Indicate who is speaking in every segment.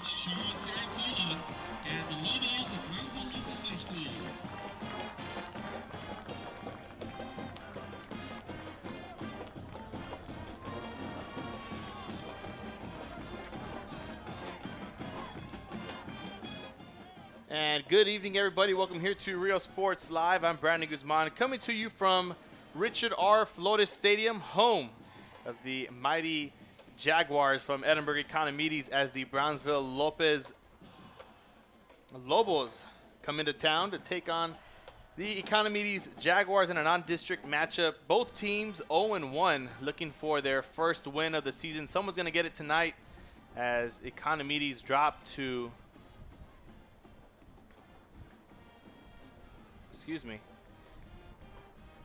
Speaker 1: And the Lopez of Brownsville Lopez High School.
Speaker 2: And good evening, everybody. Welcome here to Real Sports Live. I'm Brandon Guzman, coming to you from Richard R. Flores Stadium, home of the mighty Jaguars from Edinburg Economedes, as the Brownsville Lopez Lobos come into town to take on the Economedes Jaguars in a non-district matchup. Both teams 0-1, looking for their first win of the season. Someone's going to get it tonight, as Economedes drop to...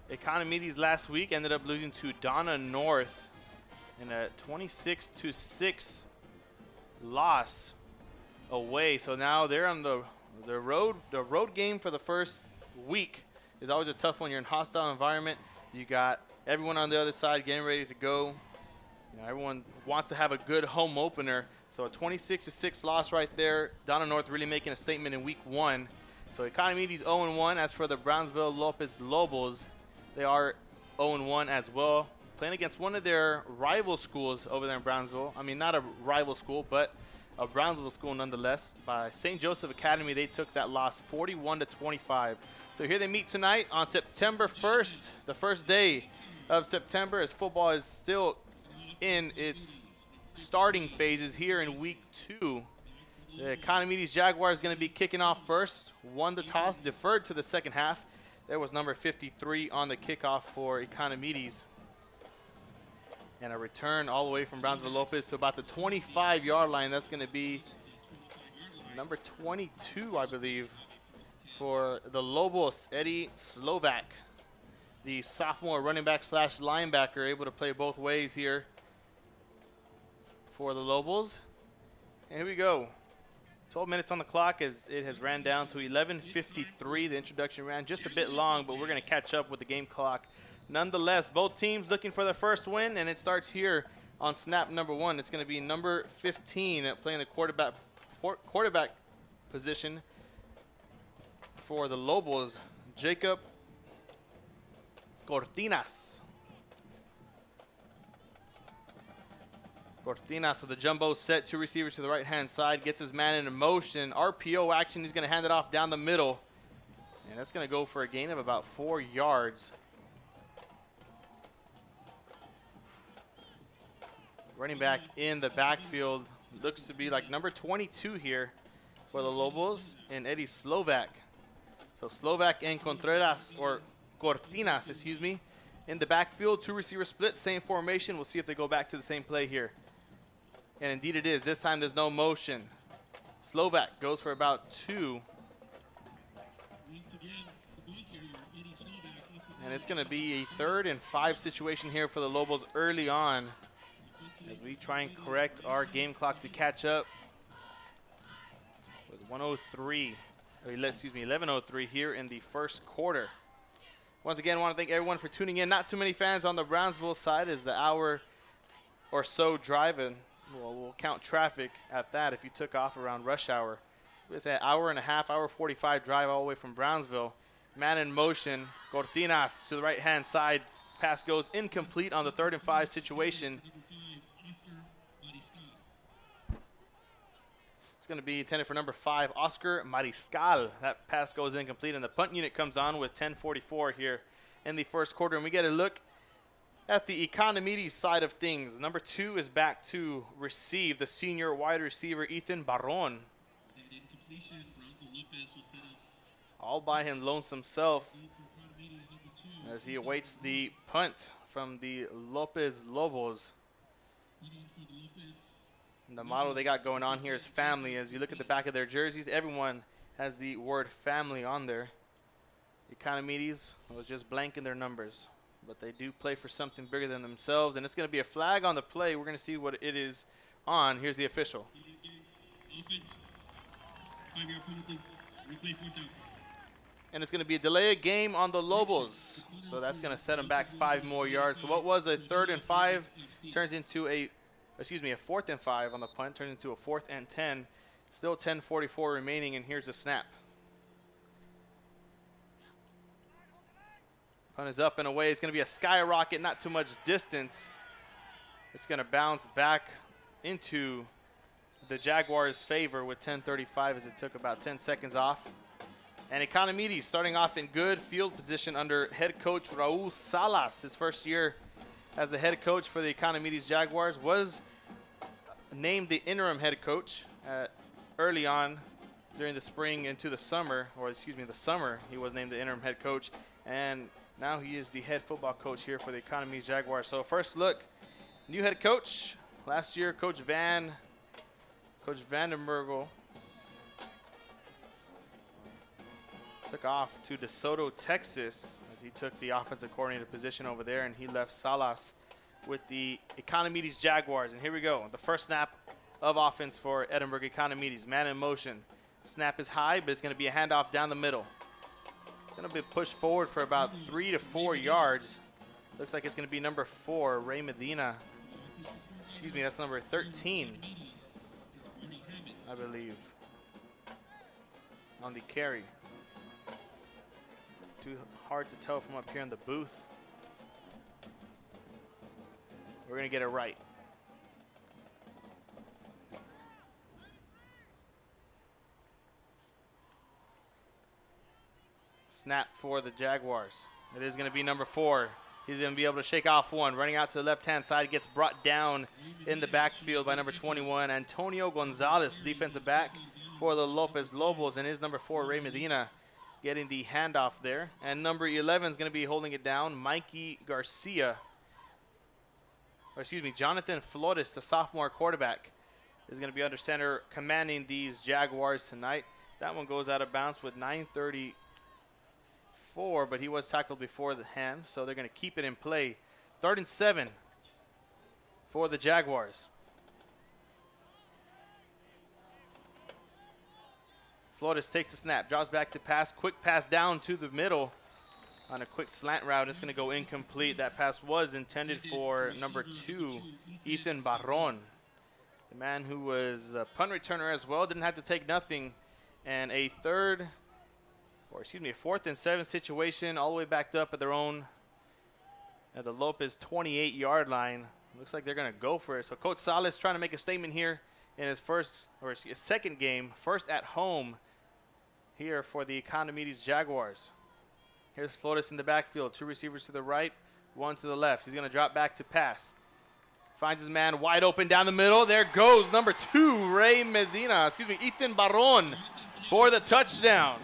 Speaker 2: Economedes last week ended up losing to Donna North in a 26-6 loss away. So now they're on the road. The road game for the first week is always a tough one. You're in a hostile environment. You got everyone on the other side getting ready to go. You know, everyone wants to have a good home opener. So a 26-6 loss right there. Donna North really making a statement in week one. So Economedes 0-1. As for the Brownsville Lopez Lobos, they are 0-1 as well, playing against one of their rival schools over there in Brownsville. I mean, not a rival school, but a Brownsville school nonetheless. By St. Joseph Academy, they took that loss 41-25. So here they meet tonight on September 1st, the first day of September, as football is still in its starting phases here in week 2. The Economedes Jaguars going to be kicking off first. Won the toss, deferred to the second half. There was number 53 on the kickoff for Economedes. And a return all the way from Brownsville Lopez to about the 25-yard line. That's going to be number 22, I believe, for the Lobos, Eddie Slovak. The sophomore running back slash linebacker, able to play both ways here for the Lobos. And here we go. 12 minutes on the clock as it has ran down to 11:53. The introduction ran just a bit long, but we're going to catch up with the game clock. Nonetheless, both teams looking for their first win, and it starts here on snap number 1. It's going to be number 15 playing the quarterback position for the Lobos, Jacob Cortinas. Cortinas with the jumbo set, 2 receivers to the right-hand side, gets his man in motion. RPO action, he's going to hand it off down the middle. And that's going to go for a gain of about 4 yards. Running back in the backfield looks to be like number 22 here for the Lobos, and Eddie Slovak. So Slovak and Contreras, or Cortinas, excuse me, in the backfield. 2 receiver split, same formation. We'll see if they go back to the same play here. And indeed it is. This time there's no motion. Slovak goes for about 2. And it's going to be a 3rd and 5 situation here for the Lobos early on, as we try and correct our game clock to catch up with 11:03 here in the first quarter. Once again, I want to thank everyone for tuning in. Not too many fans on the Brownsville side, as the hour or so driving. Well, we'll count traffic at that if you took off around rush hour. It's an hour and a half, hour 45 drive all the way from Brownsville. Man in motion, Cortinas to the right-hand side. Pass goes incomplete on the 3rd and 5 situation. It's going to be intended for number 5, Oscar Mariscal. That pass goes incomplete, and the punt unit comes on with 10:44 here in the first quarter. And we get a look at the Economedes side of things. Number 2 is back to receive, the senior wide receiver, Ethan Barron. All by him, lonesome self, as he awaits the punt from the Lopez Lobos. And the motto they got going on here is family. As you look at the back of their jerseys, everyone has the word family on there. Economedes was just blank in their numbers, but they do play for something bigger than themselves, and it's going to be a flag on the play. We're going to see what it is on. Here's the official. And it's going to be a delay of game on the Lobos. So that's going to set them back 5 more yards. So what was a 3rd and 5 turns into a 4th and 5 on the punt, turns into a 4th and 10. Still 10:44 remaining, and here's a snap. Punt is up and away. It's going to be a skyrocket, not too much distance. It's going to bounce back into the Jaguars' favor with 10:35 as it took about 10 seconds off. And Economedes starting off in good field position under head coach Raul Salas. His first year as the head coach for the Economedes Jaguars, was named the interim head coach early on during the spring into the summer, or excuse me, the summer. He was named the interim head coach, and now he is the head football coach here for the Economedes Jaguars. So first look, new head coach. Last year, Coach Vandenbergel took off to DeSoto, Texas, as he took the offensive coordinator position over there, and he left Salas with the Economedes Jaguars. And here we go, the first snap of offense for Edinburg Economedes. Man in motion. Snap is high, but it's going to be a handoff down the middle. Going to be pushed forward for about 3 to 4 yards. Looks like it's going to be number 4, Ray Medina. Excuse me, that's number 13, I believe, on the carry. Too hard to tell from up here in the booth. We're going to get it right. Snap for the Jaguars. It is going to be number 4. He's going to be able to shake off one. Running out to the left-hand side, gets brought down in the backfield by number 21, Antonio Gonzalez, defensive back for the Lopez Lobos, and his number 4, Ray Medina, getting the handoff there. And number 11 is going to be holding it down, Mikey Garcia. Or excuse me, Jonathan Flores, the sophomore quarterback, is going to be under center commanding these Jaguars tonight. That one goes out of bounds with 9:34, but he was tackled before the hand, so they're going to keep it in play. 3rd and 7 for the Jaguars. Flores takes the snap, drops back to pass, quick pass down to the middle on a quick slant route. It's going to go incomplete. That pass was intended for number 2, Ethan Barron, the man who was the punt returner as well. Didn't have to take nothing, and a 4th and 7 situation, all the way backed up at their own, at the Lopez 28-yard line. Looks like they're going to go for it. So Coach Salas trying to make a statement here in his second game, first at home here for the Economedes Jaguars. Here's Flores in the backfield. 2 receivers to the right, 1 to the left. He's going to drop back to pass. Finds his man wide open down the middle. There goes number 2, Ray Medina, Ethan Barron for the touchdown.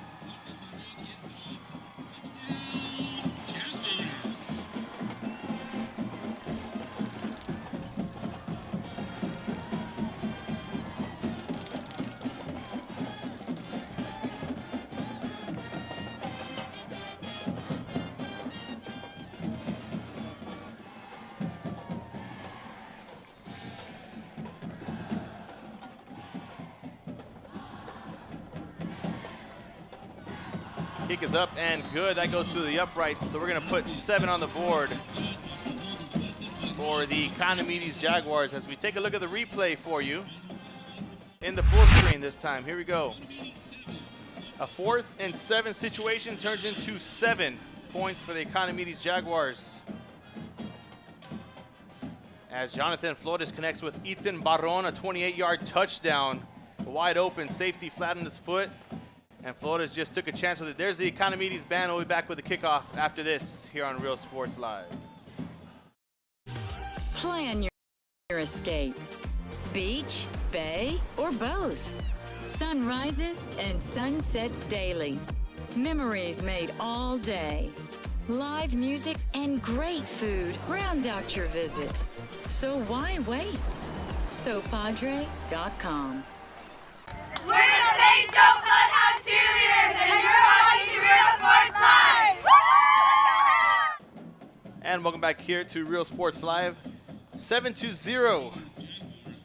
Speaker 2: Kick is up and good. That goes through the uprights. So we're going to put 7 on the board for the Economedes Jaguars as we take a look at the replay for you in the full screen this time. Here we go. A 4th and 7 situation turns into 7 points for the Economedes Jaguars, as Jonathan Flores connects with Ethan Barron, a 28-yard touchdown. Wide open, safety flat on his foot. And Flores just took a chance with it. There's the Economedes band. We'll be back with the kickoff after this here on Real Sports Live.
Speaker 3: Plan your escape. Beach, bay, or both. Sunrises and sunsets daily. Memories made all day. Live music and great food round out your visit. So why wait? SoPadre.com.
Speaker 4: We're the St. Joe Bloodhound Cheerleaders, and you're watching Real Sports Live!
Speaker 2: And welcome back here to Real Sports Live. 7-0.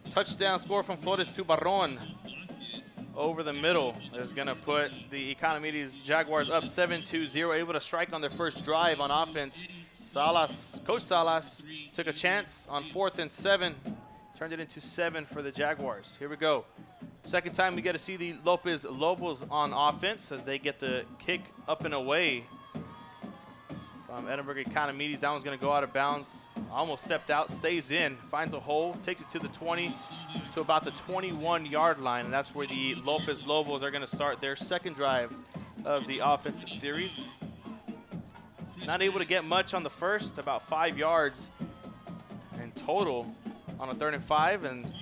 Speaker 2: Touchdown score from Flores to Barron. Over the middle is going to put the Economedes Jaguars up 7-0, able to strike on their first drive on offense. Coach Salas took a chance on 4th and 7, turned it into 7 for the Jaguars. Here we go. Second time we get to see the Lopez Lobos on offense as they get the kick up and away from Edinburg Economedes. That one's going to go out of bounds. Almost stepped out, stays in, finds a hole, takes it to the 20 to about the 21-yard line. And that's where the Lopez Lobos are going to start their second drive of the offensive series. Not able to get much on the first, about 5 yards in total on a 3rd and 5, and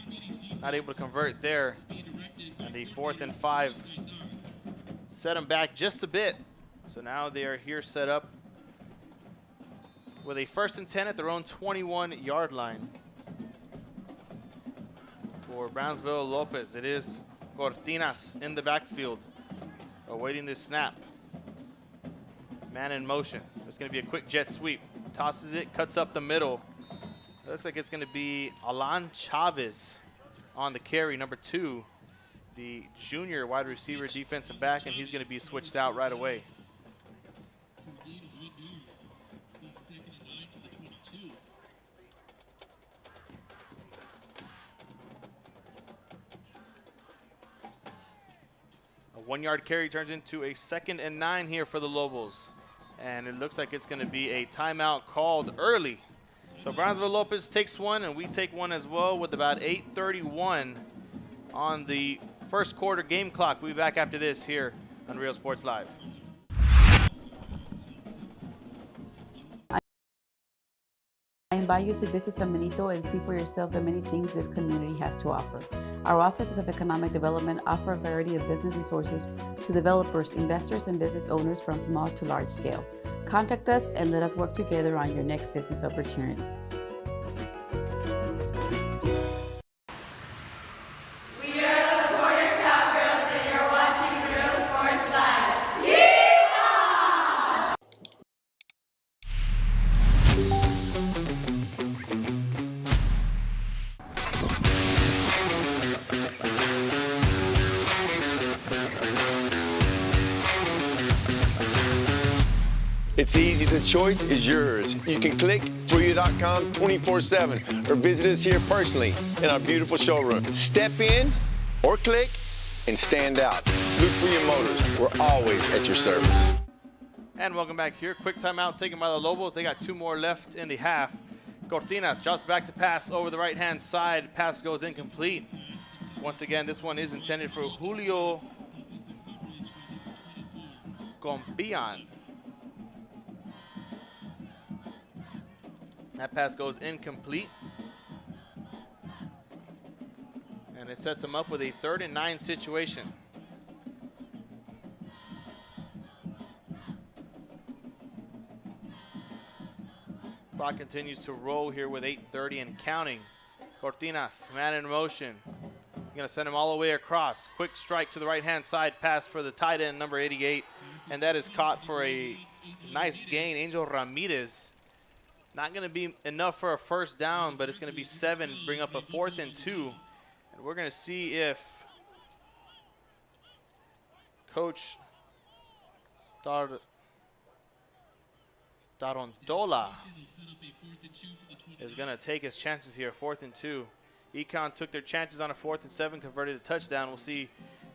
Speaker 2: not able to convert there. And the 4th and 5 set them back just a bit. So now they are here set up with a 1st and 10 at their own 21-yard line. For Brownsville Lopez, it is Cortinas in the backfield, awaiting the snap. Man in motion. It's going to be a quick jet sweep. Tosses it, cuts up the middle. It looks like it's going to be Alan Chavez on the carry, number 2, the junior wide receiver, defensive back, and he's going to be switched out right away. A 1-yard carry turns into a 2nd and 9 here for the Lobos. And it looks like it's going to be a timeout called early. So Brownsville Lopez takes one, and we take one as well with about 8:31 on the first quarter game clock. We'll be back after this here on Real Sports Live.
Speaker 5: I invite you to visit San Benito and see for yourself the many things this community has to offer. Our offices of economic development offer a variety of business resources to developers, investors, and business owners from small to large scale. Contact us and let us work together on your next business opportunity.
Speaker 4: We are the Border Cowgirls and you're watching Real Sports Live. Yeehaw!
Speaker 6: It's easy, the choice is yours. You can click Fruya.com 24/7 or visit us here personally in our beautiful showroom. Step in or click and stand out. Look Fruya Motors, we're always at your service.
Speaker 2: And welcome back here. Quick timeout taken by the Lobos. They got 2 more left in the half. Cortinas drops back to pass over the right-hand side. Pass goes incomplete. Once again, this one is intended for Julio Compian. That pass goes incomplete. And it sets them up with a 3rd and 9 situation. Clock continues to roll here with 8:30 and counting. Cortinas, man in motion. Going to send him all the way across. Quick strike to the right-hand side pass for the tight end, number 88. And that is caught for a nice gain. Angel Ramirez. Not going to be enough for a 1st down, but it's going to be 7, bring up a 4th and 2. And we're going to see if Coach Tarontola is going to take his chances here, 4th and 2. Econ took their chances on a 4th and 7, converted a touchdown. We'll see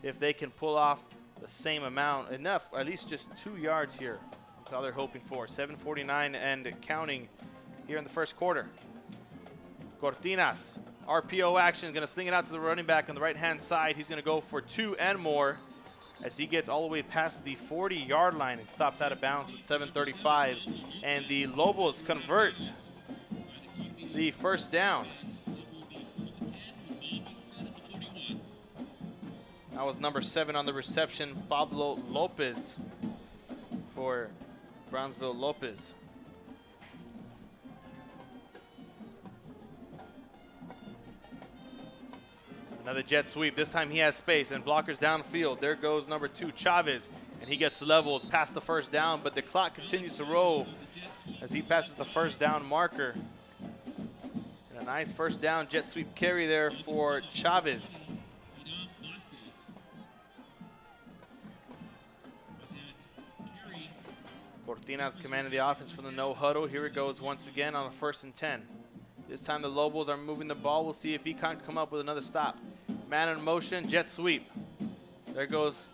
Speaker 2: if they can pull off the same amount, enough, or at least just 2 yards here. That's all they're hoping for. 7:49 and counting here in the first quarter. Cortinas, RPO action, going to sling it out to the running back on the right-hand side. He's going to go for 2 and more as he gets all the way past the 40-yard line and stops out of bounds with 7:35. And the Lobos convert the 1st down. That was number 7 on the reception, Pablo Lopez for Brownsville Lopez. Another jet sweep. This time he has space and blockers downfield. There goes number 2, Chavez, and he gets leveled past the 1st down, but the clock continues to roll as he passes the 1st down marker. And a nice 1st down jet sweep carry there for Chavez. Cortinas commanding the offense from the no huddle. Here it goes once again on a 1st and 10. This time the Lobos are moving the ball. We'll see if Econ can come up with another stop. Man in motion, jet sweep. There goes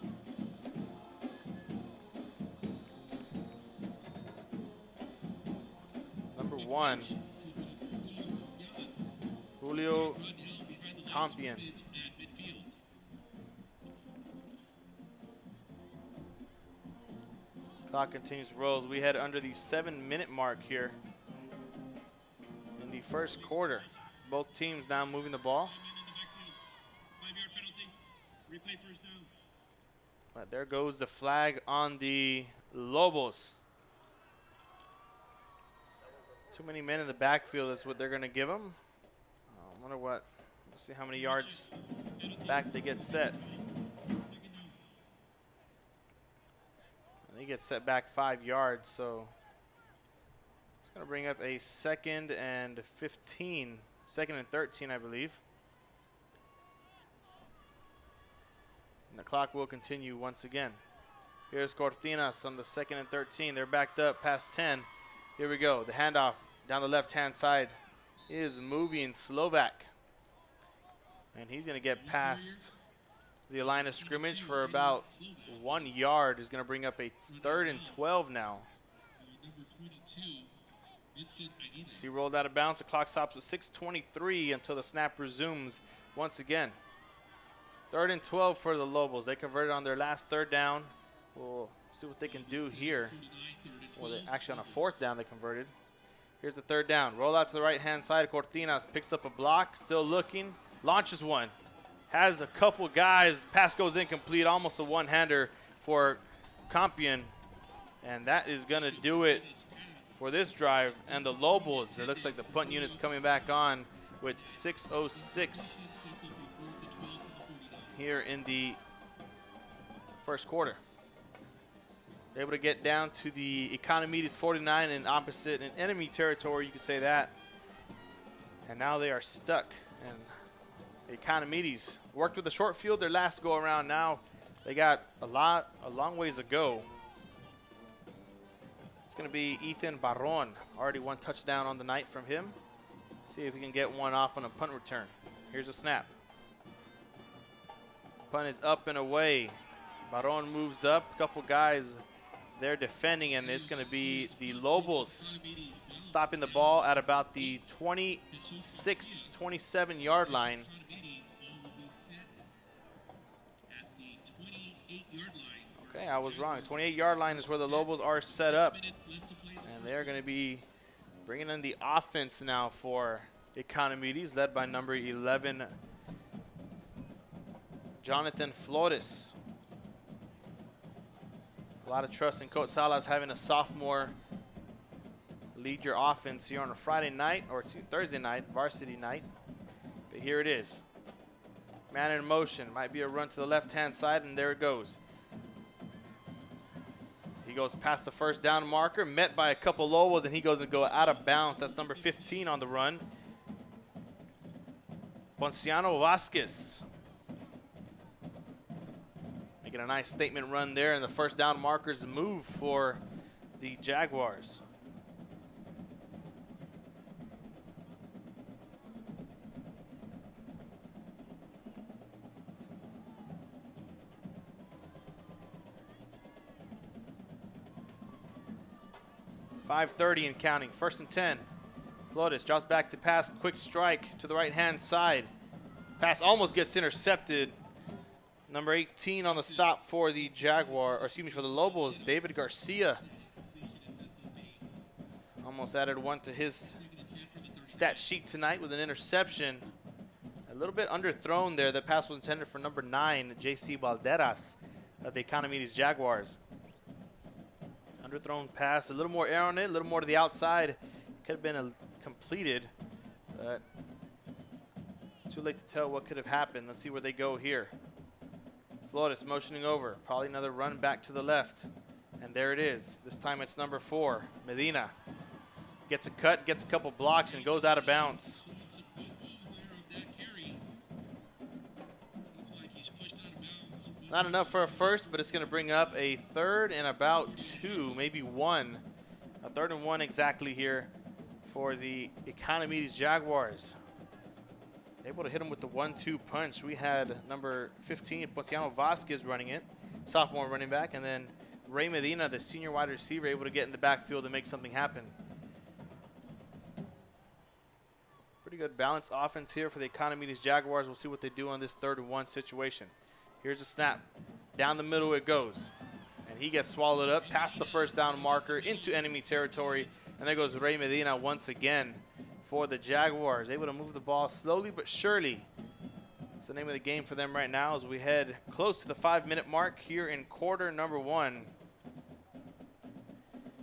Speaker 2: number 1, Julio Campion. Clock continues to roll. We head under the 7-minute mark here in the first quarter. Both teams now moving the ball.
Speaker 1: 5-yard penalty. Replay first down.
Speaker 2: But there goes the flag on the Lobos. Too many men in the backfield is what they're going to give them. I wonder what. We'll see how many yards back they get set. They get set back 5 yards, so it's going to bring up a 2nd and 15. 2nd and 13, I believe. And the clock will continue once again. Here's Cortinas on the 2nd and 13. They're backed up past 10. Here we go. The handoff down the left-hand side is moving Slovak. And he's going to get past the line of scrimmage for about 1 yard. Is going to bring up a 3rd and 12 now. He rolled out of bounds. The clock stops at 6:23 until the snap resumes once again. 3rd and 12 for the Lobos. They converted on their last 3rd down. We'll see what they can do here. Well, actually on a 4th down they converted. Here's the 3rd down. Roll out to the right-hand side. Cortinas picks up a block. Still looking. Launches one. Has a couple guys. Pass goes incomplete. Almost a one-hander for Campion. And that is going to do it for this drive. And the Lobos, it looks like the punt unit's coming back on with 6:06 here in the first quarter. They're able to get down to the Economedes 49 and opposite in enemy territory, you could say that. And now they are stuck. And Economedes worked with the short field their last go around. Now they got a long ways to go. It's going to be Ethan Barron. Already 1 touchdown on the night from him. See if we can get one off on a punt return. Here's a snap. Punt is up and away. Barron moves up. A couple guys there defending, and it's going to be the Lobos stopping the ball at about the 26, 27-yard line. Okay, I was wrong. 28-yard line is where the Lobos are set up. And they're going to be bringing in the offense now for Economedes, led by number 11, Jonathan Flores. A lot of trust in Coach Salas having a sophomore lead your offense here on a Friday night, or Thursday night, varsity night. But here it is. Man in motion. Might be a run to the left-hand side, and there it goes. He goes past the 1st down marker, met by a couple Lobos, and he goes and go out of bounds. That's number 15 on the run. Ponciano Vasquez. Making a nice statement run there, and the 1st down markers move for the Jaguars. .5:30 and counting. 1st and 10. Flores drops back to pass. Quick strike to the right-hand side. Pass almost gets intercepted. Number 18 on the stop for the for the Lobos, David Garcia. Almost added one to his stat sheet tonight with an interception. A little bit underthrown there. The pass was intended for number 9, J.C. Valderas of the Economedes Jaguars. Underthrown pass, a little more air on it, a little more to the outside. Could have been completed, but too late to tell what could have happened. Let's see where they go here. Flores motioning over, probably another run back to the left. And there it is. This time it's number 4, Medina. Gets a cut, gets a couple blocks, and goes out of bounds. Not enough for a first, but it's going to bring up a 3rd and about 2, maybe 1. A 3rd and 1 exactly here for the Economedes Jaguars. Able to hit him with the 1-2 punch. We had number 15, Ponciano Vasquez, running it, sophomore running back, and then Ray Medina, the senior wide receiver, able to get in the backfield and make something happen. Pretty good balanced offense here for the Economedes Jaguars. We'll see what they do on this 3rd and 1 situation. Here's a snap. Down the middle it goes. And he gets swallowed up past the first down marker into enemy territory. And there goes Ray Medina once again for the Jaguars. Able to move the ball slowly but surely. It's the name of the game for them right now as we head close to the 5-minute mark here in quarter number 1.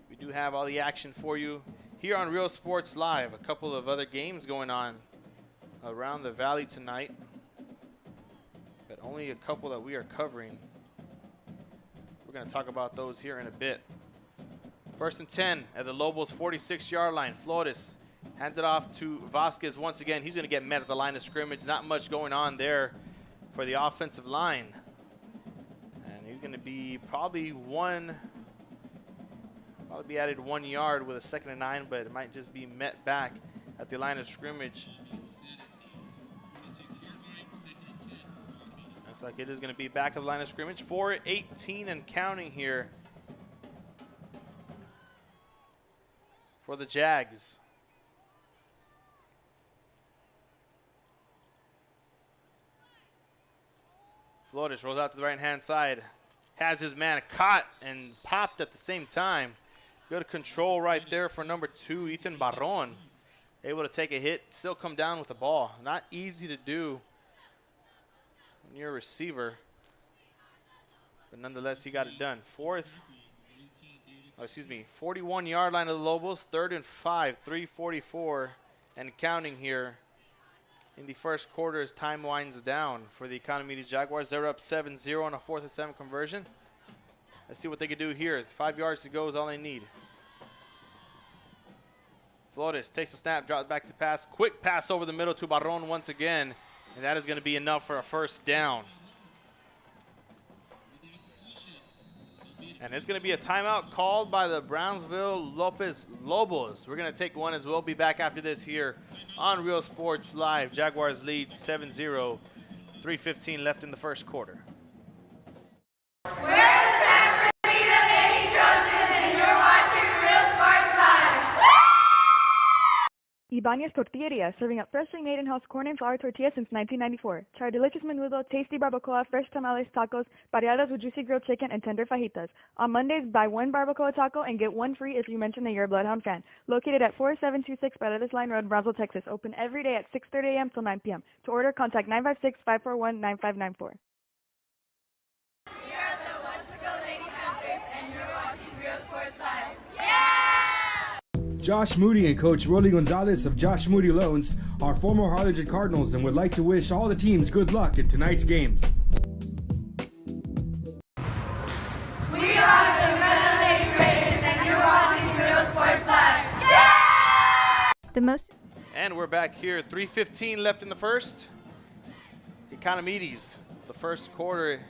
Speaker 2: We do have all the action for you here on Real Sports Live. A couple of other games going on around the valley tonight, but only a couple that we are covering. We're going to talk about those here in a bit. 1st and 10 at the Lobos 46-yard line. Flores hands it off to Vasquez once again. He's going to get met at the line of scrimmage. Not much going on there for the offensive line. And he's going to be probably added 1 yard with a 2nd and 9, but it might just be met back at the line of scrimmage. Looks like it is going to be back at the line of scrimmage. 4:18 and counting here for the Jags. Flores rolls out to the right-hand side. Has his man caught and popped at the same time. Good control right there for number 2, Ethan Barron. Able to take a hit, still come down with the ball. Not easy to do when you're a receiver, but nonetheless, he got it done. 41-yard line of the Lobos, 3rd and 5, 3:44 and counting here in the first quarter as time winds down for the Economedes Jaguars. They're up 7-0 on a 4th and 7 conversion. Let's see what they can do here. 5 yards to go is all they need. Flores takes a snap, drops back to pass. Quick pass over the middle to Barron once again, and that is going to be enough for a 1st down. And it's going to be a timeout called by the Brownsville Lopez Lobos. We're going to take one as we'll be back after this here on Real Sports Live. Jaguars lead 7-0, 3:15 left in the first quarter.
Speaker 4: We're the San Bernardino Lady Trojans, and you're watching Real Sports Live.
Speaker 7: Ibanez Tortilleria, serving up freshly made in-house corn and flour tortillas since 1994. Try our delicious menudo, tasty barbacoa, fresh tamales, tacos, pareadas with juicy grilled chicken, and tender fajitas. On Mondays, buy 1 barbacoa taco and get 1 free if you mention that you're a Bloodhound fan. Located at 4726 Paredes Line Road, Brownsville, Texas. Open every day at 6:30 a.m. till 9 p.m. To order, contact 956-541-9594.
Speaker 4: We are the Westaco Lady Panthers, and you're watching Real Sports Live. Yeah!
Speaker 8: Josh Moody and Coach Rolly Gonzalez of Josh Moody Loans are former Harlingen Cardinals and would like to wish all the teams good luck in tonight's games.
Speaker 4: We are the Red Lady Raiders, and you're watching Real Sports Live. Yeah!
Speaker 2: And we're back here, 3:15 left in the first. Economedes, the first quarter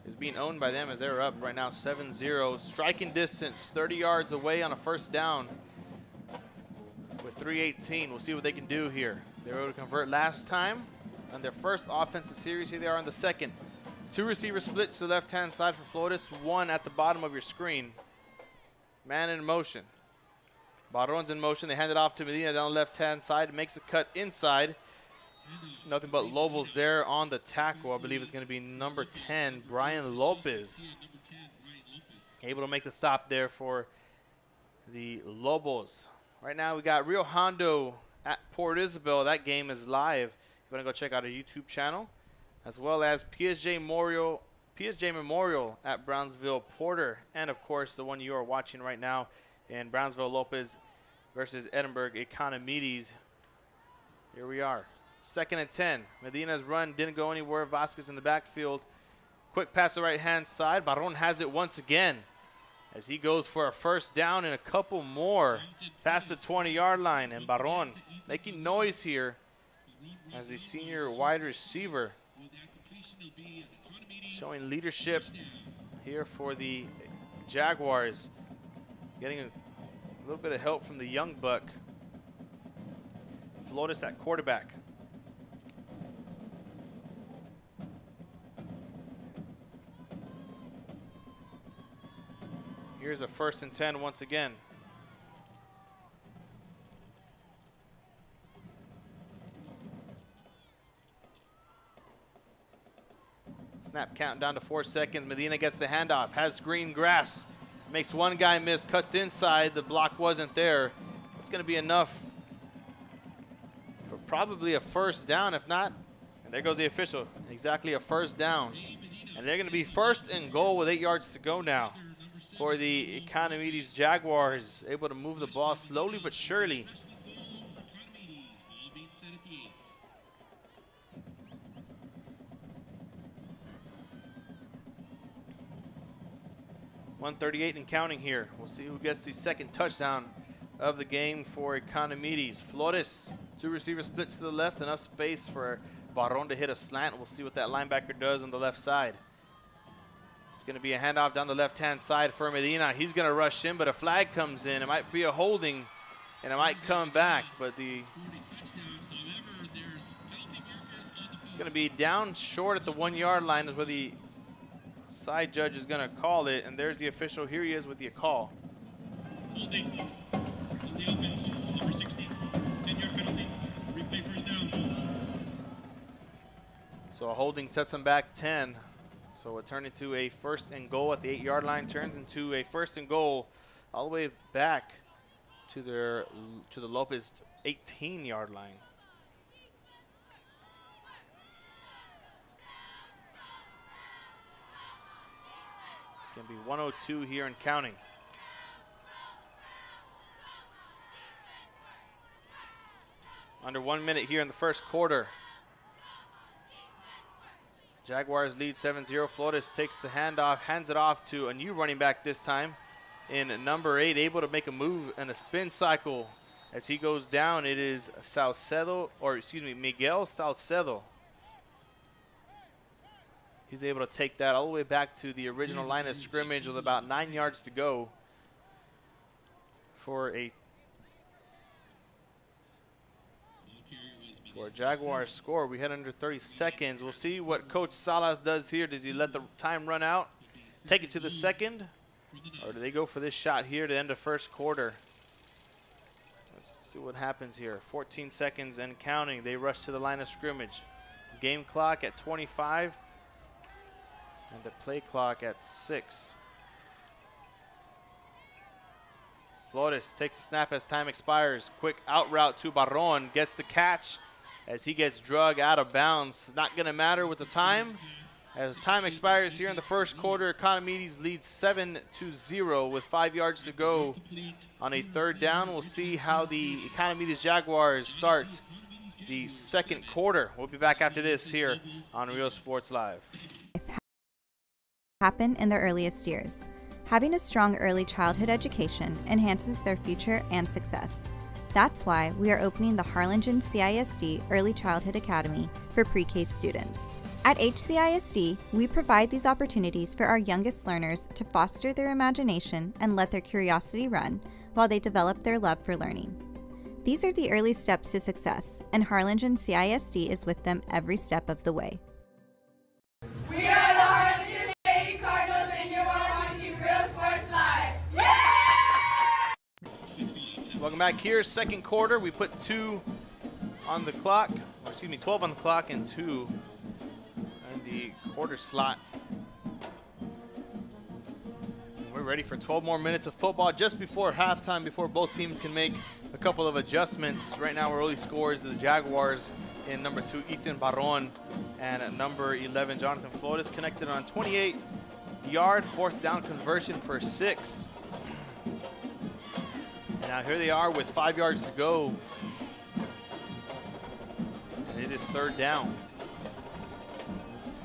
Speaker 2: is being owned by them as they're up right now 7-0. Striking distance, 30 yards away on a 1st down with 3:18. We'll see what they can do here. They were able to convert last time on their first offensive series. Here they are on the 2nd. 2 receiver split to the left-hand side for Flores, 1 at the bottom of your screen. Man in motion. Barron's in motion. They hand it off to Medina down the left-hand side. Makes a cut inside. Nothing but Lobos there on the tackle. I believe it's going to be number 10, Brian Lopez. Able to make the stop there for the Lobos. Right now we got Rio Hondo at Port Isabel. That game is live. If you want to go check out our YouTube channel, as well as PSG Memorial at Brownsville Porter, and of course the one you are watching right now in Brownsville Lopez versus Edinburg Economedes. Here we are. 2nd and 10. Medina's run didn't go anywhere. Vasquez in the backfield. Quick pass to the right-hand side. Barron has it once again as he goes for a 1st down and a couple more past the 20-yard line. And Barron making noise here as a senior wide receiver, showing leadership here for the Jaguars. Getting a little bit of help from the young buck. Flores at quarterback. Here's a 1st and 10 once again. Snap count down to 4 seconds. Medina gets the handoff, has green grass, makes one guy miss, cuts inside. The block wasn't there. It's going to be enough for probably a 1st down, if not. And there goes the official. Exactly a 1st down. And they're going to be 1st and goal with 8 yards to go now for the Economedes Jaguars. Able to move the ball slowly but surely. 1:38 and counting here. We'll see who gets the 2nd touchdown of the game for Economedes. Flores, 2 receiver splits to the left, enough space for Barron to hit a slant. We'll see what that linebacker does on the left side. It's going to be a handoff down the left-hand side for Medina. He's going to rush in, but a flag comes in. It might be a holding, and it might come back, but the going to be down short at the 1-yard line is where the side judge is going to call it, and there's the official. Here he is with the call.
Speaker 1: Holding on the offense, number 60, 10-yard penalty, replay 1st down.
Speaker 2: So a holding sets him back 10. So it turned into a 1st and goal at the 8-yard line, turns into a 1st and goal all the way back to the Lopez 18-yard line. Going to be 102 here and counting. Under 1 minute here in the 1st quarter. Jaguars lead 7-0. Flores takes the handoff, hands it off to a new running back this time in number 8, able to make a move and a spin cycle as he goes down. It is Miguel Salcedo. He's able to take that all the way back to the original line of scrimmage with about 9 yards to go for a Jaguars score. We head under 30 seconds. We'll see what Coach Salas does here. Does he let the time run out, take it to the 2nd, or do they go for this shot here to end the 1st quarter? Let's see what happens here. 14 seconds and counting. They rush to the line of scrimmage. Game clock at 25. And the play clock at 6. Flores takes a snap as time expires. Quick out route to Barron. Gets the catch as he gets drug out of bounds. It's not going to matter with the time. As time expires here in the 1st quarter, Economedes leads 7-0 with 5 yards to go on a 3rd down. We'll see how the Economedes Jaguars start the 2nd quarter. We'll be back after this here on Real Sports Live.
Speaker 9: Happen in their earliest years. Having a strong early childhood education enhances their future and success. That's why we are opening the Harlingen CISD Early Childhood Academy for pre-K students. At HCISD, we provide these opportunities for our youngest learners to foster their imagination and let their curiosity run while they develop their love for learning. These are the early steps to success, and Harlingen CISD is with them every step of the way.
Speaker 4: We are the Harlingen Lady Cardinals, and you are watching Real Sports Live. Yeah!
Speaker 2: Welcome back here, 2nd quarter. We put 2 on the clock, or excuse me, 12 on the clock and 2 in the quarter slot. And we're ready for 12 more minutes of football just before halftime, before both teams can make a couple of adjustments. Right now, our early scores are the Jaguars in number 2, Ethan Barron, and at number 11, Jonathan Flores, connected on 28-yard 4th down conversion for 6. And now here they are with 5 yards to go. And it is 3rd down.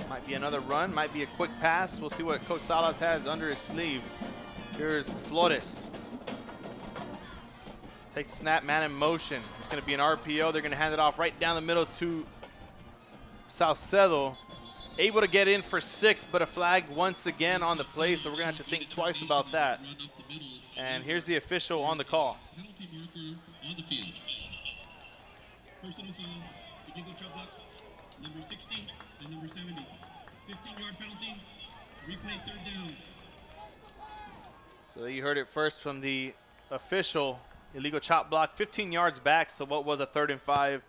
Speaker 2: Might be another run, might be a quick pass. We'll see what Coach Salas has under his sleeve. Here's Flores. Takes snap, man in motion. It's going to be an RPO. They're going to hand it off right down the middle to Salcedo. Able to get in for 6, but a flag once again on the play, so we're going to have to think twice about that. And here's the official on the call.
Speaker 1: Penalty marker on the field. Personal foul, illegal chop block, number 60 and number 70. 15-yard penalty, replay 3rd down.
Speaker 2: So you heard it first from the official. Illegal chop block, 15 yards back, so what was a 3rd and 5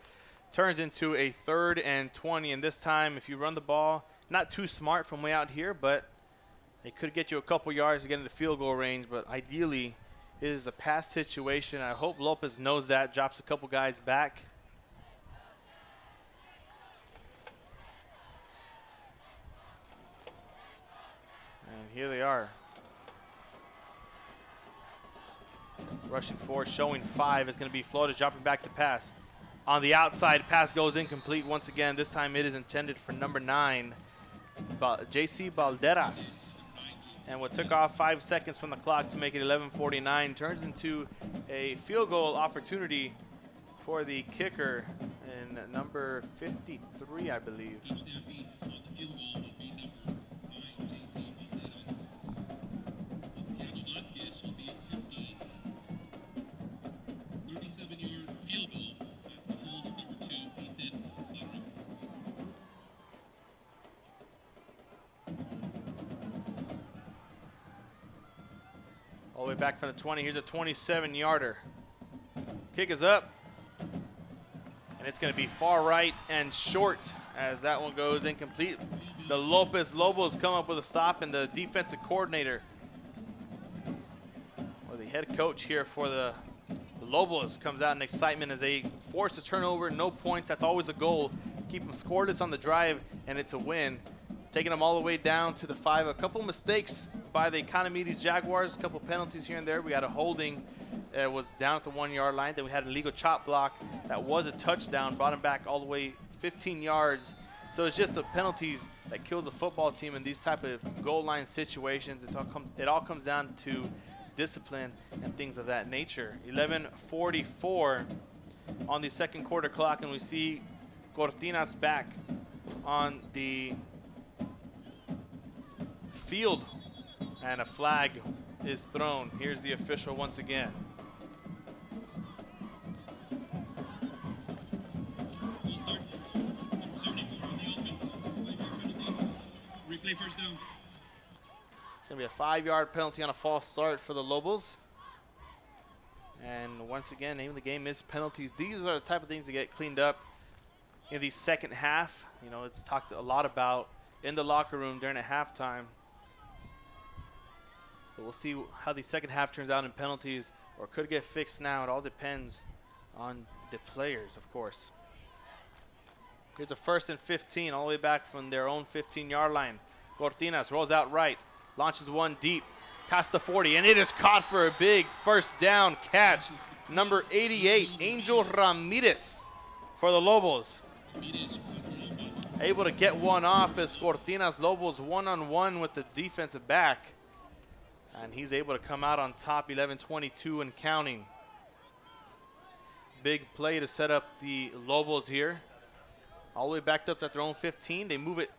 Speaker 2: turns into a 3rd and 20. And this time, if you run the ball, not too smart from way out here, but it could get you a couple yards to get into field goal range. But ideally, it is a pass situation. I hope Lopez knows that, drops a couple guys back. And here they are. Rushing 4, showing 5 is going to be Flores, dropping back to pass. On the outside, pass goes incomplete once again. This time it is intended for number 9, J.C. Balderas. And what took off 5 seconds from the clock to make it 11:49 turns into a field goal opportunity for the kicker in number 53, I believe. All the way back from the 20. Here's a 27-yarder. Kick is up. And it's going to be far right and short as that one goes incomplete. The Lopez come up with a stop, and the defensive coordinator, or the head coach here for the Lobos, comes out in excitement as they force a turnover, no points. That's always a goal. Keep them scoreless on the drive, and it's a win. Taking them all the way down to the 5. A couple mistakes by the Economedes Jaguars, a couple penalties here and there. We had a holding that was down at the 1-yard line. Then we had an illegal chop block that was a touchdown, brought him back all the way 15 yards. So it's just the penalties that kills a football team in these type of goal line situations. It all comes down to discipline and things of that nature. 11:44 on the second quarter clock, and we see Cortinas back on the field, and a flag is thrown. Here's the official once again.
Speaker 1: We'll start. 74 on the offense. Replay first down.
Speaker 2: It's going to be a 5-yard penalty on a false start for the Lobos. And once again, name of the game is penalties. These are the type of things that get cleaned up in the second half. You know, it's talked a lot about in the locker room during a halftime. But we'll see how the second half turns out in penalties, or could get fixed now. It all depends on the players, of course. Here's a 1st and 15, all the way back from their own 15-yard line. Cortinas rolls out right, launches one deep, past the 40, and it is caught for a big first down catch. Number 88, Angel Ramirez for the Lobos. Able to get one off as Cortinas Lobos one-on-one with the defensive back. And he's able to come out on top, 11:22 and counting. Big play to set up the Lobos here. All the way backed up at their own 15. They move it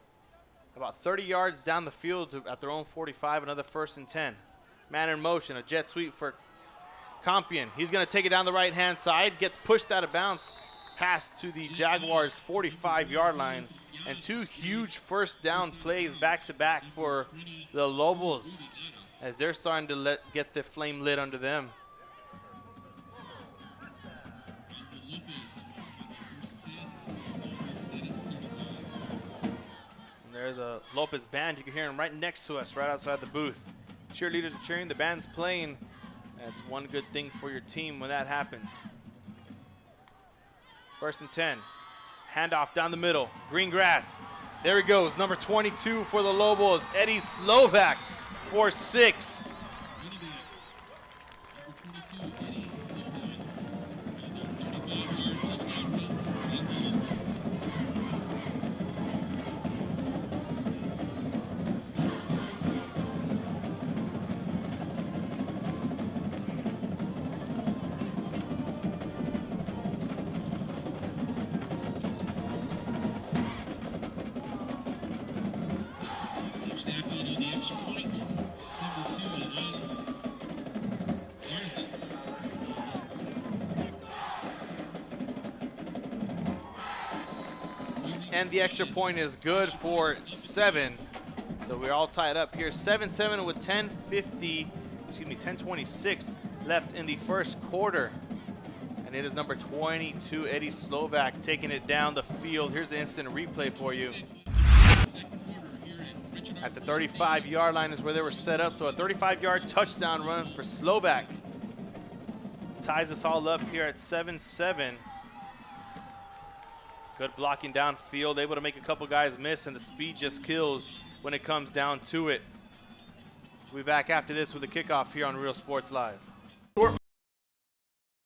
Speaker 2: about 30 yards down the field at their own 45, another 1st and 10. Man in motion, a jet sweep for Compion. He's going to take it down the right-hand side, gets pushed out of bounds, pass to the Jaguars' 45-yard line, and 2 huge first down plays back-to-back for the Lobos, as they're starting to get the flame lit under them. And there's a Lopez band. You can hear him right next to us, right outside the booth. Cheerleaders are cheering, the band's playing. That's one good thing for your team when that happens. 1st and 10. Handoff down the middle. Green grass. There he goes. Number 22 for the Lobos, Eddie Slovak. For 6. And the extra point is good for 7. So we're all tied up here. 7-7 with 10:50 10:26 left in the first quarter. And it is number 22, Eddie Slovak, taking it down the field. Here's the instant replay for you. At the 35-yard line is where they were set up. So a 35-yard touchdown run for Slovak. Ties us all up here at 7-7. Good blocking downfield, able to make a couple guys miss, and the speed just kills when it comes down to it. We'll be back after this with a kickoff here on Real Sports Live.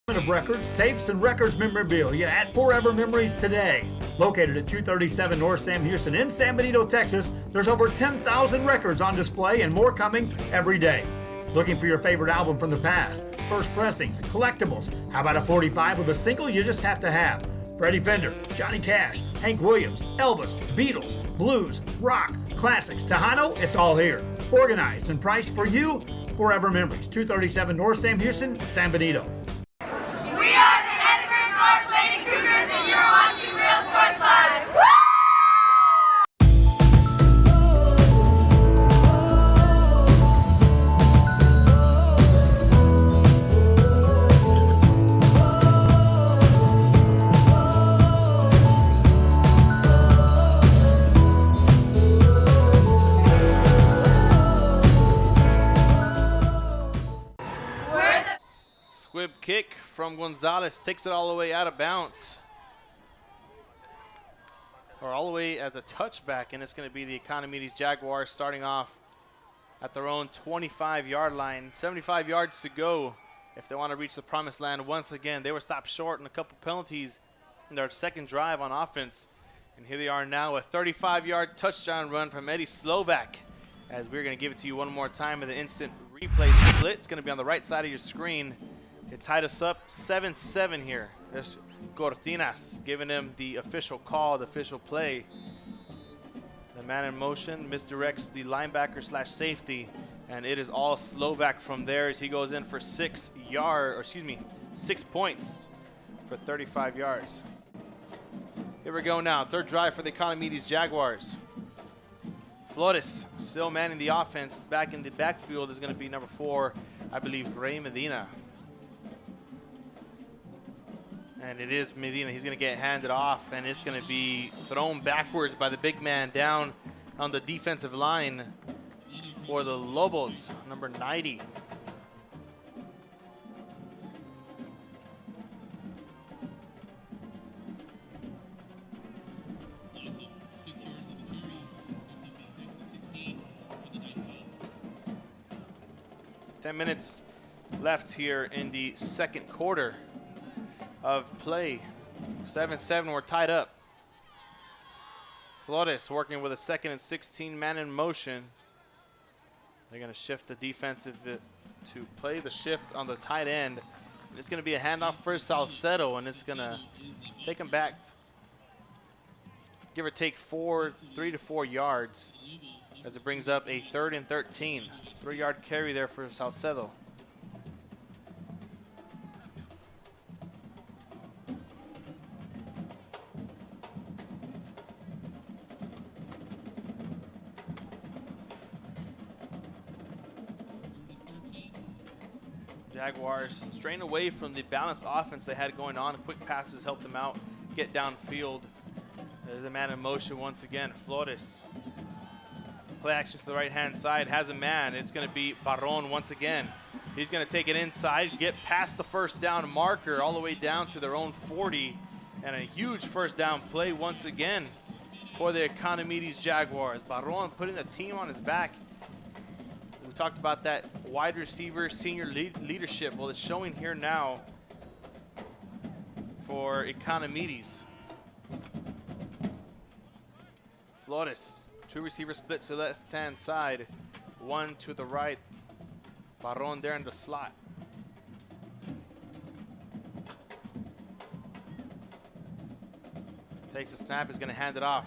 Speaker 10: Of records, tapes, and records memorabilia at Forever Memories today. Located at 237 North Sam Houston in San Benito, Texas, there's over 10,000 records on display and more coming every day. Looking for your favorite album from the past, first pressings, collectibles, how about a 45 with a single you just have to have? Freddie Fender, Johnny Cash, Hank Williams, Elvis, Beatles, blues, rock, classics, Tejano, it's all here. Organized and priced for you, Forever Memories, 237 North Sam Houston, San Benito.
Speaker 4: We are the Edinburg North Lady Cougars, and you're watching Real Sports Live. Woo!
Speaker 2: Squib kick from Gonzalez, takes it all the way out of bounds. Or all the way as a touchback, and it's going to be the Economedes Jaguars starting off at their own 25-yard line. 75 yards to go if they want to reach the promised land once again. They were stopped short in a couple penalties in their second drive on offense. And here they are now, a 35-yard touchdown run from Eddie Slovak. As we're going to give it to you one more time in the instant replay split. It's going to be on the right side of your screen. It tied us up 7-7 here. There's Cortinas giving him the official call, the official play. The man in motion misdirects the linebacker slash safety, and it is all Slovak from there as he goes in for 6 points for 35 yards. Here we go now, third drive for the Economedes Jaguars. Flores still manning the offense. Back in the backfield is going to be number 4, I believe, Ray Medina. And it is Medina. He's going to get handed off, and it's going to be thrown backwards by the big man down on the defensive line for the Lobos, number 90.
Speaker 1: Also, 6 yards of the carry. 16 for the 19.
Speaker 2: 10 minutes left here in the second quarter of play. 7-7, we're tied up. Flores working with a 2nd and 16 man in motion. They're going to shift the defensive to play the shift on the tight end. And it's going to be a handoff for Salcedo, and it's going to take him back, give or take 3 to 4 yards, as it brings up a 3rd and 13. 3-yard carry there for Salcedo. Jaguars straying away from the balanced offense they had going on. Quick passes helped them out, get downfield. There's a man in motion once again, Flores. Play action to the right-hand side, has a man. It's going to be Barron once again. He's going to take it inside, get past the first down marker all the way down to their own 40. And a huge first down play once again for the Economedes Jaguars. Barron putting the team on his back. We talked about that wide receiver senior leadership. Well, it's showing here now for Economedes. Flores, 2 receiver split to the left-hand side, 1 to the right. Barron there in the slot. Takes a snap, is going to hand it off.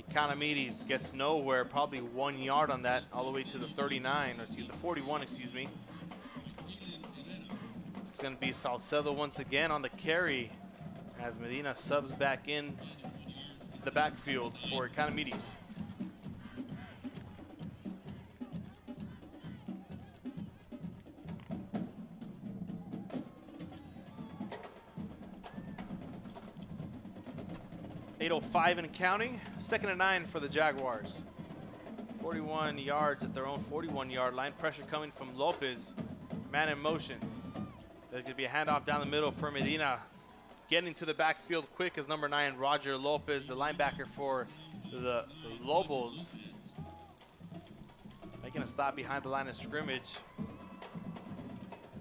Speaker 2: Economedes gets nowhere, probably 1 yard on that, all the way to the 39, or excuse, the 41, excuse me. It's going to be Salcedo once again on the carry as Medina subs back in the backfield for Economedes. 8:05 and counting. 2nd and 9 for the Jaguars. 41 yards at their own 41-yard line. Pressure coming from Lopez. Man in motion. There's going to be a handoff down the middle for Medina. Getting to the backfield quick is number 9, Roger Lopez, the linebacker for the Lobos. Making a stop behind the line of scrimmage.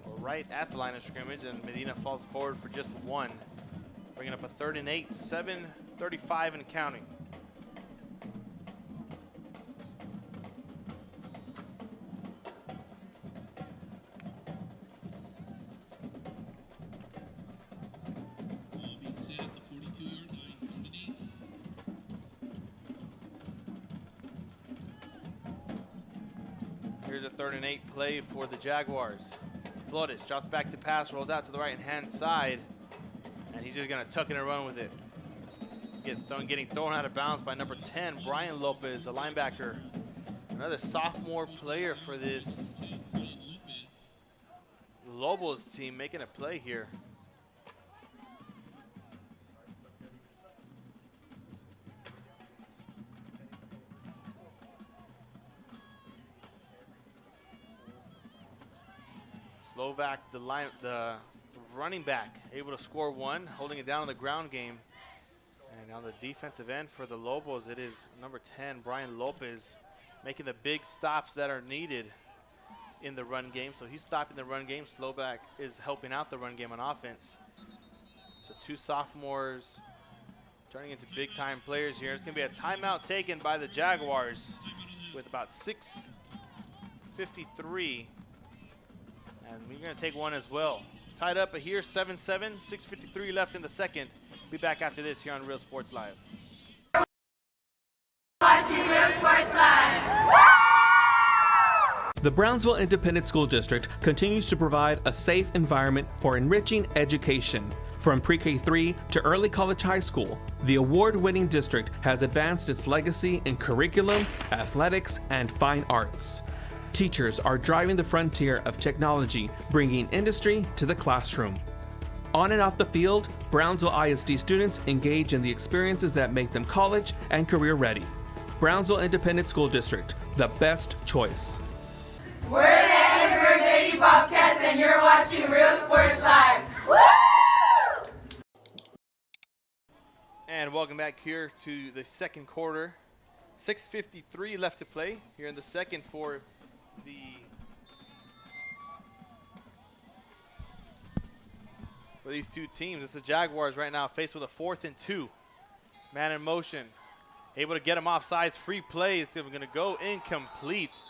Speaker 2: Or right at the line of scrimmage, and Medina falls forward for just 1. Bringing up a 3rd and 8, 7:35 and counting.
Speaker 1: Being set at the 42-yard line, 3rd and 8.
Speaker 2: Here's a 3rd and 8 play for the Jaguars. Flores drops back to pass, rolls out to the right-hand side, and he's just going to tuck it and run with it. Getting thrown out of bounds by number 10, Brian Lopez, a linebacker. Another sophomore player for this Lobos team, making a play here. Slovak, the running back, able to score 1, holding it down on the ground game. And on the defensive end for the Lobos, it is number 10, Brian Lopez, making the big stops that are needed in the run game. So he's stopping the run game. Slovak is helping out the run game on offense. So 2 sophomores turning into big-time players here. It's going to be a timeout taken by the Jaguars with about 6:53. And we're going to take one as well. Tied up here, 7-7, 6:53 left in the second. Be back after this here on Real Sports Live.
Speaker 4: Watching Real Sports Live.
Speaker 11: The Brownsville Independent School District continues to provide a safe environment for enriching education. From pre-K3 to early college high school, the award-winning district has advanced its legacy in curriculum, athletics, and fine arts. Teachers are driving the frontier of technology, bringing industry to the classroom. On and off the field, Brownsville ISD students engage in the experiences that make them college and career ready. Brownsville Independent School District, the best choice.
Speaker 4: We're the Edinburg Lady Bobcats, and you're watching Real Sports Live. Woo!
Speaker 2: And welcome back here to the second quarter. 6:53 left to play here in the second for these two teams. It's the Jaguars right now faced with a 4th and 2. Man in motion. Able to get him offsides. Free play. It's going to go incomplete.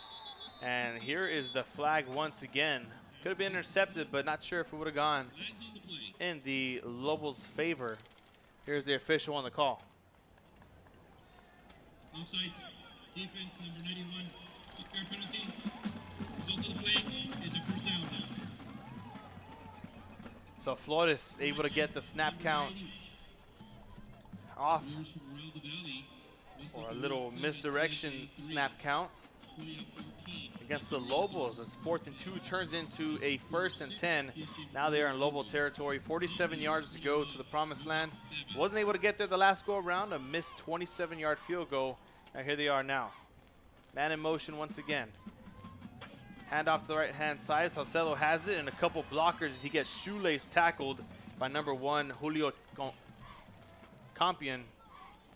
Speaker 2: And here is the flag once again. Could have been intercepted, but not sure if it would have gone in the Lobos' favor. Here's the official on the call.
Speaker 1: Offside. Defense number 91. Fair penalty. Result of the play is a 1st down now.
Speaker 2: So Flores able to get the snap count off, or a little misdirection snap count against the Lobos. As 4th and 2 turns into a 1st and 10. Now they are in Lobo territory. 47 yards to go to the promised land. Wasn't able to get there the last go around. A missed 27-yard field goal. Now here they are now. Man in motion once again. Hand off to the right-hand side. Salcedo has it, and a couple blockers. He gets shoelace tackled by number 1, Julio Compion.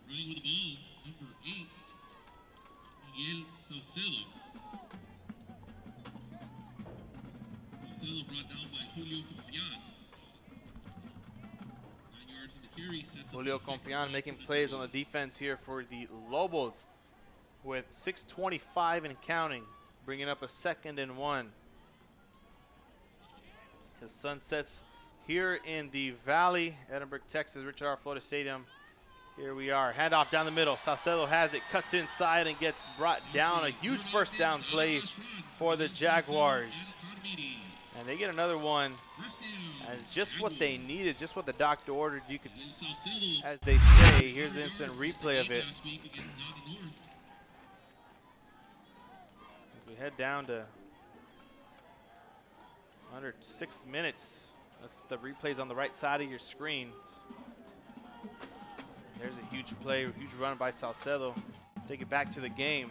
Speaker 1: Running with the ball, number 8, Miguel Salcedo. Salcedo brought down by Julio Compion. 9 yards in the carry.
Speaker 2: Julio Compion making plays on the defense here for the Lobos with 6:25 and counting. Bringing up a 2nd and 1. The sun sets here in the Valley, Edinburg, Texas, Richard R. Florida Stadium. Here we are. Handoff down the middle. Salcedo has it, cuts inside, and gets brought down. A huge 1st down play for the Jaguars. And they get another one. And it's just what they needed, just what the doctor ordered. You could, as they say, here's an instant replay of it. We head down to under 6 minutes. That's the replays on the right side of your screen. There's a huge play, huge run by Salcedo. Take it back to the game.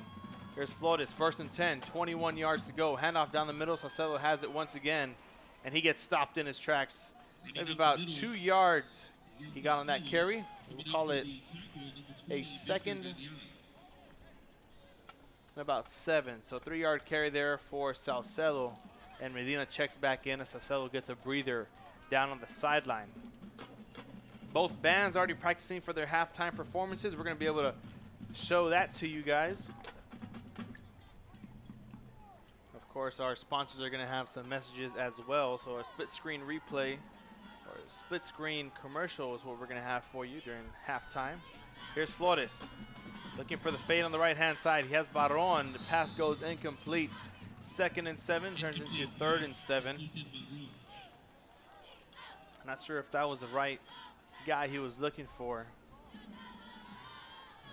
Speaker 2: Here's Flores, 1st and 10, 21 yards to go. Handoff down the middle. Salcedo has it once again, and he gets stopped in his tracks. Maybe about 2 yards he got on that carry. We'll call it a 2nd and about 7. So 3-yard carry there for Salcedo, and Medina checks back in, and Salcedo gets a breather down on the sideline. Both bands already practicing for their halftime performances. We're going to be able to show that to you guys. Of course, our sponsors are going to have some messages as well. So a split screen replay or a split screen commercial is what we're going to have for you during halftime. Here's Flores looking for the fade on the right-hand side. He has Barron. The pass goes incomplete. 2nd and 7 turns into 3rd and 7. Not sure if that was the right guy he was looking for,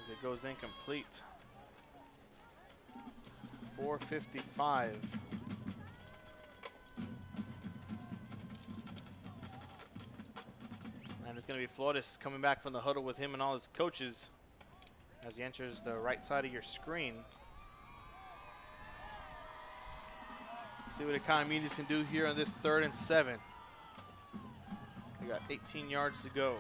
Speaker 2: as it goes incomplete. 4:55. And it's going to be Flores coming back from the huddle with him and all his coaches as he enters the right side of your screen. See what Economedes can do here on this 3rd and 7. They got 18 yards to go.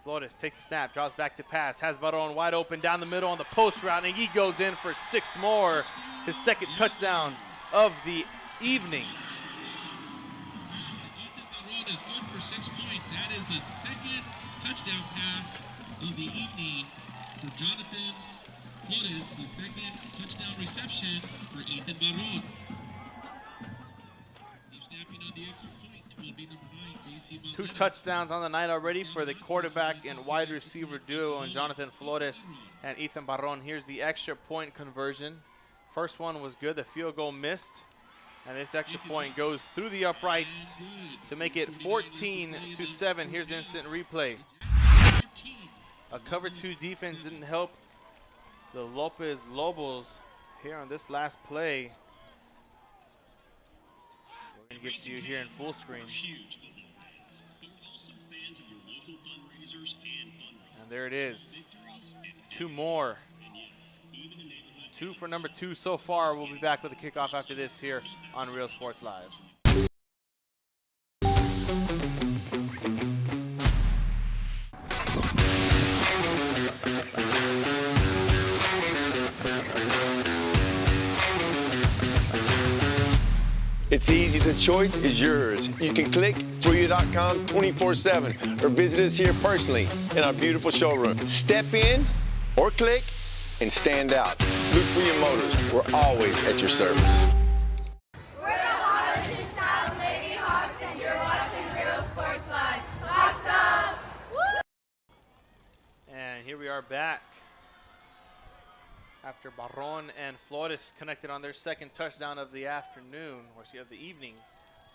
Speaker 2: Flores takes a snap, drops back to pass, has Barron wide open down the middle on the post route, and he goes in for 6 more. His 2nd touchdown of the evening.
Speaker 1: Barron is good for 6 points. That is the 2nd touchdown pass of the evening for Jonathan Flores, the 2nd touchdown reception for Ethan Barron. He's snapping on the extra point. Will be number 9, JC
Speaker 2: 2 touchdowns on the night already for the quarterback and wide receiver duo and Jonathan Flores and Ethan Barron. Here's the extra point conversion. First one was good. The field goal missed. And this extra point goes through the uprights to make it 14-7. Here's the instant replay. A cover 2 defense didn't help the Lopez Lobos here on this last play. We're going to give it to you here in full screen. And there it is. 2 more. 2 for number 2 so far. We'll be back with the kickoff after this here on Real Sports Live.
Speaker 6: It's easy, the choice is yours. You can click Fruya.com 24/7 or visit us here personally in our beautiful showroom. Step in or click and stand out. Look for your motors. We're always at your service.
Speaker 4: We're the Harlingen Style Lady Hawks, and you're watching Real Sports Live. Hawks up! Woo!
Speaker 2: And here we are back after Barron and Flores connected on their 2nd touchdown of the afternoon, or of the evening,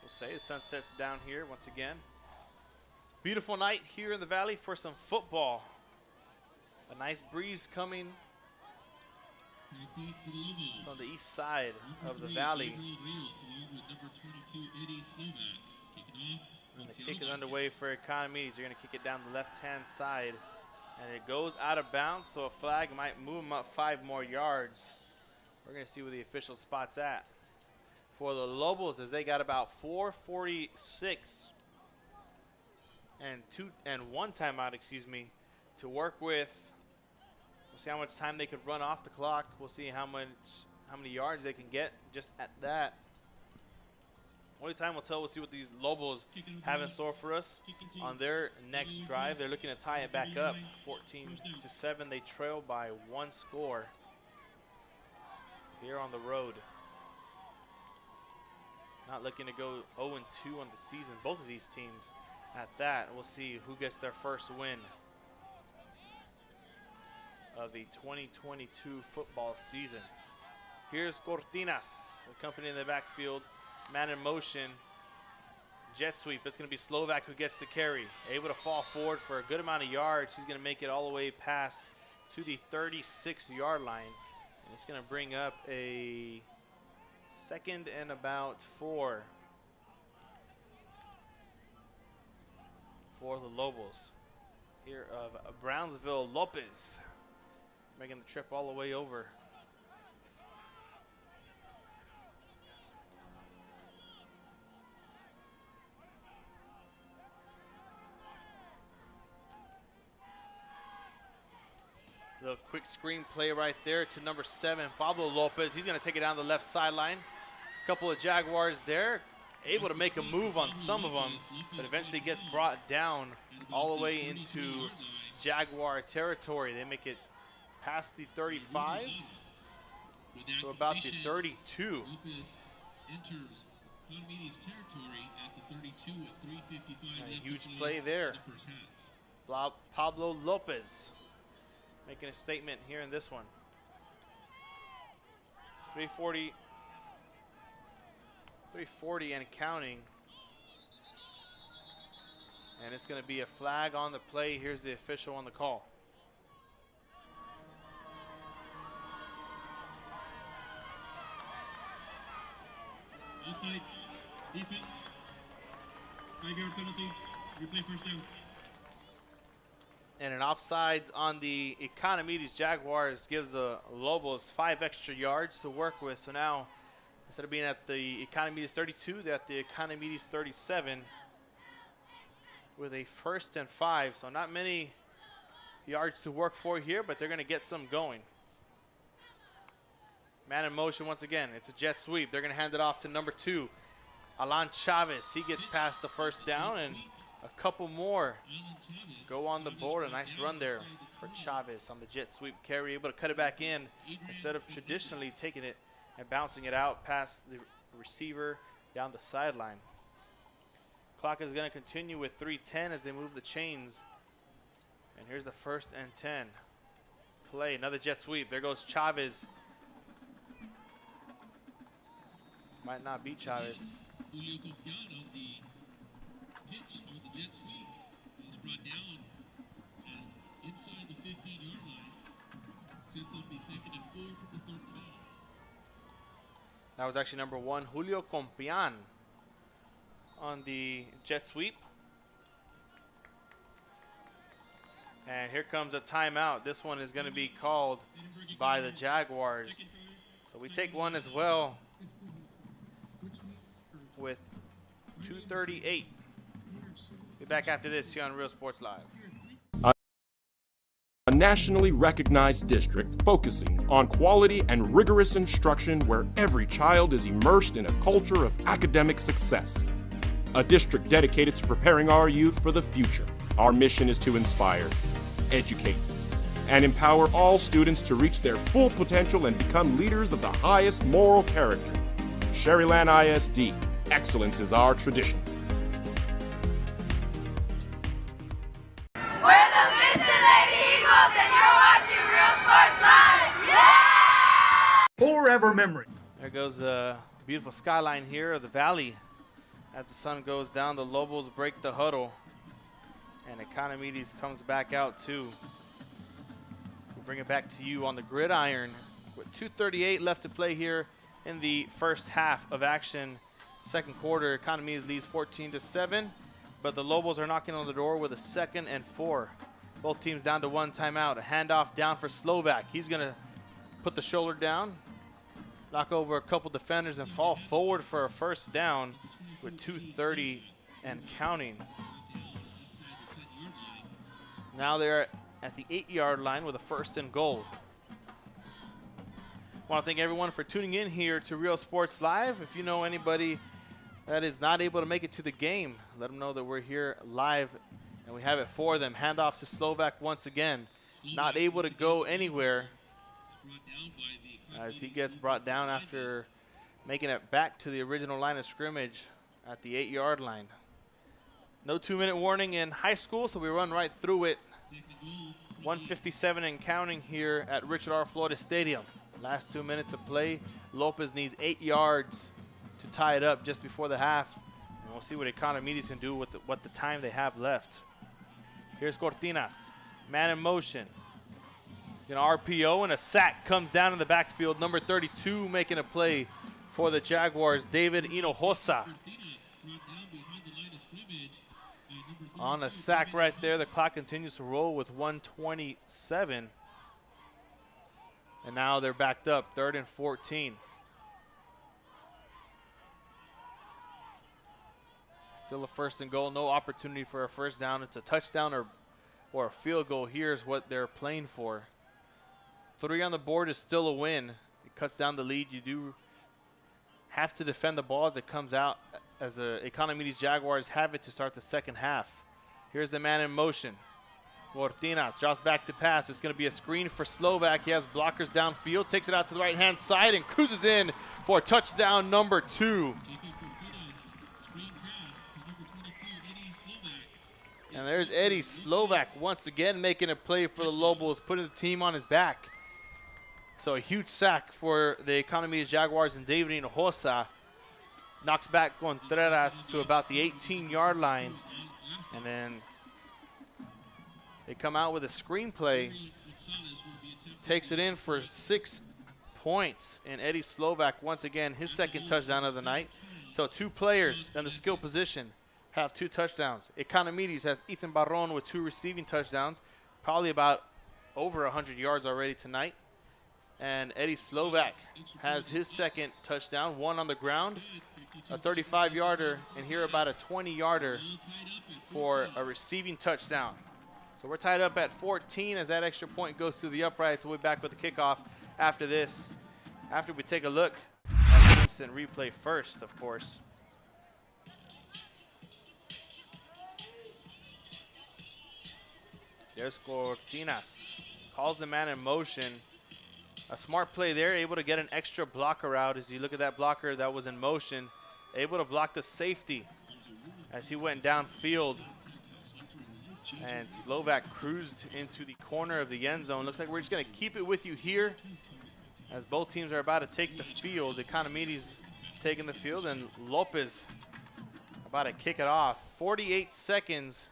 Speaker 2: we'll say. The sun sets down here once again. Beautiful night here in the Valley for some football. A nice breeze coming from the east side of the Valley. And the kick is underway for Economedes. They're going to kick it down the left-hand side. And it goes out of bounds, so a flag might move them up 5 more yards. We're going to see where the official spot's at. For the Lobos, as they got about 4:46 and 1 timeout, to work with. We'll see how much time they could run off the clock. We'll see how many yards they can get just at that. Only time will tell. We'll see what these Lobos have in store for us on their next drive. They're looking to tie it back up. 14-7. They trail by 1 score here on the road. Not looking to go 0-2 on the season. Both of these teams at that. We'll see who gets their first win of the 2022 football season. Here's Cortinas, accompanying the backfield. Man in motion, jet sweep. It's going to be Slovak who gets the carry. Able to fall forward for a good amount of yards. He's going to make it all the way past to the 36-yard line. And it's going to bring up a 2nd and about 4 for the Lobos. here of Brownsville. Lopez making the trip all the way over. The quick screen play right there to number 7, Pablo Lopez. He's going to take it down the left sideline. A couple of Jaguars there, able to make a move on some of them, but eventually gets brought down all the way into Jaguar territory. They make it past the 35, so about the 32.
Speaker 1: Enters Economedes territory at the 32 with 3:55 left.
Speaker 2: A huge play there. Pablo Lopez making a statement here in this one. 340 and counting. And it's going to be a flag on the play. Here's the official on the call.
Speaker 1: Offside, defense, 5-yard penalty, replay first down.
Speaker 2: And an offsides on the Economedes Jaguars gives the Lobos 5 extra yards to work with. So now, instead of being at the Economedes 32, they're at the Economedes 37 with a 1st and 5. So not many yards to work for here, but they're going to get some going. Man in motion once again. It's a jet sweep. They're going to hand it off to number 2, Alan Chavez. He gets past the first down, and a couple more go on the board. A nice run there for Chavez on the jet sweep carry, able to cut it back in instead of traditionally taking it and bouncing it out past the receiver down the sideline. Clock is going to continue with 3:10 as they move the chains. And here's the 1st and 10. Play, another jet sweep. There goes Chavez. Might not be Chavez.
Speaker 1: Julio Confian on the pitch on the jet sweep. He's brought down inside the 15-yard line. Sets up a 2nd and 4 from the 13.
Speaker 2: That was actually number 1, Julio Confian on the jet sweep. And here comes a timeout. This one is going to be called by the Jaguars. So we take one as well with 2:38. Be back after this here on Real Sports Live.
Speaker 12: A nationally recognized district focusing on quality and rigorous instruction where every child is immersed in a culture of academic success. A district dedicated to preparing our youth for the future. Our mission is to inspire, educate, and empower all students to reach their full potential and become leaders of the highest moral character. Sherryland ISD, excellence is our tradition.
Speaker 4: We're the Mission Lady Eagles, and you're watching Real Sports Live. Yeah!
Speaker 10: Forever memory.
Speaker 2: There goes a beautiful skyline here of the valley. As the sun goes down, the Lobos break the huddle. And Economedes comes back out too. We'll bring it back to you on the gridiron with 2:38 left to play here in the first half of action. Second quarter, Economedes leads 14-7, but the Lobos are knocking on the door with a 2nd and 4. Both teams down to 1 timeout. A handoff down for Slovak. He's going to put the shoulder down, knock over a couple defenders, and fall forward for a 1st down with 2:30 and counting. Now they're at the 8-yard line with a 1st and goal. I want to thank everyone for tuning in here to Real Sports Live. If you know anybody that is not able to make it to the game, let them know that we're here live and we have it for them. Handoff to Slovak once again. Not able to go anywhere as he gets brought down after making it back to the original line of scrimmage at the 8-yard line. No 2-minute warning in high school, so we run right through it. 1:57 and counting here at Richard R. Flores Stadium. Last 2 minutes of play. Lopez needs 8 yards to tie it up just before the half. And we'll see what Economedes can do with what the time they have left. Here's Cortinas. Man in motion. An RPO and a sack comes down in the backfield. Number 32 making a play for the Jaguars, David Hinojosa. On a sack right there. The clock continues to roll with 1:27. And now they're backed up, 3rd and 14. Still a 1st and goal. No opportunity for a first down. It's a touchdown or a field goal. Here's what they're playing for. 3 on the board is still a win. It cuts down the lead. You do have to defend the ball as it comes out, as the Economedes Jaguars have it to start the second half. Here's the man in motion. Cortinas drops back to pass. It's going to be a screen for Slovak. He has blockers downfield, takes it out to the right-hand side, and cruises in for touchdown number 2. And there's Eddie Slovak once again making a play for the Lobos, putting the team on his back. So a huge sack for the Economedes Jaguars, and David Hinojosa knocks back Contreras to about the 18-yard line. And then they come out with a screenplay, takes it in for 6 points, and Eddie Slovak once again his 2nd touchdown of the night. So 2 players in the skill position have 2 touchdowns. Economedes has Ethan Barron with 2 receiving touchdowns, probably about over 100 yards already tonight. And Eddie Slovak has his 2nd touchdown, 1 on the ground, a 35-yarder, and here about a 20-yarder for a receiving touchdown. So we're tied up at 14 as that extra point goes through the uprights. We'll be back with the kickoff after this, after we take a look at the instant replay first, of course. There's Cortinas. Calls the man in motion. A smart play there, able to get an extra blocker out. As you look at that blocker that was in motion, able to block the safety as he went downfield. And Slovak cruised into the corner of the end zone. Looks like we're just going to keep it with you here as both teams are about to take the field. Economedes taking the field, and Lopez about to kick it off. 48 seconds,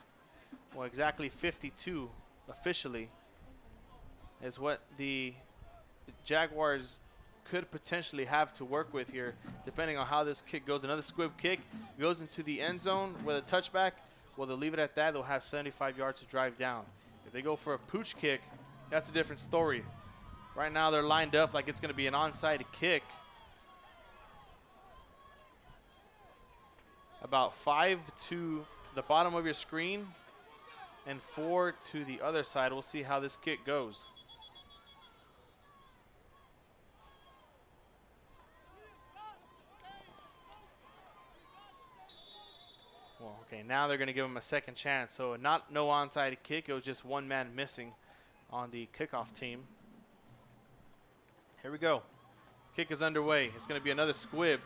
Speaker 2: well, exactly 52 officially, is what the Jaguars could potentially have to work with here, depending on how this kick goes. Another squib kick goes into the end zone with a touchback. Well, they'll leave it at that. They'll have 75 yards to drive down. If they go for a pooch kick, that's a different story. Right now, they're lined up like it's going to be an onside kick. About 5 to the bottom of your screen and 4 to the other side. We'll see how this kick goes. Well, okay, now they're going to give him a 2nd chance. So no onside kick. It was just 1 man missing on the kickoff team. Here we go. Kick is underway. It's going to be another squib.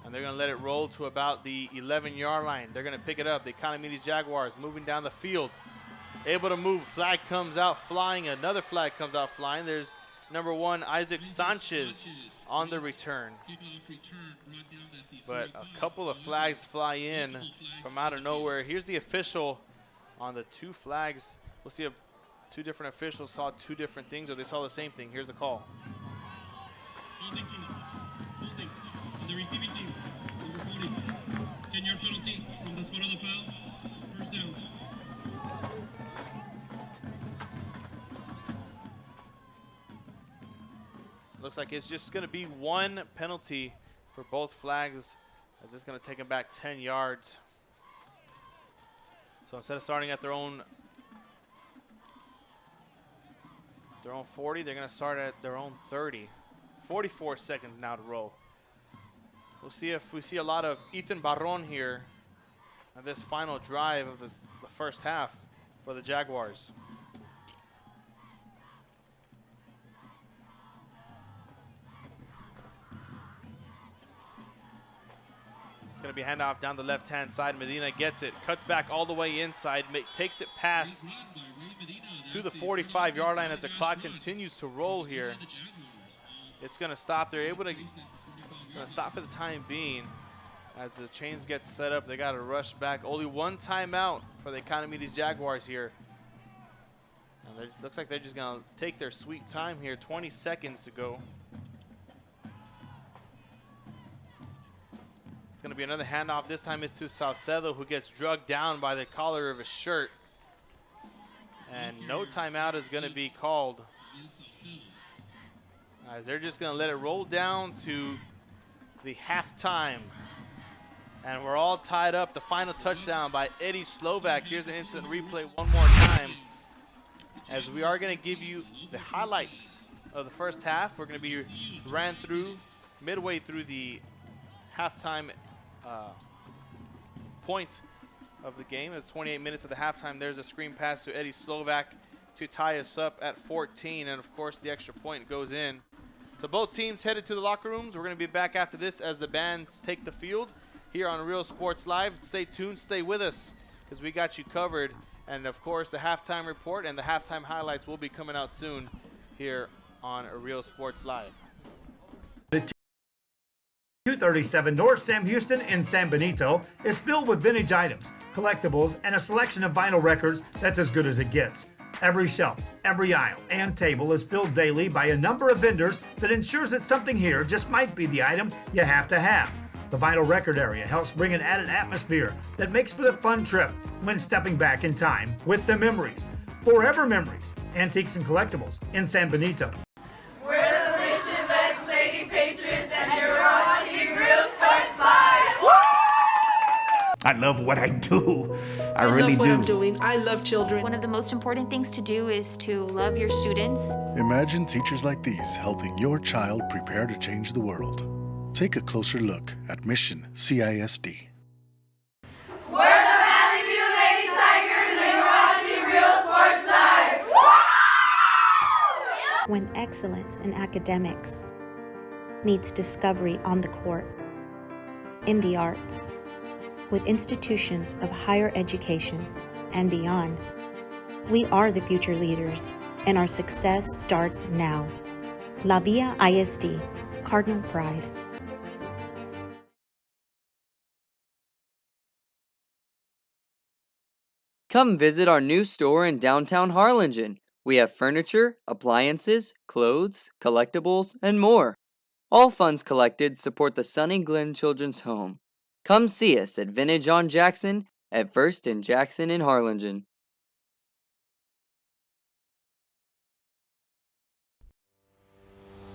Speaker 2: And they're going to let it roll to about the 11-yard line. They're going to pick it up. The Economedes Jaguars moving down the field. Able to move. Flag comes out flying. Another flag comes out flying. There's number 1, Isaac Sanchez, on the return. But a couple of flags fly in from out of nowhere. Here's the official on the 2 flags. We'll see if 2 different officials saw 2 different things or they saw the same thing. Here's the call.
Speaker 1: Holding team. Holding on the receiving team. Number 40. 10-yard penalty from the spot of the foul. First down.
Speaker 2: Looks like it's just going to be 1 penalty for both flags, as it's going to take them back 10 yards. So instead of starting at their own 40, they're going to start at their own 30. 44 seconds now to roll. We'll see if we see a lot of Ethan Barron here on this final drive of the first half for the Jaguars. It's going to be handoff down the left-hand side. Medina gets it, cuts back all the way inside, takes it past to the 45-yard line as the clock continues to roll here. It's going to stop. They're able to, it's going to stop for the time being as the chains get set up. They got to rush back. Only 1 timeout for the Economedes Jaguars here. And it looks like they're just going to take their sweet time here. 20 seconds to go. It's going to be another handoff. This time it's to Salcedo, who gets drugged down by the collar of his shirt. And no timeout is going to be called, as they're just going to let it roll down to the halftime. And we're all tied up. The final touchdown by Eddie Slovak. Here's an instant replay one more time, as we are going to give you the highlights of the first half. We're going to be ran through midway through the halftime point of the game. It's 28 minutes of the halftime. There's a screen pass to Eddie Slovak to tie us up at 14, and of course the extra point goes in. So both teams headed to the locker rooms. We're going to be back after this as the bands take the field here on Real Sports Live. Stay tuned, stay with us, because we got you covered. And of course the halftime report and the halftime highlights will be coming out soon here on Real Sports Live.
Speaker 10: 237 North Sam Houston in San Benito is filled with vintage items, collectibles, and a selection of vinyl records that's as good as it gets. Every shelf, every aisle, and table is filled daily by a number of vendors that ensures that something here just might be the item you have to have. The vinyl record area helps bring an added atmosphere that makes for a fun trip when stepping back in time with the memories. Forever Memories, Antiques and Collectibles in San Benito.
Speaker 4: We're the Mission Vets Lady Patrons, and you're watching Real Sports Live.
Speaker 13: I love what I do. I
Speaker 14: love
Speaker 13: really
Speaker 14: what
Speaker 13: do.
Speaker 14: I'm doing. I love children.
Speaker 15: One of the most important things to do is to love your students.
Speaker 16: Imagine teachers like these helping your child prepare to change the world. Take a closer look at Mission CISD.
Speaker 4: We're the Valley View Lady Tigers, and you're watching Real Sports Live.
Speaker 17: When excellence in academics meets discovery on the court, in the arts, with institutions of higher education and beyond, we are the future leaders, and our success starts now. La Villa ISD, Cardinal Pride.
Speaker 18: Come visit our new store in downtown Harlingen. We have furniture, appliances, clothes, collectibles, and more. All funds collected support the Sunny Glen Children's Home. Come see us at Vintage on Jackson at First and Jackson in Harlingen.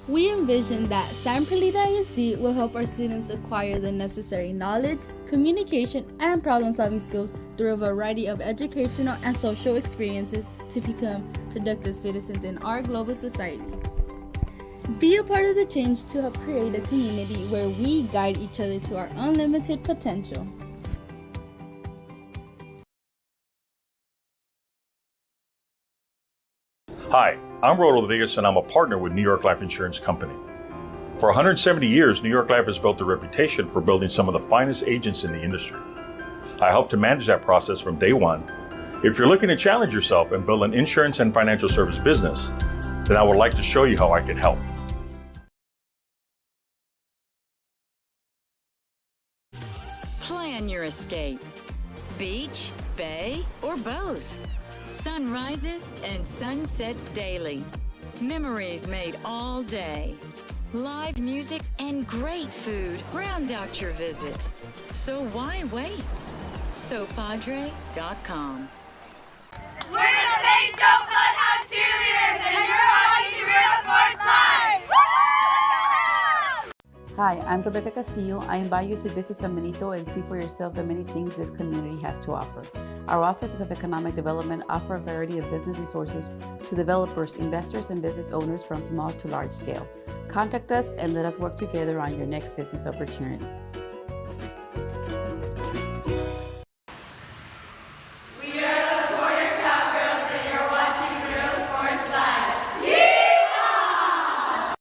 Speaker 19: We envision that San Perlita ISD will help our students acquire the necessary knowledge, communication, and problem-solving skills through a variety of educational and social experiences to become productive citizens in our global society. Be a part of the change to help create a community where we guide each other to our unlimited potential.
Speaker 20: Hi, I'm Rod Rodriguez, and I'm a partner with New York Life Insurance Company. For 170 years, New York Life has built a reputation for building some of the finest agents in the industry. I help to manage that process from day one. If you're looking to challenge yourself and build an insurance and financial service business, then I would like to show you how I can help.
Speaker 3: Plan your escape. Beach, bay, or both. Sunrises and sunsets daily. Memories made all day. Live music and great food round out your visit. So why wait? SoPadre.com.
Speaker 4: We're the St. Joe Funhouse Cheerleaders, and you're watching Real Sports Live.
Speaker 5: Hi, I'm Rebecca Castillo. I invite you to visit San Benito and see for yourself the many things this community has to offer. Our offices of economic development offer a variety of business resources to developers, investors, and business owners from small to large scale. Contact us and let us work together on your next business opportunity.
Speaker 4: We are the Border Cowgirls, and you're watching Real Sports Live. Yeehaw!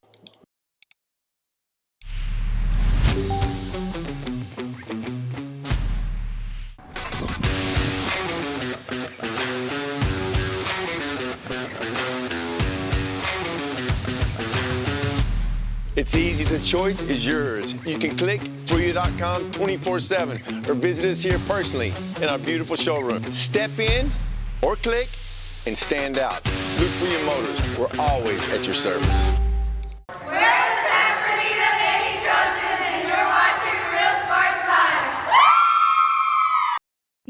Speaker 6: It's easy, the choice is yours. You can click FruYa.com 24/7 or visit us here personally in our beautiful showroom. Step in or click and stand out. Look for your motors. We're always at your service.
Speaker 4: We're the San Bernardino Lady Trojans, and you're watching Real Sports Live.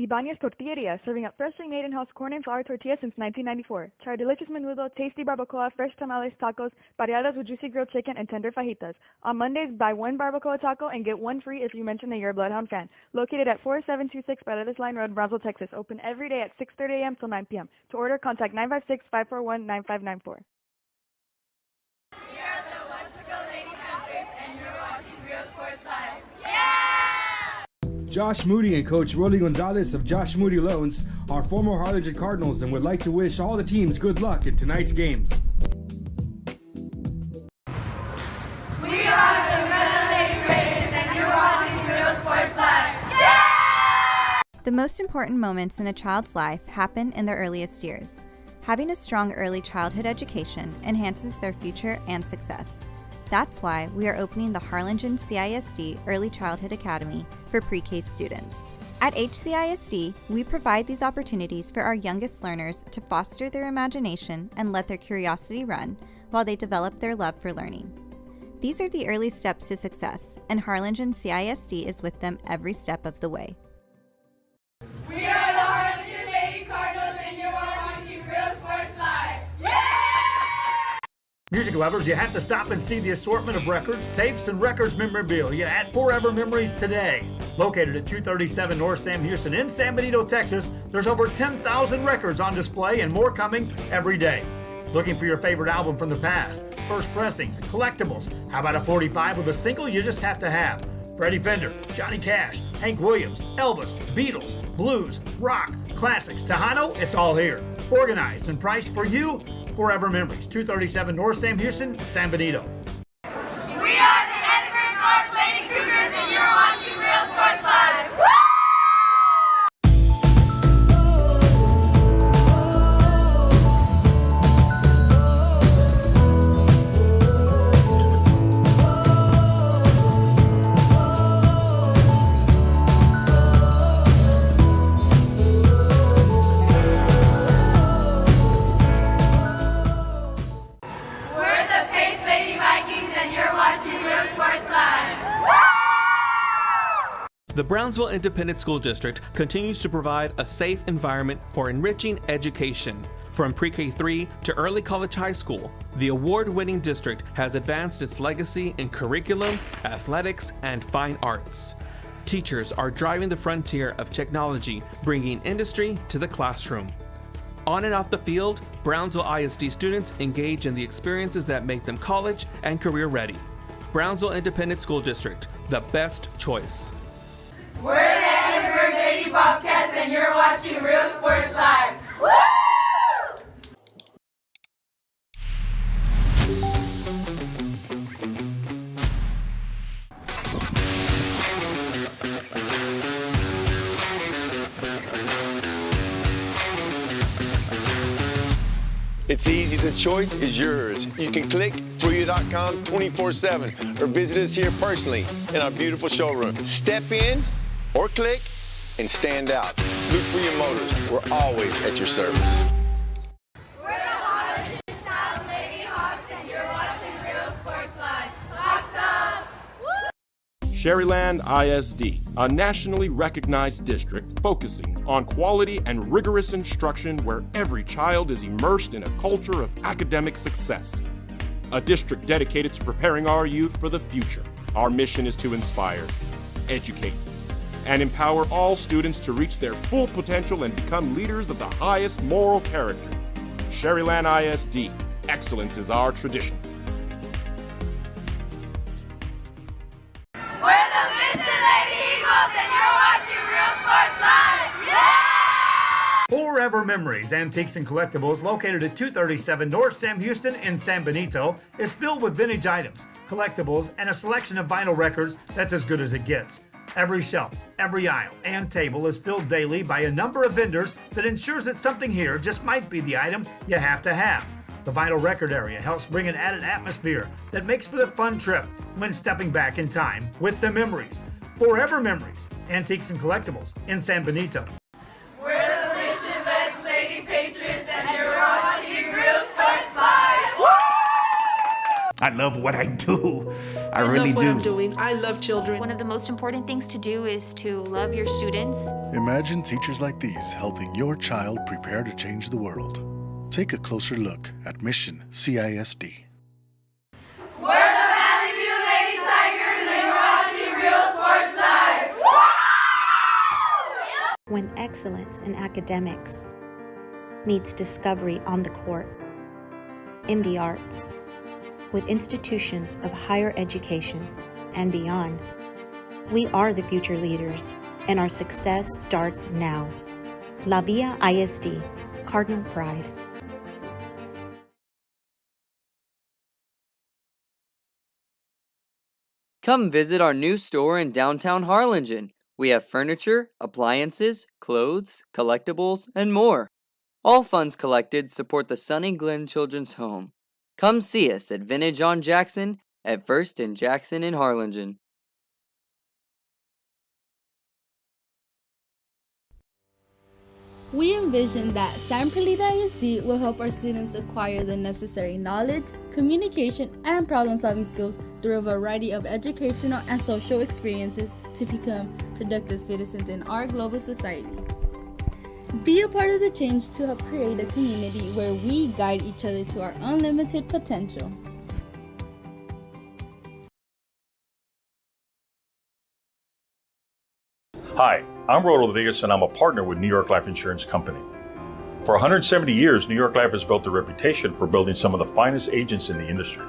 Speaker 7: Ibanez Tortilleria, serving up freshly made in-house corn and flour tortillas since 1994. Try our delicious menudo, tasty barbacoa, fresh tamales, tacos, pareadas with juicy grilled chicken, and tender fajitas. On Mondays, buy one barbacoa taco and get one free if you mention that you're a Bloodhound fan. Located at 4726 Paredes Line Road, Brownsville, Texas. Open every day at 6:30 a.m. till 9 p.m. To order, contact 956-541-9594.
Speaker 4: We are the Westaco Lady Panthers, and you're watching Real Sports Live. Yeah!
Speaker 8: Josh Moody and Coach Rolly Gonzalez of Josh Moody Loans are former Harlingen Cardinals and would like to wish all the teams good luck in tonight's games.
Speaker 4: We are the Red Lady Raiders, and you're watching Real Sports Live. Yeah!
Speaker 9: The most important moments in a child's life happen in their earliest years. Having a strong early childhood education enhances their future and success. That's why we are opening the Harlingen CISD Early Childhood Academy for pre-K students. At HCISD, we provide these opportunities for our youngest learners to foster their imagination and let their curiosity run while they develop their love for learning. These are the early steps to success, and Harlingen CISD is with them every step of the way.
Speaker 4: We are the Harlingen Lady Cardinals, and you are watching Real Sports Live. Yeah!
Speaker 10: Music lovers, you have to stop and see the assortment of records, tapes, and records memorabilia at Forever Memories today. Located at 237 North Sam Houston in San Benito, Texas, there's over 10,000 records on display and more coming every day. Looking for your favorite album from the past, first pressings, collectibles. How about a 45 with a single you just have to have? Freddie Fender, Johnny Cash, Hank Williams, Elvis, Beatles, blues, rock, classics, Tejano, it's all here. Organized and priced for you. Forever Memories, 237 North Sam Houston, San Benito.
Speaker 4: We are the Edinburg North Lady Cougars, and you're watching Real Sports Live. Woo! We're the Pace Lady Vikings, and you're watching Real Sports Live.
Speaker 11: The Brownsville Independent School District continues to provide a safe environment for enriching education. From pre-K 3 to early college high school, the award-winning district has advanced its legacy in curriculum, athletics, and fine arts. Teachers are driving the frontier of technology, bringing industry to the classroom. On and off the field, Brownsville ISD students engage in the experiences that make them college and career ready. Brownsville Independent School District, the best choice.
Speaker 4: We're the Edinburg Lady Bobcats, and you're watching Real Sports Live. Woo!
Speaker 6: It's easy, the choice is yours. You can click fruya.com 24/7 or visit us here personally in our beautiful showroom. Step in or click and stand out. Look Fruya Motors, we're always at your service.
Speaker 4: We're the Harlingen South Lady Hawks, and you're watching Real Sports Live. Hawks up!
Speaker 12: Sherryland ISD, a nationally recognized district focusing on quality and rigorous instruction where every child is immersed in a culture of academic success. A district dedicated to preparing our youth for the future. Our mission is to inspire, educate, and empower all students to reach their full potential and become leaders of the highest moral character. Sherryland ISD, excellence is our tradition.
Speaker 4: We're the Mission Lady Eagles, and you're watching Real Sports Live. Yeah!
Speaker 10: Forever Memories, Antiques and Collectibles, located at 237 North Sam Houston in San Benito, is filled with vintage items, collectibles, and a selection of vinyl records that's as good as it gets. Every shelf, every aisle, and table is filled daily by a number of vendors that ensures that something here just might be the item you have to have. The vinyl record area helps bring an added atmosphere that makes for a fun trip when stepping back in time with the memories. Forever Memories, Antiques and Collectibles in San Benito.
Speaker 4: We're the Mission Vets Lady Patriots, and you're watching Real Sports Live.
Speaker 13: I love what I do. I really
Speaker 15: love what
Speaker 13: do.
Speaker 15: I'm doing. I love children. One of the most important things to do is to love your students.
Speaker 16: Imagine teachers like these helping your child prepare to change the world. Take a closer look at Mission CISD.
Speaker 4: We're the Valley View Lady Tigers and you're watching Real Sports Live.
Speaker 17: When excellence in academics meets discovery on the court, in the arts, with institutions of higher education and beyond, we are the future leaders, and our success starts now. La Villa ISD, Cardinal Pride.
Speaker 18: Come visit our new store in downtown Harlingen. We have furniture, appliances, clothes, collectibles, and more. All funds collected support the Sunny Glen Children's Home. Come see us at Vintage on Jackson at First and Jackson in Harlingen.
Speaker 19: We envision that San Perlita ISD will help our students acquire the necessary knowledge, communication, and problem-solving skills through a variety of educational and social experiences to become productive citizens in our global society. Be a part of the change to help create a community where we guide each other to our unlimited potential.
Speaker 20: Hi, I'm Rodriguez and I'm a partner with New York Life Insurance Company. For 170 years, New York Life has built a reputation for building some of the finest agents in the industry.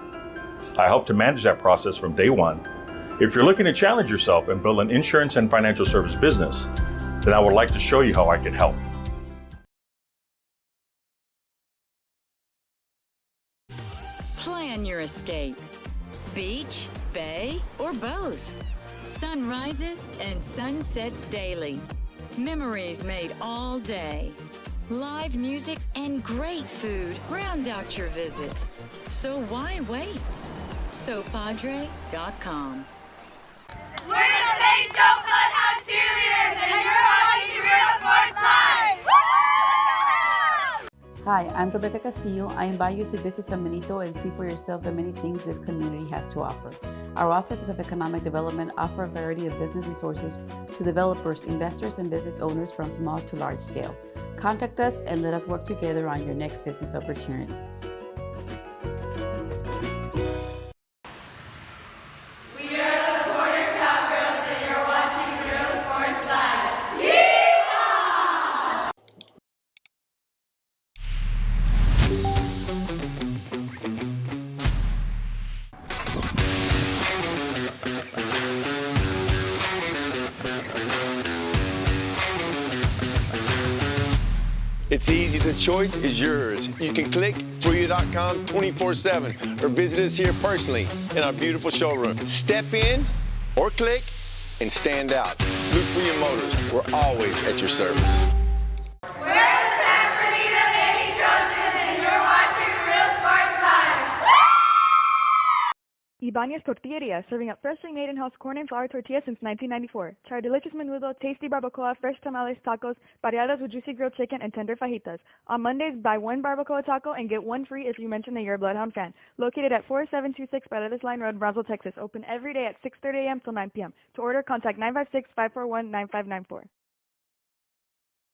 Speaker 20: I help to manage that process from day one. If you're looking to challenge yourself and build an insurance and financial service business, then I would like to show you how I can help.
Speaker 3: Plan your escape. Beach, bay, or both. Sun rises and sun sets daily. Memories made all day. Live music and great food round out your visit. So why wait? SoPadre.com.
Speaker 4: We're the St. Joe Bloodhound Cheerleaders and you're watching Real Sports Live.
Speaker 5: Hi, I'm Rebecca Castillo. I invite you to visit San Benito and see for yourself the many things this community has to offer. Our offices of economic development offer a variety of business resources to developers, investors, and business owners from small to large scale. Contact us and let us work together on your next business opportunity.
Speaker 4: We are the Border Cowgirls and you're watching Real Sports Live. Yeehaw!
Speaker 6: It's easy. The choice is yours. You can click Fruya.com 24/7 or visit us here personally in our beautiful showroom. Step in or click and stand out. Look Fruya Motors. We're always at your service.
Speaker 4: We're the San Bernardino Lady Trojans and you're watching Real Sports Live.
Speaker 7: Ibanez Tortilleria, serving up freshly made in-house corn and flour tortillas since 1994. Try our delicious menudo, tasty barbacoa, fresh tamales, tacos, variadas with juicy grilled chicken, and tender fajitas. On Mondays, buy one barbacoa taco and get one free if you mention that you're a Bloodhound fan. Located at 4726 Paredes Line Road, Brownsville, Texas. Open every day at 6:30 a.m. till 9 p.m. To order, contact 956-541-9594.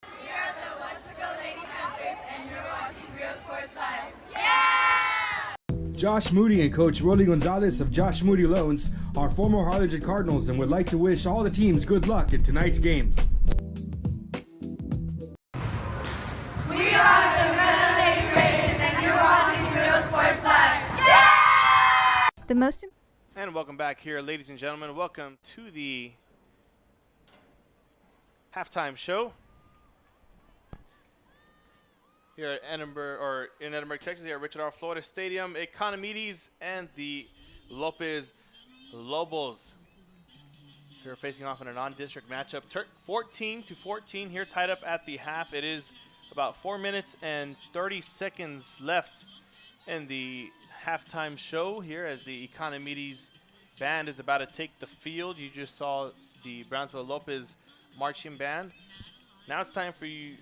Speaker 4: We are the Westaco Lady Panthers and you're watching Real Sports Live.
Speaker 8: Josh Moody and Coach Rolly Gonzalez of Josh Moody Loans are former Harlingen Cardinals and would like to wish all the teams good luck in tonight's games.
Speaker 4: We are the Red Lady Raiders and you're watching Real Sports Live.
Speaker 9: The most
Speaker 2: And welcome back here, ladies and gentlemen. Welcome to the halftime show here at Edinburg, or in Edinburg, Texas, here at Richard R. Florida Stadium. Economedes and the Lopez Lobos here facing off in a non-district matchup. 14-14 here, tied up at the half. It is about 4 minutes and 30 seconds left in the halftime show here as the Economedes band is about to take the field. You just saw the Brownsville Lopez marching band. Now it's time for you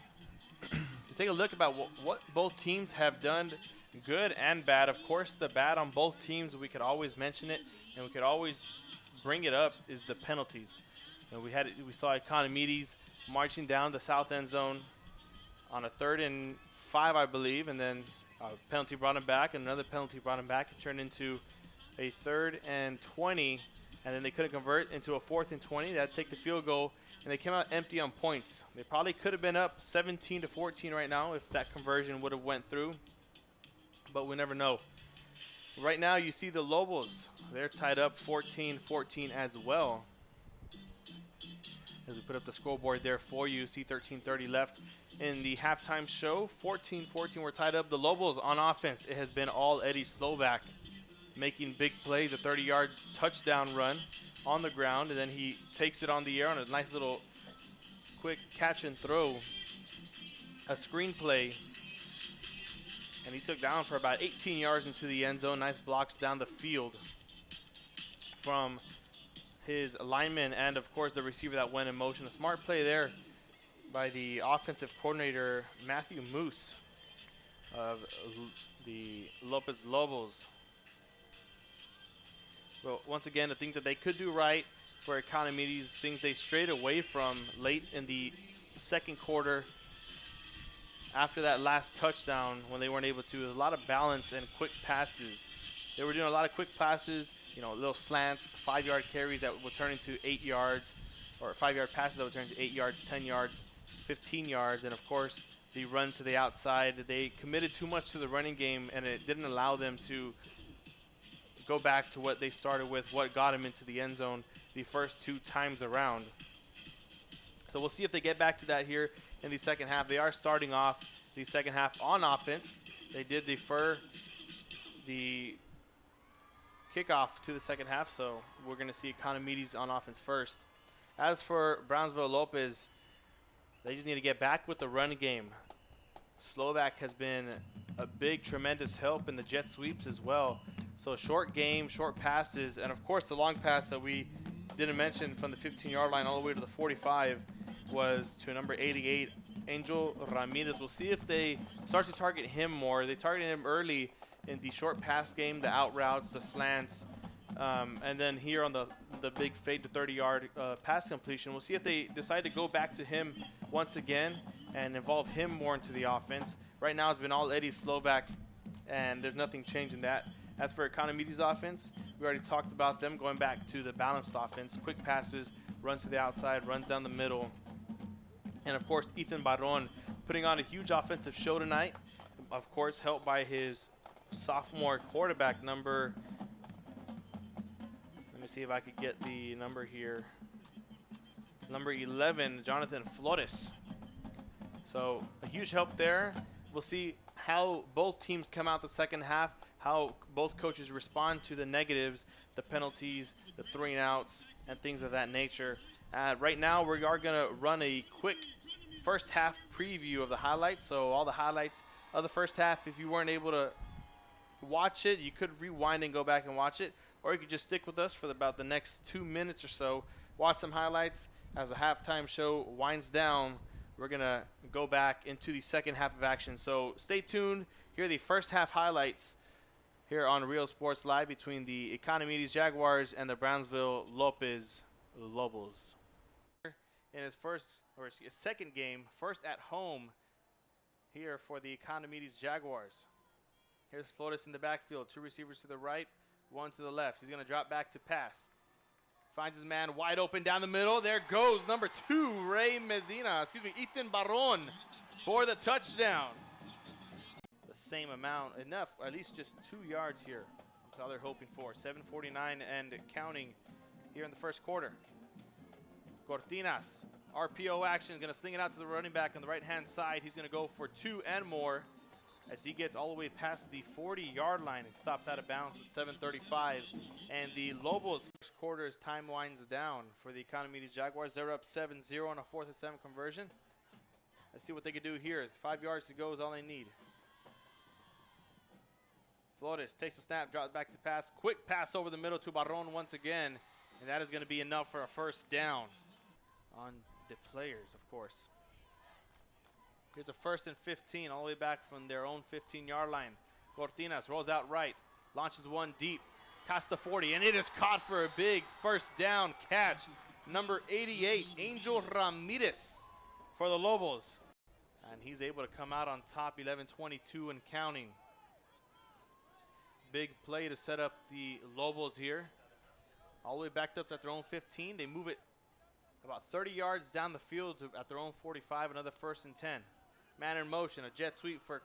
Speaker 2: to take a look about what both teams have done good and bad. Of course, the bad on both teams, we could always mention it, and we could always bring it up, is the penalties. And we saw Economedes marching down the south end zone on a 3rd and 5, I believe, and then a penalty brought him back, and another penalty brought him back. It turned into a 3rd and 20, and then they couldn't convert into a 4th and 20. They had to take the field goal, and they came out empty on points. They probably could have been up 17-14 right now if that conversion would have went through, but we never know. Right now, you see the Lobos. They're tied up 14-14 as well. As we put up the scoreboard there for you, see 13:30 left in the halftime show. 14-14, we're tied up. The Lobos on offense, it has been all Eddie Slovak, making big plays, a 30-yard touchdown run on the ground, and then he takes it on the air on a nice little quick catch and throw, a screen play, and he took down for about 18 yards into the end zone. Nice blocks down the field from his lineman and, of course, the receiver that went in motion. A smart play there by the offensive coordinator, Matthew Moose of the Lopez Lobos. But once again, the things that they could do right for Economedes, things they strayed away from late in the second quarter after that last touchdown when they weren't able to. There's a lot of balance and quick passes. They were doing a lot of quick passes, you know, little slants, 5-yard carries that would turn into 8 yards, or 5-yard passes that would turn into 8 yards, 10 yards, 15 yards, and of course the run to the outside. They committed too much to the running game, and it didn't allow them to go back to what they started with, what got them into the end zone the first 2 times around. So we'll see if they get back to that here in the second half. They are starting off the second half on offense. They did defer the kickoff to the second half, so we're going to see Economedes on offense first. As for Brownsville Lopez, they just need to get back with the run game. Slovak has been a big, tremendous help in the jet sweeps as well. So short game, short passes, and of course the long pass that we didn't mention from the 15-yard line all the way to the 45 was to number 88, Angel Ramirez. We'll see if they start to target him more. They targeted him early in the short pass game, the out routes, the slants, and then here on the big fade to 30-yard pass completion. We'll see if they decide to go back to him once again and involve him more into the offense. Right now it's been all Eddie Slovak, and there's nothing changing that. As for Economedes' offense, we already talked about them going back to the balanced offense. Quick passes, runs to the outside, runs down the middle. And of course, Ethan Barron putting on a huge offensive show tonight. Of course, helped by his sophomore quarterback number. Let me see if I could get the number here. Number 11, Jonathan Flores. So a huge help there. We'll see how both teams come out the second half, how both coaches respond to the negatives, the penalties, the 3-and-outs, and things of that nature. Right now, we are going to run a quick first half preview of the highlights. So all the highlights of the first half, if you weren't able to watch it, you could rewind and go back and watch it, or you could just stick with us for about the next 2 minutes or so, watch some highlights. As the halftime show winds down, we're going to go back into the second half of action. So stay tuned. Here are the first half highlights here on Real Sports Live between the Economedes Jaguars and the Brownsville Lopez Lobos. In his second game, first at home here for the Economedes Jaguars. Here's Flores in the backfield, 2 receivers to the right, 1 to the left. He's going to drop back to pass. Finds his man wide open down the middle. There goes number 2, Ethan Barron for the touchdown. The same amount, enough, at least just 2 yards here. That's all they're hoping for. 7:49 and counting here in the first quarter. Cortinas, RPO action, going to sling it out to the running back on the right-hand side. He's going to go for 2 and more as he gets all the way past the 40-yard line. It stops out of bounds with 7:35. And the Lobos first quarter's time winds down for the Economedes Jaguars. They're up 7-0 on a 4th and 7 conversion. Let's see what they can do here. 5 yards to go is all they need. Flores takes a snap, drops back to pass. Quick pass over the middle to Barron once again. And that is going to be enough for a first down on the players, of course. Here's a 1st and 15 all the way back from their own 15-yard line. Cortinas rolls out right, launches one deep, past the 40, and it is caught for a big first down catch. Number 88, Angel Ramirez for the Lobos. And he's able to come out on top, 11-22 and counting. Big play to set up the Lobos here. All the way backed up at their own 15. They move it about 30 yards down the field at their own 45, another 1st and 10. Man in motion, a jet sweep for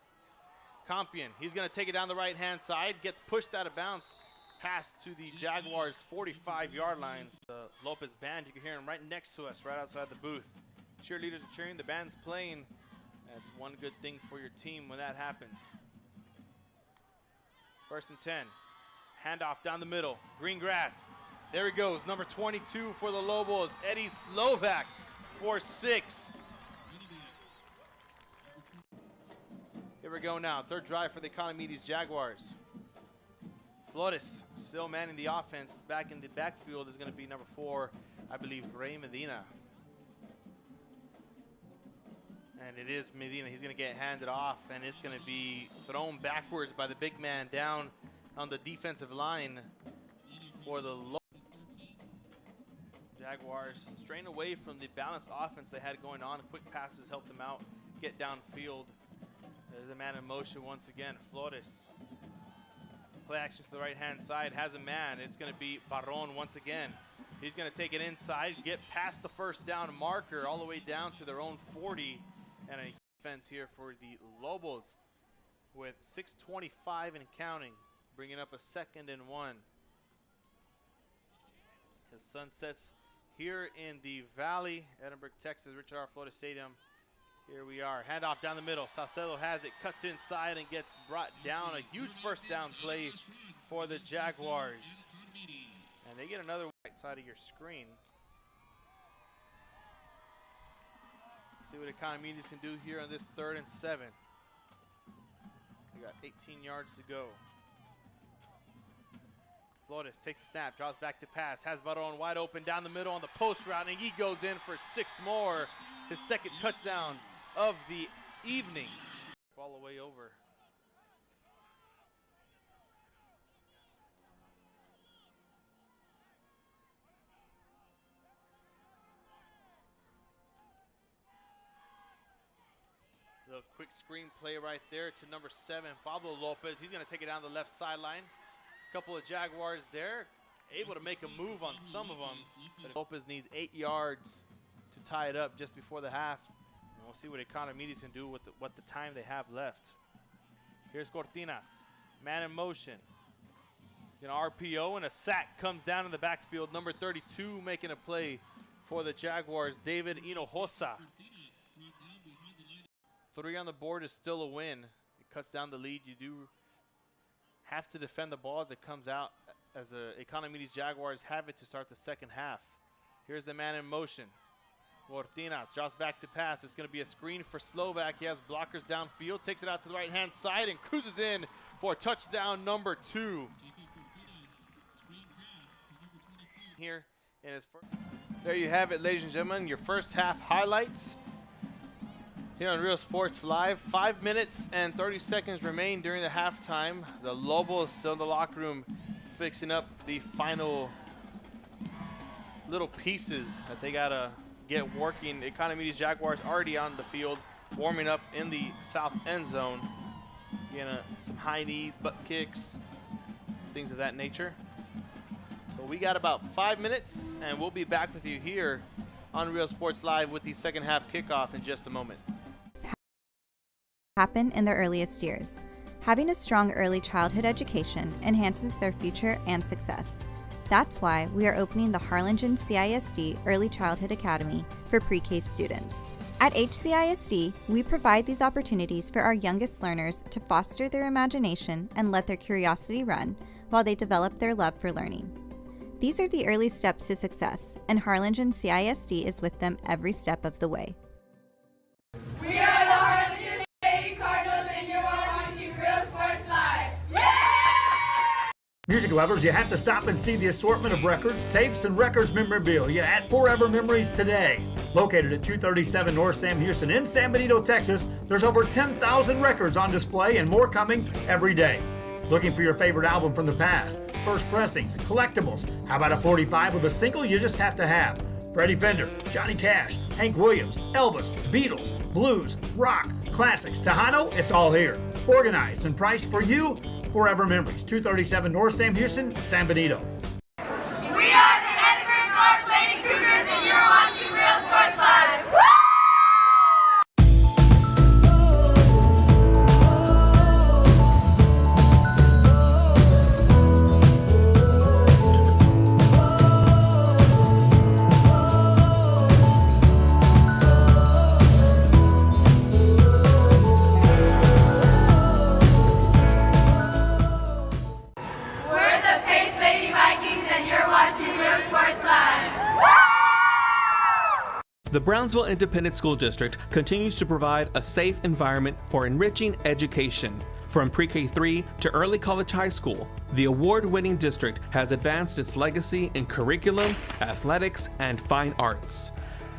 Speaker 2: Compion. He's going to take it down the right-hand side, gets pushed out of bounds, pass to the Jaguars' 45-yard line. The Lopez band, you can hear them right next to us, right outside the booth. Cheerleaders are cheering, the band's playing. That's one good thing for your team when that happens. 1st and 10. Handoff down the middle. Green grass. There he goes. Number 22 for the Lobos, Eddie Slovak for 6. Here we go now. 3rd drive for the Economedes Jaguars. Flores still manning the offense. Back in the backfield is going to be number 4, I believe, Ray Medina. And it is Medina. He's going to get handed off, and it's going to be thrown backwards by the big man down on the defensive line for the Jaguars. Straying away from the balanced offense they had going on. Quick passes helped them out, get downfield. There's a man in motion once again. Flores. Play action to the right-hand side. Has a man. It's going to be Barron once again. He's going to take it inside, get past the first down marker all the way down to their own 40. And a defense here for the Lobos with 6:25 and counting, bringing up a 2nd and 1. The sun sets here in the Valley, Edinburg, Texas, Richard R. Flores Stadium. Here we are. Handoff down the middle. Salcedo has it, cuts inside, and gets brought down. A huge first down play for the Jaguars. And they get another right side of your screen. See what Economedes can do here on this 3rd and 7. We got 18 yards to go. Flores takes a snap, drops back to pass, has Barron wide open down the middle on the post route, and he goes in for 6 more. His 2nd touchdown of the evening. All the way over. The quick screen play right there to number 7, Pablo Lopez. He's going to take it down the left sideline. A couple of Jaguars there, able to make a move on some of them. But Lopez needs 8 yards to tie it up just before the half. And we'll see what Economedes can do with what the time they have left. Here's Cortinas, man in motion. An RPO and a sack comes down in the backfield. Number 32 making a play for the Jaguars, David Hinojosa. 3 on the board is still a win. It cuts down the lead. You do have to defend the ball as it comes out, as the Economedes Jaguars have it to start the 2nd half. Here's the man in motion. Cortinas drops back to pass. It's going to be a screen for Slovak. He has blockers downfield, takes it out to the right-hand side, and cruises in for touchdown number 2. Here in his first. There you have it, ladies and gentlemen, your first half highlights here on Real Sports Live. 5 minutes and 30 seconds remain during the halftime. The Lobos still in the locker room fixing up the final little pieces that they got to get working. Economedes Jaguars already on the field, warming up in the south end zone. Getting some high knees, butt kicks, things of that nature. So we got about 5 minutes, and we'll be back with you here on Real Sports Live with the 2nd half kickoff in just a moment.
Speaker 9: Happen in their earliest years. Having a strong early childhood education enhances their future and success. That's why we are opening the Harlingen CISD Early Childhood Academy for pre-K students. At HCISD, we provide these opportunities for our youngest learners to foster their imagination and let their curiosity run while they develop their love for learning. These are the early steps to success, and Harlingen CISD is with them every step of the way.
Speaker 4: We are the Harlingen Lady Cardinals, and you are watching Real Sports Live. Yeah!
Speaker 10: Music lovers, you have to stop and see the assortment of records, tapes, and records memorabilia at Forever Memories today. Located at 237 North Sam Houston in San Benito, Texas, there's over 10,000 records on display and more coming every day. Looking for your favorite album from the past, first pressings, collectibles. How about a 45 with a single you just have to have? Freddie Fender, Johnny Cash, Hank Williams, Elvis, Beatles, blues, rock, classics, Tejano, it's all here. Organized and priced for you. Forever Memories, 237 North Sam Houston, San Benito.
Speaker 4: We are the Edinburg North Lady Cougars, and you're watching Real Sports Live. Woo! We're the Pace Lady Vikings, and you're watching Real Sports Live.
Speaker 11: The Brownsville Independent School District continues to provide a safe environment for enriching education. From pre-K3 to early college high school, the award-winning district has advanced its legacy in curriculum, athletics, and fine arts.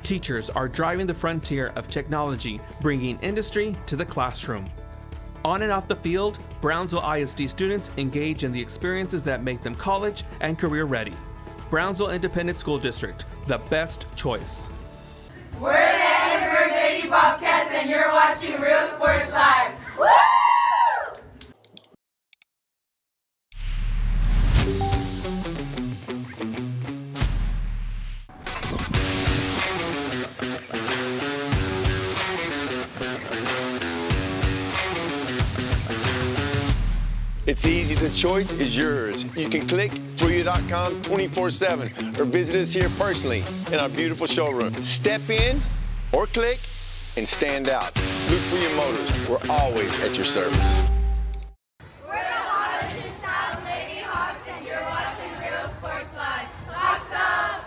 Speaker 11: Teachers are driving the frontier of technology, bringing industry to the classroom. On and off the field, Brownsville ISD students engage in the experiences that make them college and career ready. Brownsville Independent School District, the best choice.
Speaker 4: We're the Edinburg Lady Bobcats, and you're watching Real Sports Live. Woo!
Speaker 6: It's easy, the choice is yours. You can click Fruya.com 24/7 or visit us here personally in our beautiful showroom. Step in or click and stand out. Look for your motors. We're always at your service.
Speaker 4: We're the Harlingen South Lady Hawks, and you're watching Real Sports Live. Hawks up!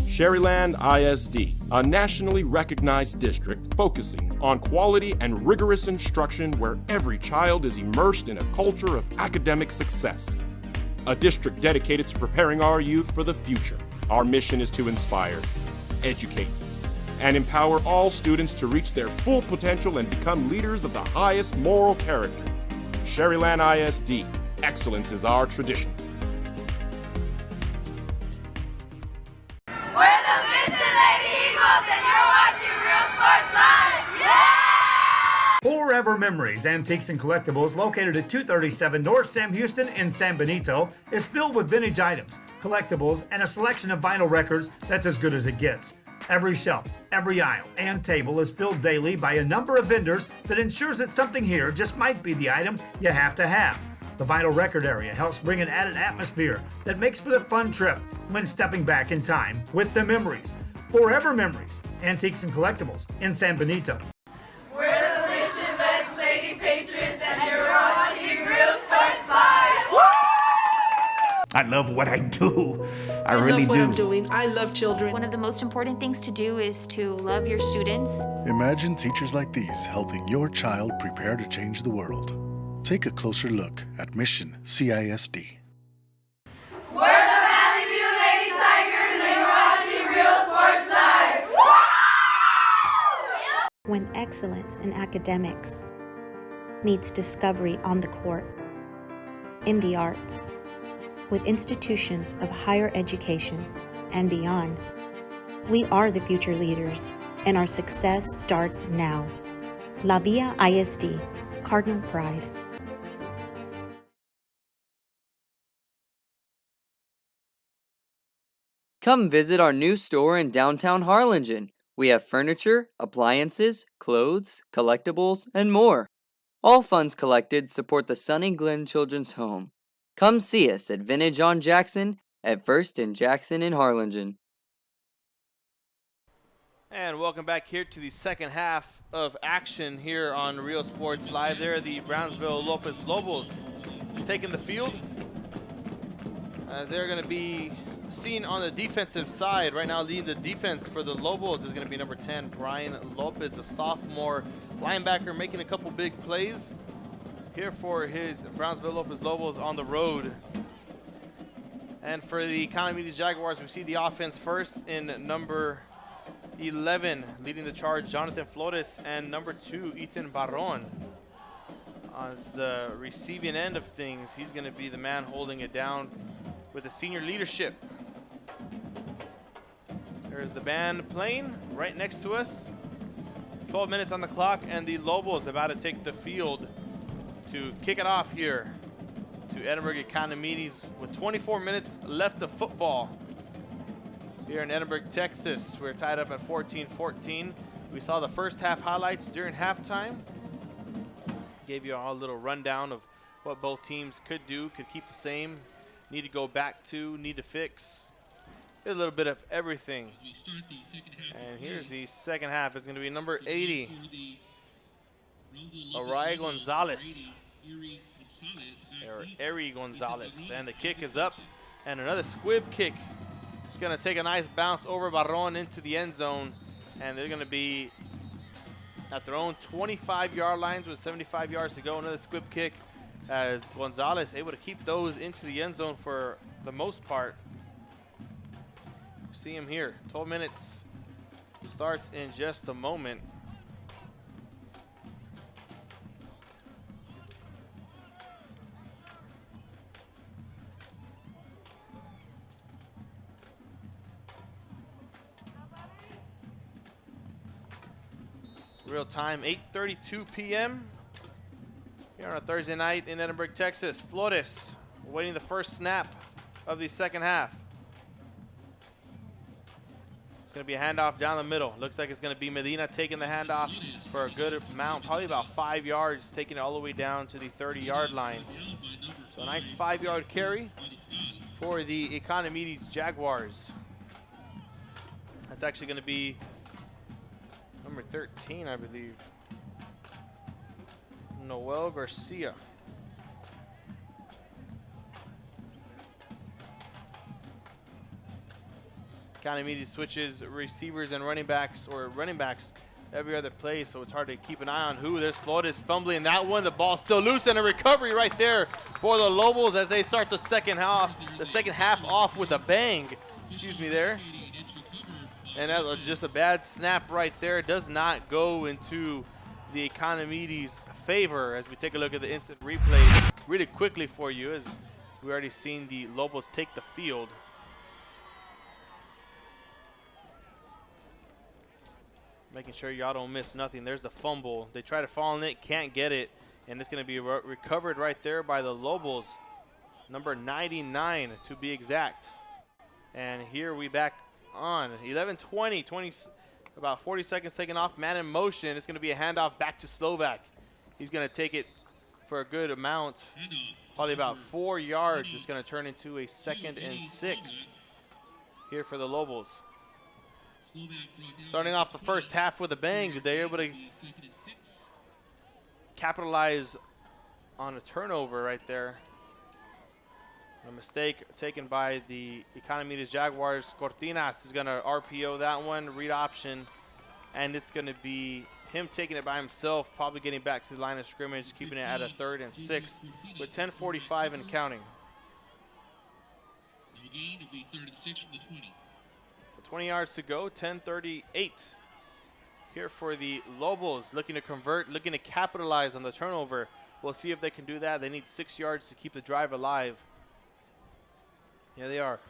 Speaker 12: Sherryland ISD, a nationally recognized district focusing on quality and rigorous instruction where every child is immersed in a culture of academic success. A district dedicated to preparing our youth for the future. Our mission is to inspire, educate, and empower all students to reach their full potential and become leaders of the highest moral character. Sherryland ISD, excellence is our tradition.
Speaker 4: We're the Mission Lady Eagles, and you're watching Real Sports Live. Yeah!
Speaker 10: Forever Memories, Antiques and Collectibles, located at 237 North Sam Houston in San Benito, is filled with vintage items, collectibles, and a selection of vinyl records that's as good as it gets. Every shelf, every aisle, and table is filled daily by a number of vendors that ensures that something here just might be the item you have to have. The vinyl record area helps bring an added atmosphere that makes for the fun trip when stepping back in time with the memories. Forever Memories, Antiques and Collectibles in San Benito.
Speaker 4: We're the Mission Vets Lady Patriots, and you're watching Real Sports Live. Woo!
Speaker 13: I love what I do. I
Speaker 15: love
Speaker 13: really
Speaker 15: what
Speaker 13: do.
Speaker 15: I'm doing. I love children. One of the most important things to do is to love your students.
Speaker 16: Imagine teachers like these helping your child prepare to change the world. Take a closer look at Mission CISD.
Speaker 4: We're the Valley View Lady Tigers, and you're watching Real Sports Live. Woo!
Speaker 17: When excellence in academics meets discovery on the court, in the arts, with institutions of higher education and beyond, we are the future leaders, and our success starts now. La Villa ISD, Cardinal Pride.
Speaker 18: Come visit our new store in downtown Harlingen. We have furniture, appliances, clothes, collectibles, and more. All funds collected support the Sunny Glen Children's Home. Come see us at Vintage on Jackson at First and Jackson in Harlingen.
Speaker 2: And welcome back here to the second half of action here on Real Sports Live. There, the Brownsville Lopez Lobos taking the field. They're going to be seen on the defensive side. Right now, leading the defense for the Lobos is going to be number 10, Brian Lopez, a sophomore linebacker, making a couple big plays here for his Brownsville Lopez Lobos on the road. And for the Economedes Jaguars, we see the offense first in number 11 leading the charge, Jonathan Flores, and number 2, Ethan Barron. On the receiving end of things, he's going to be the man holding it down with the senior leadership. There's the band playing right next to us. 12 minutes on the clock, and the Lobos about to take the field to kick it off here to Edinburg Economedes with 24 minutes left of football. Here in Edinburg, Texas, we're tied up at 14-14. We saw the first half highlights during halftime. Gave you all a little rundown of what both teams could do, could keep the same, need to go back to, need to fix. A little bit of everything. And here's the second half. It's going to be number 80, Arai Gonzalez. Eri Gonzalez. And the kick is up. And another squib kick. It's going to take a nice bounce over Barron into the end zone. And they're going to be at their own 25-yard lines with 75 yards to go. Another squib kick as Gonzalez able to keep those into the end zone for the most part. See him here. 12 minutes starts in just a moment. Real time, 8:32 p.m. here on a Thursday night in Edinburg, Texas. Flores waiting the first snap of the second half. It's going to be a handoff down the middle. Looks like it's going to be Medina taking the handoff for a good amount, probably about 5 yards, taking it all the way down to the 30-yard line. So a nice 5-yard carry for the Economedes Jaguars. That's actually going to be number 13, I believe. Noel Garcia. Economedes switches receivers and running backs every other play, so it's hard to keep an eye on who. There's Flores fumbling that one. The ball's still loose, and a recovery right there for the Lobos as they start the second half off with a bang. Excuse me there. And that was just a bad snap right there. It does not go into the Economedes' favor as we take a look at the instant replay really quickly for you, as we already seen the Lobos take the field. Making sure y'all don't miss nothing. There's the fumble. They try to fall on it, can't get it, and it's going to be recovered right there by the Lobos, number 99 to be exact. And here we back on 11-20, about 40 seconds taken off. Man in motion. It's going to be a handoff back to Slovak. He's going to take it for a good amount, probably about 4 yards. It's going to turn into a 2nd and 6 here for the Lobos. Starting off the first half with a bang, they're able to capitalize on a turnover right there. A mistake taken by the Economedes Jaguars. Cortinas is going to RPO that one, read option, and it's going to be him taking it by himself, probably getting back to the line of scrimmage, keeping it at a 3rd and 6 with 10:45 and counting.
Speaker 1: Gain will be 3rd and 6 from the 20.
Speaker 2: So 20 yards to go, 10:38 here for the Lobos, looking to convert, looking to capitalize on the turnover. We'll see if they can do that. They need 6 yards to keep the drive alive. Here they are.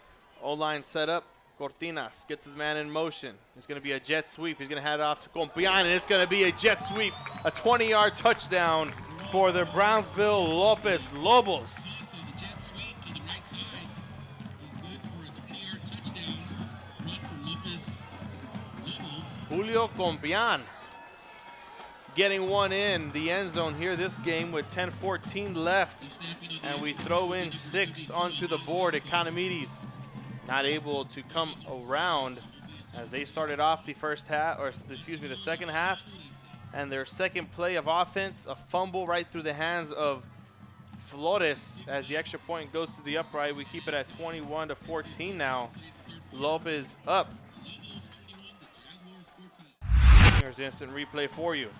Speaker 2: O-line set up. Cortinas gets his man in motion. It's going to be a jet sweep. He's going to head off to Compián, and it's going to be a jet sweep. A 20-yard touchdown for the Brownsville Lopez Lobos. Julio Compián getting one in the end zone here this game with 10:14 left, and we throw in 6 onto the board. Economedes not able to come around as they started off the first half, or excuse me, the second half, and their second play of offense, a fumble right through the hands of Flores as the extra point goes to the upright. We keep it at 21-14 now. Lopez up. Here's the instant replay for you.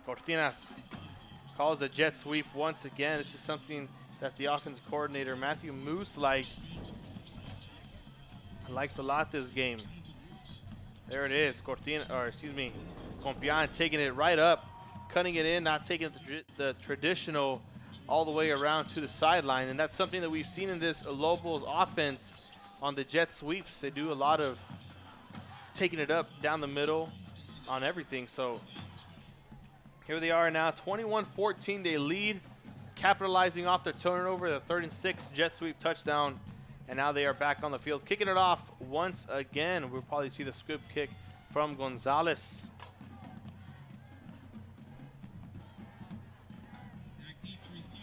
Speaker 2: Cortinas calls a jet sweep once again. This is something that the offensive coordinator, Matthew Moose, likes a lot this game. There it is. Compián taking it right up, cutting it in, not taking the traditional all the way around to the sideline. And that's something that we've seen in this Lopez offense on the jet sweeps. They do a lot of taking it up down the middle on everything. So here they are now, 21-14. They lead, capitalizing off their turnover, the 3rd and 6 jet sweep touchdown. And now they are back on the field, kicking it off once again. We'll probably see the squib kick from Gonzalez.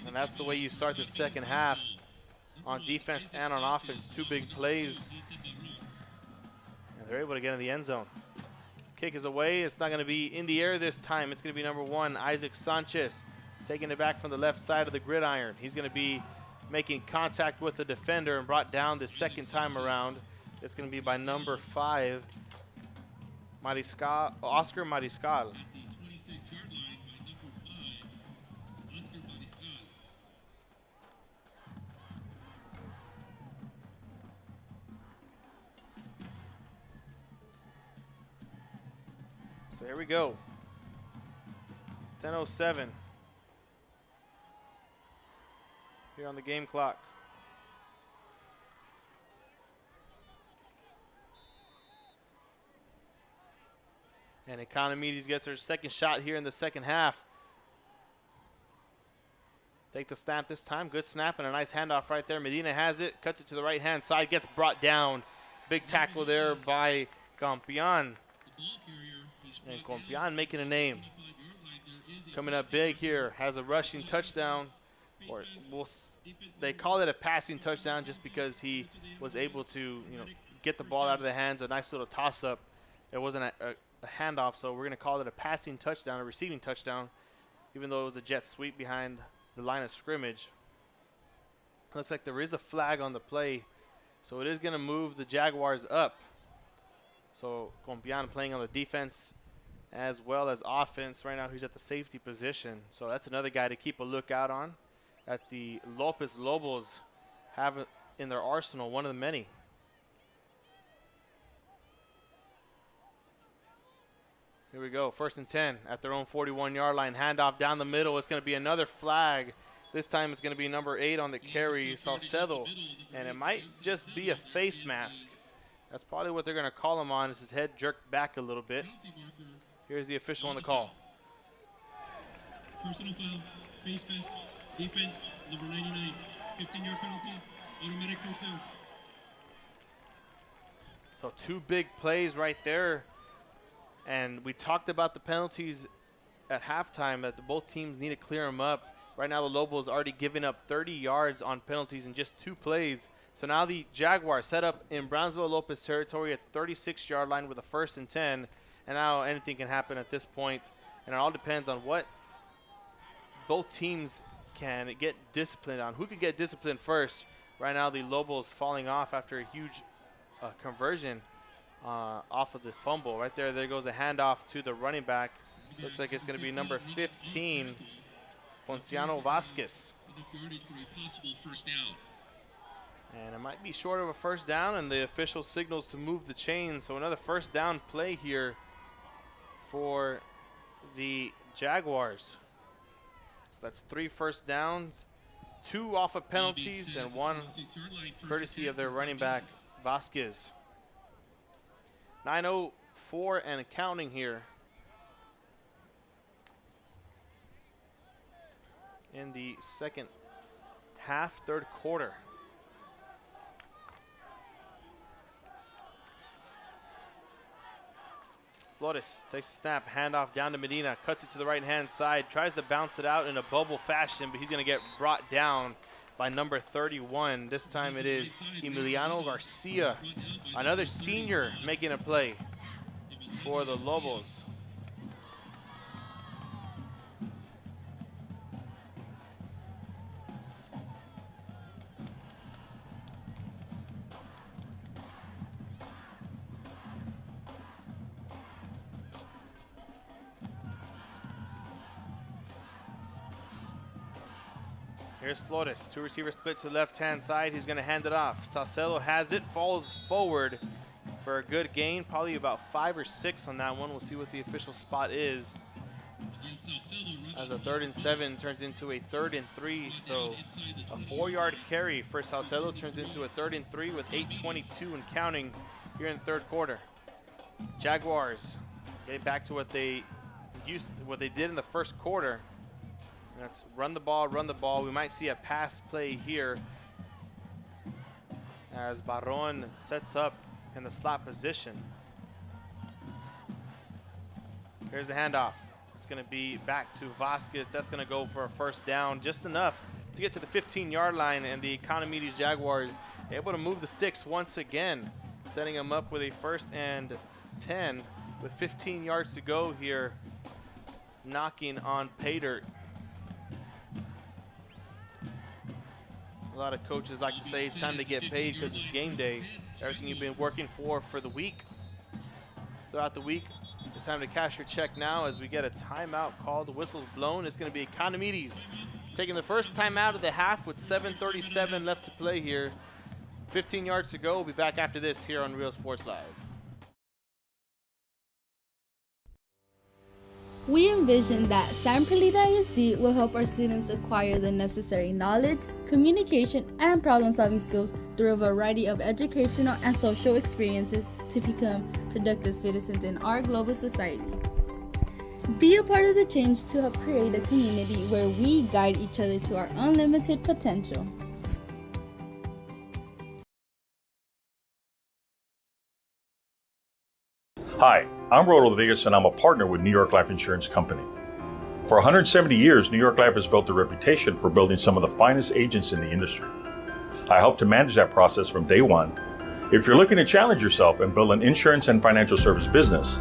Speaker 2: And that's the way you start the second half on defense and on offense. 2 big plays. And they're able to get in the end zone. Kick is away. It's not going to be in the air this time. It's going to be number 1, Isaac Sanchez, taking it back from the left side of the gridiron. He's going to be making contact with the defender and brought down the second time around. It's going to be by number 5, Oscar Mariscal. So here we go. 10:07 here on the game clock. And Economedes gets their second shot here in the second half. Take the snap this time. Good snap and a nice handoff right there. Medina has it, cuts it to the right-hand side, gets brought down. Big tackle there by Compián. And Compián making a name. Coming up big here, has a rushing touchdown. Or they call it a passing touchdown just because he was able to, get the ball out of the hands. A nice little toss-up. It wasn't a handoff, so we're going to call it a passing touchdown, a receiving touchdown, even though it was a jet sweep behind the line of scrimmage. Looks like there is a flag on the play, so it is going to move the Jaguars up. So Compián playing on the defense as well as offense. Right now he's at the safety position, so that's another guy to keep a lookout on that the Lopez Lobos have in their arsenal, one of the many. Here we go, 1st and 10 at their own 41-yard line. Handoff down the middle. It's going to be another flag. This time it's going to be number 8 on the carry, Salcedo. And it might just be a face mask. That's probably what they're going to call him on, is his head jerked back a little bit. Here's the official on the call.
Speaker 1: Personal foul, face mask, defense, number 99, 15-yard penalty, automatic first down.
Speaker 2: So 2 big plays right there. And we talked about the penalties at halftime, that both teams need to clear them up. Right now the Lobos already given up 30 yards on penalties in just 2 plays. So now the Jaguars set up in Brownsville Lopez territory at 36-yard line with a 1st and 10. And now anything can happen at this point. And it all depends on what both teams can get disciplined on. Who can get disciplined first? Right now the Lobos falling off after a huge conversion off of the fumble. Right there, there goes a handoff to the running back. Looks like it's going to be number 15, Ponciano Vasquez. And it might be short of a first down, and the official signals to move the chain. So another first down play here for the Jaguars. So that's 3 first downs, 2 off of penalties, and 1 courtesy of their running back, Vasquez. 9:04 and counting here in the second half, 3rd quarter. Flores takes a snap, handoff down to Medina, cuts it to the right-hand side, tries to bounce it out in a bubble fashion, but he's going to get brought down by number 31. This time it is Emiliano Garcia, another senior making a play for the Lobos. Here's Flores, 2 receivers split to the left-hand side. He's going to hand it off. Salcedo has it, falls forward for a good gain, probably about 5 or 6 on that one. We'll see what the official spot is. As a 3rd and 7 turns into a 3rd and 3, so a 4-yard carry for Salcedo turns into a 3rd and 3 with 8:22 and counting here in the 3rd quarter. Jaguars getting back to what they did in the 1st quarter. And that's run the ball, run the ball. We might see a pass play here as Barron sets up in the slot position. Here's the handoff. It's going to be back to Vasquez. That's going to go for a 1st down, just enough to get to the 15-yard line, and the Economedes Jaguars able to move the sticks once again, setting them up with a 1st and 10 with 15 yards to go here, knocking on pay dirt. A lot of coaches like to say it's time to get paid because it's game day. Everything you've been working for the week, throughout the week, it's time to cash your check now as we get a timeout called. The whistle's blown. It's going to be Economedes taking the first timeout of the half with 7:37 left to play here. 15 yards to go. We'll be back after this here on Real Sports Live.
Speaker 19: We envision that San Perlita ISD will help our students acquire the necessary knowledge, communication, and problem-solving skills through a variety of educational and social experiences to become productive citizens in our global society. Be a part of the change to help create a community where we guide each other to our unlimited potential.
Speaker 20: Hi, I'm Rodriguez and I'm a partner with New York Life Insurance Company. For 170 years, New York Life has built a reputation for building some of the finest agents in the industry. I help to manage that process from day one. If you're looking to challenge yourself and build an insurance and financial service business,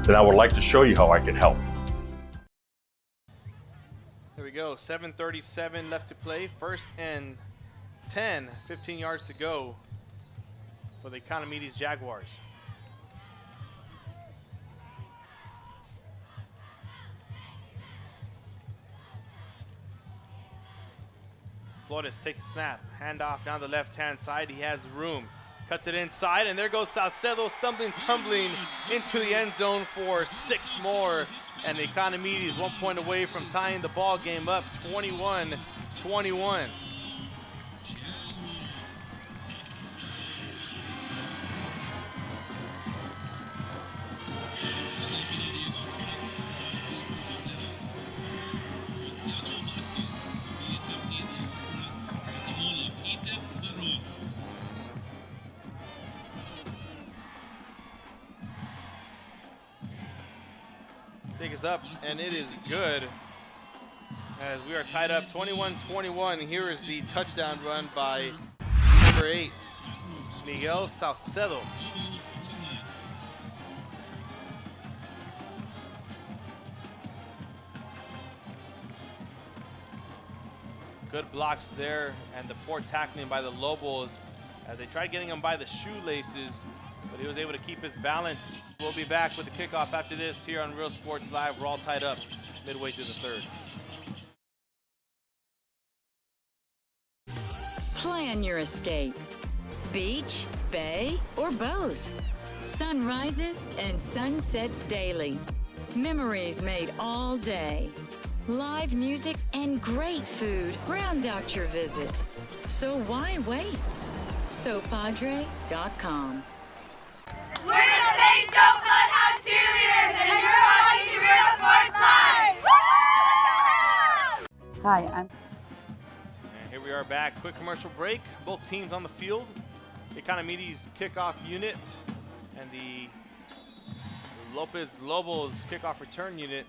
Speaker 20: then I would like to show you how I can help.
Speaker 2: There we go, 7:37 left to play. 1st and 10, 15 yards to go for the Economedes Jaguars. Flores takes a snap, handoff down the left-hand side. He has room, cuts it inside, and there goes Salcedo stumbling, tumbling into the end zone for 6 more. And the Economedes 1 point away from tying the ball game up, 21-21. Is up, and it is good as we are tied up 21-21. Here is the touchdown run by number 8, Miguel Salcedo. Good blocks there, and the poor tackling by the Lopez as they tried getting him by the shoelaces, but he was able to keep his balance. We'll be back with the kickoff after this here on Real Sports Live. We're all tied up midway through the 3rd.
Speaker 3: Plan your escape. Beach, bay, or both. Sun rises and sunsets daily. Memories made all day. Live music and great food round out your visit. So why wait? SoPadre.com.
Speaker 4: We're the St. Joe Bloodhound Cheerleaders, and you're watching Real Sports Live!
Speaker 5: Hi, I'm...
Speaker 2: And here we are back. Quick commercial break. Both teams on the field. The Economedes kickoff unit and the Lopez Lobos kickoff return unit.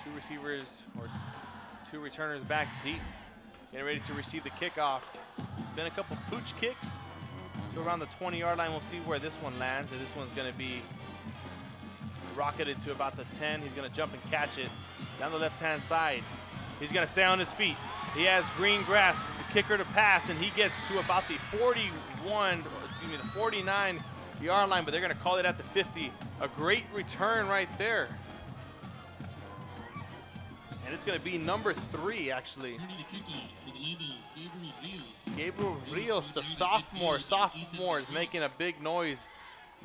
Speaker 2: 2 receivers or 2 returners back deep, getting ready to receive the kickoff. Been a couple pooch kicks. So around the 20-yard line, we'll see where this one lands. And this one's going to be rocketed to about the 10. He's going to jump and catch it down the left-hand side. He's going to stay on his feet. He has green grass, the kicker to pass, and he gets to about the 49-yard line, but they're going to call it at the 50. A great return right there. And And it's going to be number 3, actually. Gabriel Rios, the sophomore. Sophomore is making a big noise.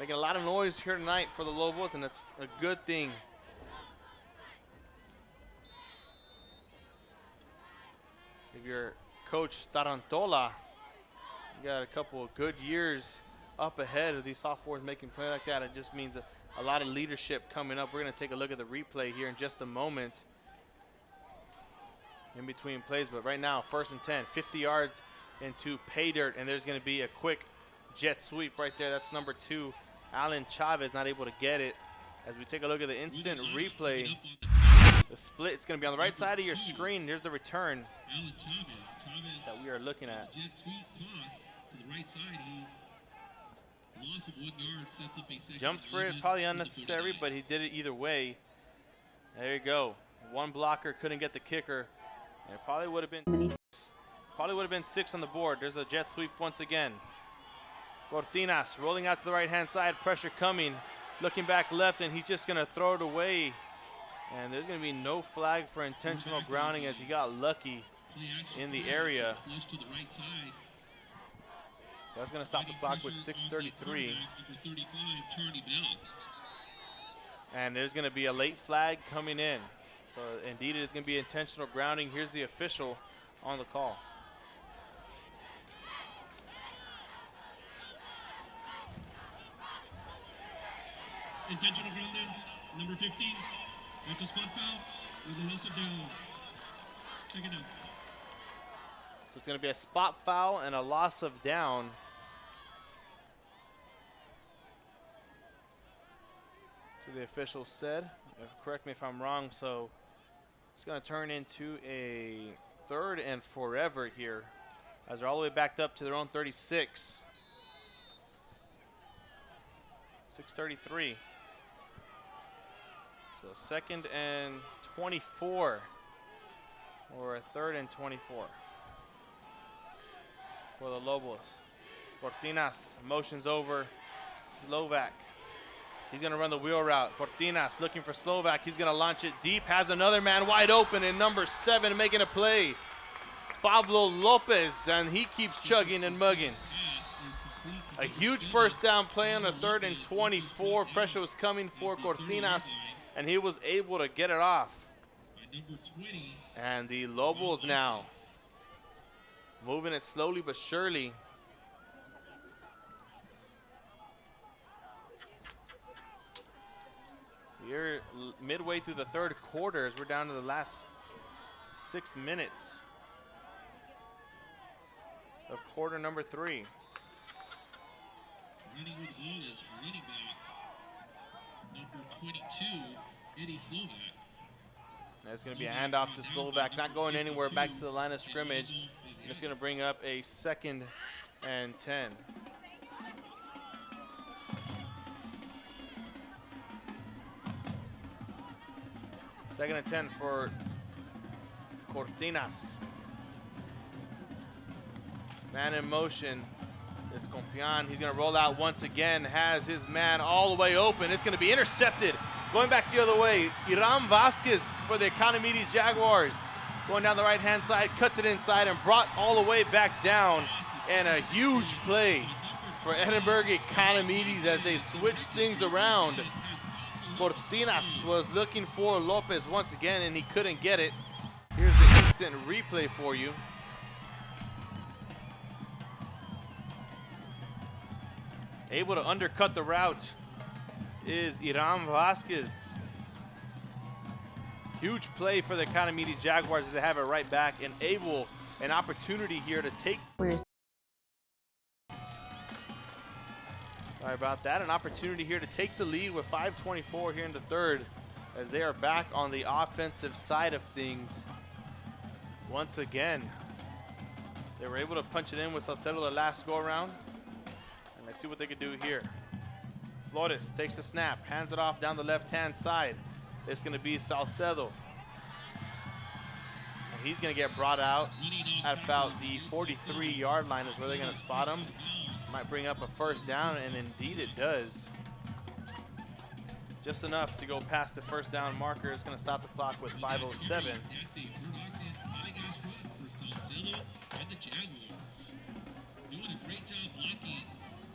Speaker 2: Making a lot of noise here tonight for the Lobos, and that's a good thing. If you're Coach Tarantola, you got a couple of good years up ahead of these sophomores making play like that. It just means a lot of leadership coming up. We're going to take a look at the replay here in just a moment in between plays. But right now, 1st and 10, 50 yards into pay dirt, and there's going to be a quick jet sweep right there. That's number 2, Alan Chavez, not able to get it. As we take a look at the instant replay, the split, it's going to be on the right side of your screen. There's the return that we are looking at.
Speaker 1: Jet sweep toss to the right side. Loss of 1 yard sets up a second.
Speaker 2: Jumps for it, probably unnecessary, but he did it either way. There you go. One blocker couldn't get the kicker, and it probably would have been 6 on the board. There's a jet sweep once again. Cortinas rolling out to the right-hand side, pressure coming, looking back left, and he's just going to throw it away. And there's going to be no flag for intentional grounding as he got lucky in the area. So that's going to stop the clock with 6:33. And there's going to be a late flag coming in. So indeed it is going to be intentional grounding. Here's the official on the call.
Speaker 1: Intentional grounding, number 15. That's a spot foul with a loss of down. Check it out.
Speaker 2: So it's going to be a spot foul and a loss of down. So the official said, correct me if I'm wrong, so it's going to turn into a 3rd and forever here as they're all the way backed up to their own 36. 6:33. So 2nd and 24 or a 3rd and 24 for the Lobos. Cortinas motions over Slovak. He's going to run the wheel route. Cortinas looking for Slovak. He's going to launch it deep. Has another man wide open, and number 7 making a play. Pablo Lopez, and he keeps chugging and mugging. A huge first down play on a 3rd and 24. Pressure was coming for Cortinas, and he was able to get it off. And the Lobos now moving it slowly but surely. We're midway through the 3rd quarter as we're down to the last 6 minutes of quarter number 3.
Speaker 1: Running with the ball is running back, number 22, Eddie Slovak.
Speaker 2: That's going to be a handoff to Slovak, not going anywhere, back to the line of scrimmage. And it's going to bring up a 2nd and 10. Second and 10 for Cortinas. Man in motion. It's Compian. He's going to roll out once again. Has his man all the way open. It's going to be intercepted. Going back the other way. Iram Vasquez for the Economedes Jaguars. Going down the right-hand side. Cuts it inside and brought all the way back down. And a huge play for Edinburg Economedes as they switch things around. Cortinas was looking for Lopez once again, and he couldn't get it. Here's the instant replay for you. Able to undercut the route is Iram Vasquez. Huge play for the Economedes Jaguars as they have it right back, and able an opportunity here to take. Sorry about that. An opportunity here to take the lead with 5:24 here in the 3rd as they are back on the offensive side of things. Once again, they were able to punch it in with Salcedo the last go around. And let's see what they could do here. Flores takes a snap, hands it off down the left-hand side. It's going to be Salcedo. And he's going to get brought out at about the 43-yard line is where they're going to spot him. Might bring up a 1st down, and indeed it does. Just enough to go past the first down marker. It's going to stop the clock with 5:07.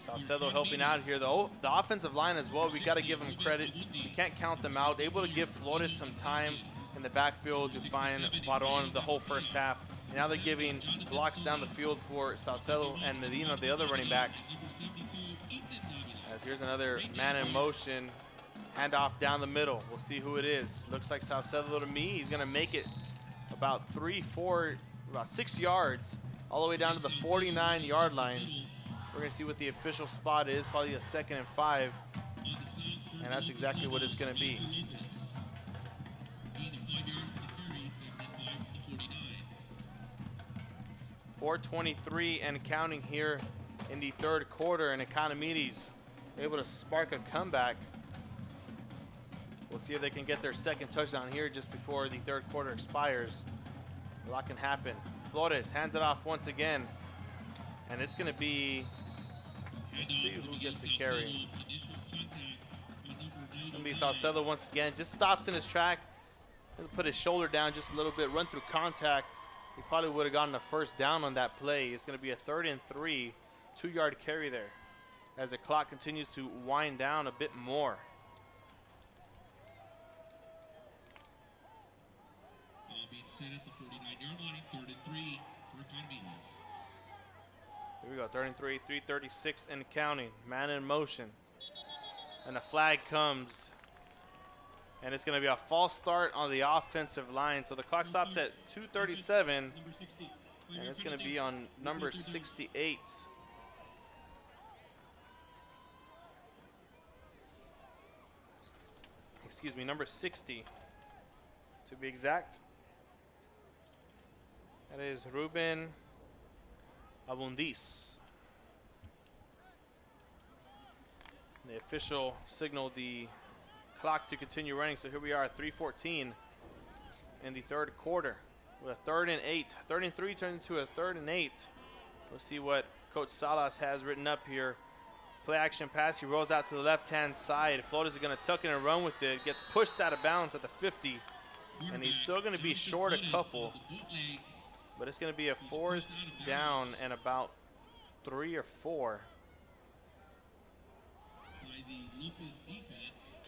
Speaker 2: Salcedo helping out here, though. The offensive line as well, we got to give them credit. We can't count them out. Able to give Flores some time in the backfield to find Baron the whole first half. And now they're giving blocks down the field for Salcedo and Medina, the other running backs. As here's another man in motion. Handoff down the middle. We'll see who it is. Looks like Salcedo to me. He's going to make it about 6 yards all the way down to the 49-yard line. We're going to see what the official spot is, probably a 2nd and 5. And that's exactly what it's going to be. .423 and counting here in the third quarter, and Economedes able to spark a comeback. We'll see if they can get their second touchdown here just before the third quarter expires. A lot can happen. Flores hands it off once again, and it's going to be, let's see who gets the carry. It's going to be Salcedo once again. Just stops in his track. He'll put his shoulder down just a little bit, run through contact. He probably would have gotten a first down on that play. It's going to be a 3rd and 3, 2-yard carry there as the clock continues to wind down a bit more.
Speaker 1: Being set at the 49-yard line, 3rd and 3 for Economedes.
Speaker 2: Here we go, 3rd and 3, 3:36 and counting. Man in motion. And a flag comes. And it's going to be a false start on the offensive line. So the clock stops at 2:37. And it's going to be on number 68. Excuse me, number 60 to be exact. That is Ruben Abundis. The official signaled the clock to continue running, so here we are at 3:14 in the third quarter with a 3rd and 8. 3rd and 3 turned into a 3rd and 8. We'll see what Coach Salas has written up here. Play action pass. He rolls out to the left-hand side. Flores is going to tuck in and run with it. Gets pushed out of bounds at the 50, and he's still going to be short a couple. But it's going to be a 4th down and about 3 or 4.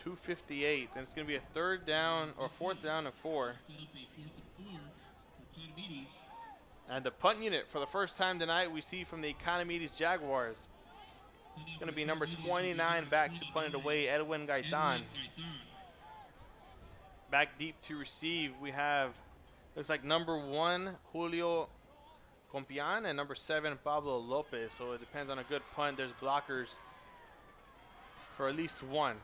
Speaker 2: 2:58, and it's going to be a 3rd down or 4th down and 4. And the punt unit for the first time tonight we see from the Economedes Jaguars. It's going to be number 29 back to punt it away, Edwin Gaitan. Back deep to receive, we have, looks like number 1, Julio Pompian, and number 7, Pablo Lopez. So it depends on a good punt. There's blockers for at least one.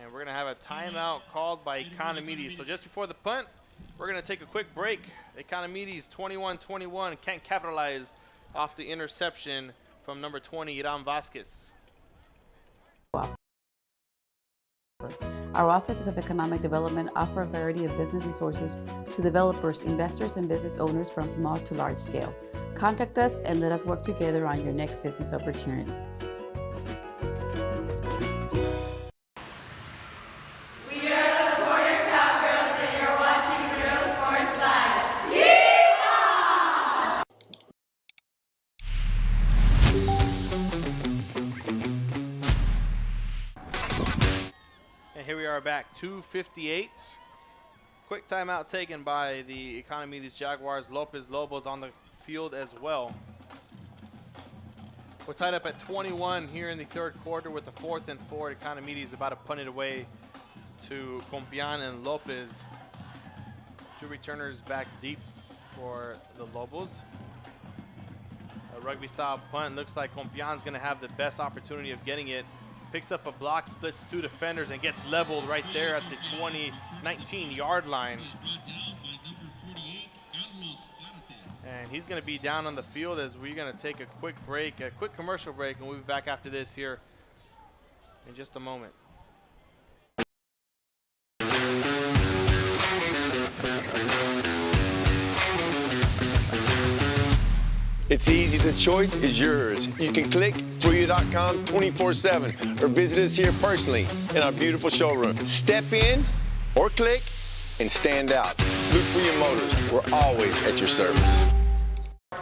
Speaker 2: And we're going to have a timeout called by Economedes. So just before the punt, we're going to take a quick break. Economedes 21-21 can't capitalize off the interception from number 20, Iran Vasquez.
Speaker 5: Our offices of economic development offer a variety of business resources to developers, investors, and business owners from small to large scale. Contact us and let us work together on your next business opportunity.
Speaker 4: We are the Border Cowgirls and you're watching Real Sports Live. Yeehaw!
Speaker 2: And here we are back, 2:58. Quick timeout taken by the Economedes Jaguars. Lopez Lobos on the field as well. We're tied up at 21 here in the third quarter with the 4th and 4. Economedes about to punt it away to Compian and Lopez. Two returners back deep for the Lobos. A rugby style punt. Looks like Compian's going to have the best opportunity of getting it. Picks up a block, splits 2 defenders, and gets leveled right there at the 19-yard line. And he's going to be down on the field as we're going to take a quick break, a quick commercial break, and we'll be back after this here in just a moment.
Speaker 6: It's easy, the choice is yours. You can click ForYou.com 24/7 or visit us here personally in our beautiful showroom. Step in or click and stand out. Look for your motors. We're always at your service.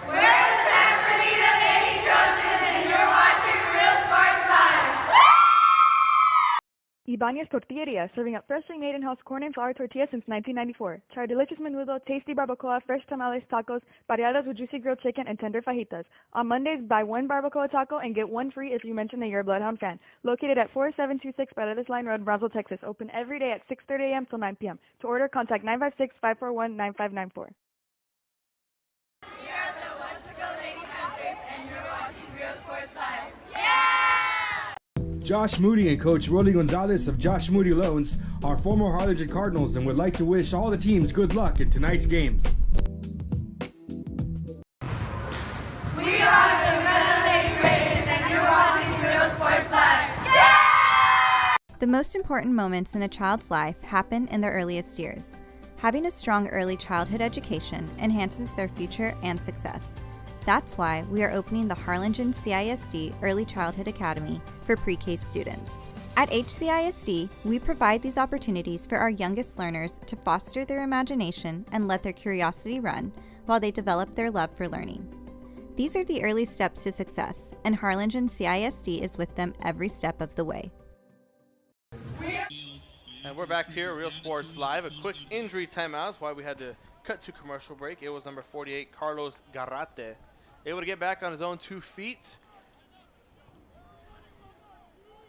Speaker 4: We're the San Bernardino Lady Trojans, and you're watching Real Sports Live.
Speaker 7: Ibanez Tortilleria, serving up freshly made in-house corn and flour tortillas since 1994. Try our delicious menudo, tasty barbacoa, fresh tamales, tacos, pareadas with juicy grilled chicken, and tender fajitas. On Mondays, buy one barbacoa taco and get one free if you mention that you're a Bloodhound fan. Located at 4726 Paredes Line Road, Brownsville, Texas. Open every day at 6:30 a.m. till 9 p.m. To order, contact 956-541-9594.
Speaker 4: We are the Westaco Lady Panthers, and you're watching Real Sports Live.
Speaker 8: Josh Moody and Coach Rolly Gonzalez of Josh Moody Loans are former Harlingen Cardinals and would like to wish all the teams good luck in tonight's games.
Speaker 4: We are the Red Lady Raiders, and you're watching Real Sports Live.
Speaker 9: The most important moments in a child's life happen in their earliest years. Having a strong early childhood education enhances their future and success. That's why we are opening the Harlingen CISD Early Childhood Academy for pre-K students. At HCISD, we provide these opportunities for our youngest learners to foster their imagination and let their curiosity run while they develop their love for learning. These are the early steps to success, and Harlingen CISD is with them every step of the way.
Speaker 2: And we're back here, Real Sports Live. A quick injury timeout is why we had to cut to commercial break. It was number 48, Carlos Garrate, able to get back on his own 2 feet.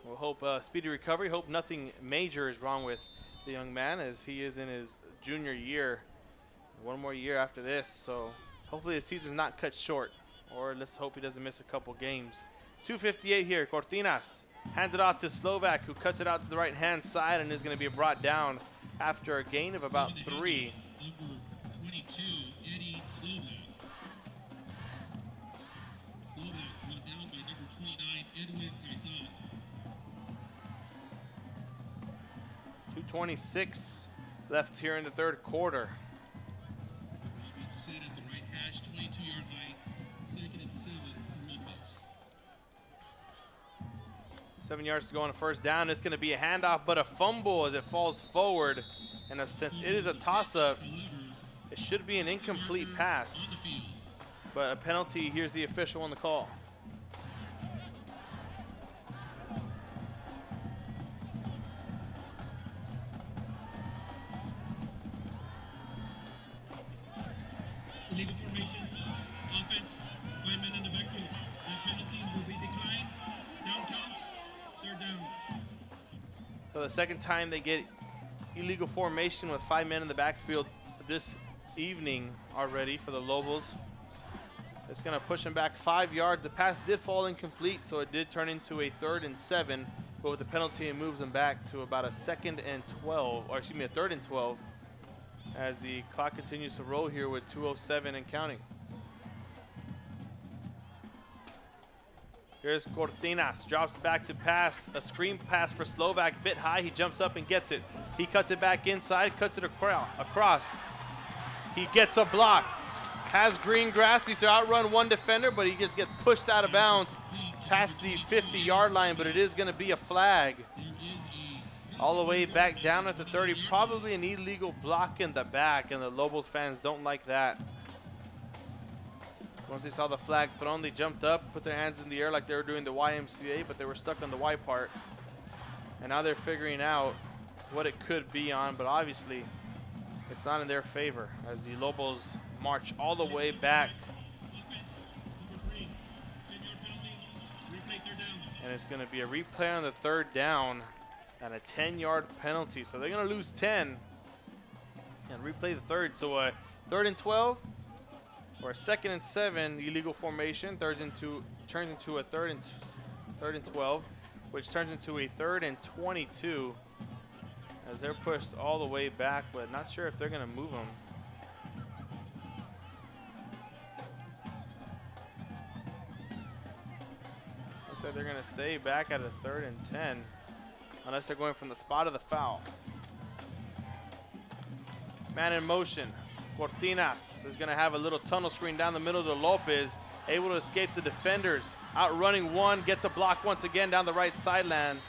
Speaker 2: We'll hope speedy recovery. Hope nothing major is wrong with the young man, as he is in his junior year. One more year after this, so hopefully his season's not cut short, or let's hope he doesn't miss a couple games. 2:58 here. Cortinas hands it off to Slovak, who cuts it out to the right-hand side and is going to be brought down after a gain of about 3.
Speaker 1: Number 22, Eddie Slovak. Slovak brought down by number 29, Edwin Gaetan.
Speaker 2: 2:26 left here in the third quarter.
Speaker 1: Being set at the right hash, 22-yard line, 2nd and 7 for Lopez.
Speaker 2: 7 yards to go on a first down. It's going to be a handoff, but a fumble as it falls forward. And since it is a toss-up, it should be an incomplete pass. But a penalty, here's the official on the call.
Speaker 1: Illegal formation, offense, 5 men in the backfield. That penalty will be declined. Down counts, 3rd down.
Speaker 2: So the second time they get illegal formation with 5 men in the backfield this evening already for the Lobos. It's going to push him back 5 yards. The pass did fall incomplete, so it did turn into a 3rd and 7. But with the penalty, it moves them back to about a 2nd and 12, or excuse me, a 3rd and 12, as the clock continues to roll here with 2:07 and counting. Here's Cortinas, drops back to pass, a screen pass for Slovak, bit high, he jumps up and gets it. He cuts it back inside, cuts it across. He gets a block, has green grass, needs to outrun one defender, but he just gets pushed out of bounds past the 50-yard line, but it is gonna be a flag. All the way back down at the 30, probably an illegal block in the back, and the Lobos fans don't like that. Once they saw the flag thrown, they jumped up, put their hands in the air like they were doing the YMCA, but they were stuck on the Y part. And now they're figuring out what it could be on, but obviously it's not in their favor as the Lobos march all the way back. And it's going to be a replay on the 3rd down and a 10-yard penalty. So they're going to lose 10 and replay the 3rd. So a 3rd and 12 or a 2nd and 7 illegal formation turns into a 3rd and 12, which turns into a 3rd and 22 as they're pushed all the way back, but not sure if they're going to move them. Looks like they're going to stay back at a 3rd and 10 unless they're going from the spot of the foul. Man in motion. Cortinas is going to have a little tunnel screen down the middle to Lopez. able to escape the defenders. Outrunning one, gets a block once again down the right sideline.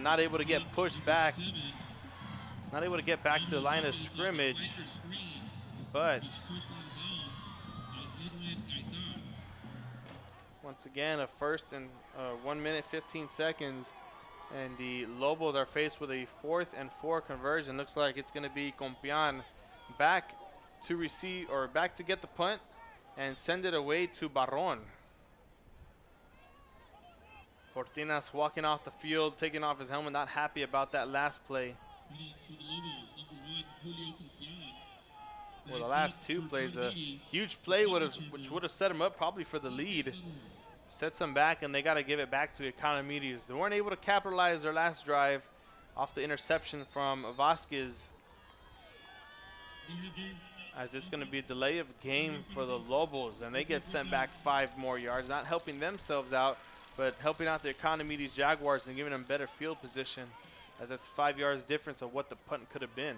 Speaker 2: Not able to get pushed back. Not able to get back to the line of scrimmage. But once again, a first and 1 minute 15 seconds. And the Lobos are faced with a 4th and 4 conversion. Looks like it's going to be Compián back to receive, or back to get the punt and send it away to Barron. Cortinas walking off the field, taking off his helmet, not happy about that last play. Well, the last 2 plays, a huge play which would have set him up probably for the lead. Sets them back, and they got to give it back to Economedes. They weren't able to capitalize their last drive off the interception from Vasquez. As it's going to be a delay of game for the Lobos, and they get sent back 5 more yards, not helping themselves out, but helping out the Economedes Jaguars and giving them better field position, as that's 5 yards difference of what the punt could have been.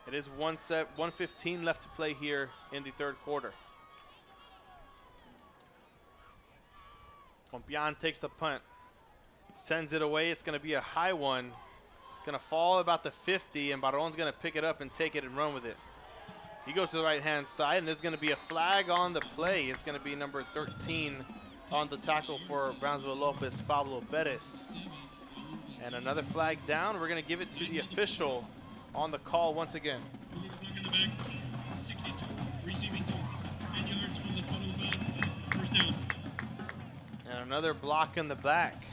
Speaker 2: It is 1:15 left to play here in the 3rd quarter. Compián takes the punt, sends it away. It's going to be a high one. Going to fall about the 50, and Barron's going to pick it up and take it and run with it. He goes to the right-hand side, and there's going to be a flag on the play. It's going to be number 13 on the tackle for Brownsville Lopez, Pablo Perez. And another flag down. We're going to give it to the official on the call once again. And another block in the back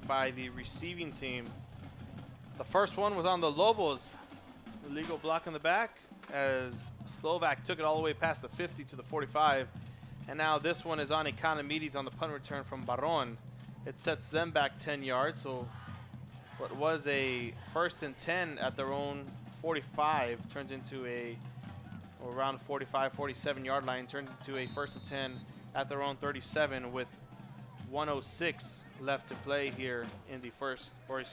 Speaker 2: by the receiving team. The first one was on the Lobos. Illegal block in the back as Slovak took it all the way past the 50 to the 45. And now this one is on Economedes on the punt return from Barron. It sets them back 10 yards. So what was a 1st and 10 at their own 45 turns into around 45, 47 yard line, turns into a 1st and 10 at their own 37 with 1:06 left to play here in the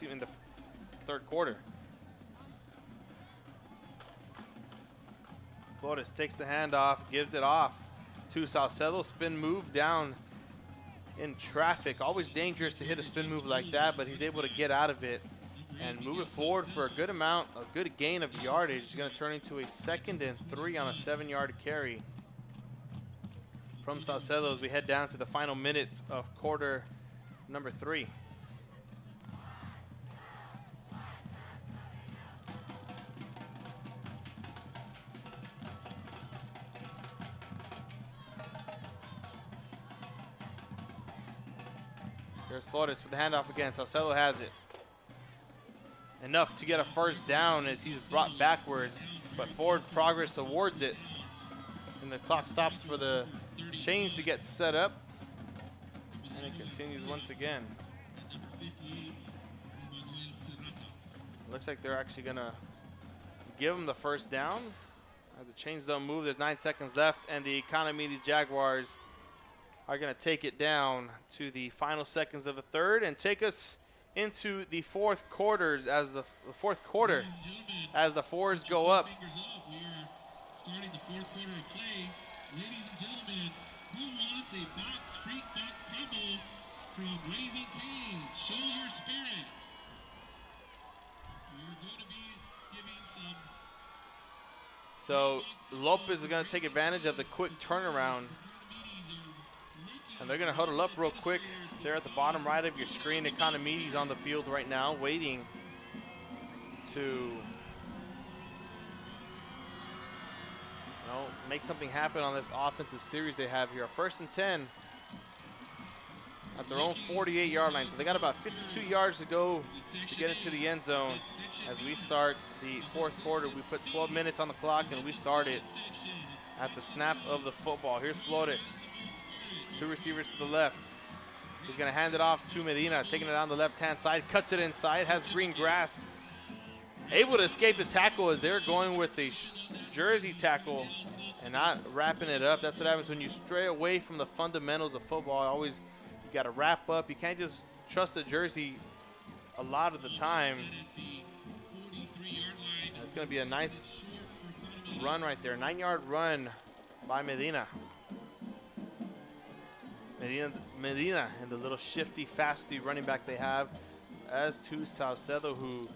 Speaker 2: in the 3rd quarter. Flores takes the handoff, gives it off to Salcedo. Spin move down in traffic. Always dangerous to hit a spin move like that, but he's able to get out of it and move it forward for a good gain of yardage. It's going to turn into a 2nd and 3 on a 7-yard carry from Salcedo as we head down to the final minutes of quarter number 3. Here's Flores with the handoff again. Salcedo has it. Enough to get a 1st down as he's brought backwards, but forward progress towards it. And the clock stops for the change to get set up. And it continues once again. Looks like they're actually going to give him the 1st down. The chains don't move. There's 9 seconds left, and the Economedes Jaguars are going to take it down to the final seconds of the 3rd and take us into the 4th quarters as the 4th quarter as the 4s go up.
Speaker 1: We are starting the 4th quarter of play. Ladies and gentlemen, who wants a free box combo from Raising Cane's? Show your spirit. We're going to be giving some.
Speaker 2: So Lopez is going to take advantage of the quick turnaround. And they're going to huddle up real quick. They're at the bottom right of your screen. Economedes on the field right now, waiting to make something happen on this offensive series they have here. 1st and 10 at their own 48-yard line. So they got about 52 yards to go to get into the end zone. As we start the 4th quarter, we put 12 minutes on the clock, and we start it at the snap of the football. Here's Flores. 2 receivers to the left. He's going to hand it off to Medina, taking it on the left-hand side, cuts it inside, has green grass. Able to escape the tackle as they're going with the jersey tackle and not wrapping it up. That's what happens when you stray away from the fundamentals of football. You got to wrap up. You can't just trust the jersey a lot of the time. It's going to be a nice run right there. 9-yard run by Medina. Medina and the little shifty, fasty running back they have, as to Salcedo, who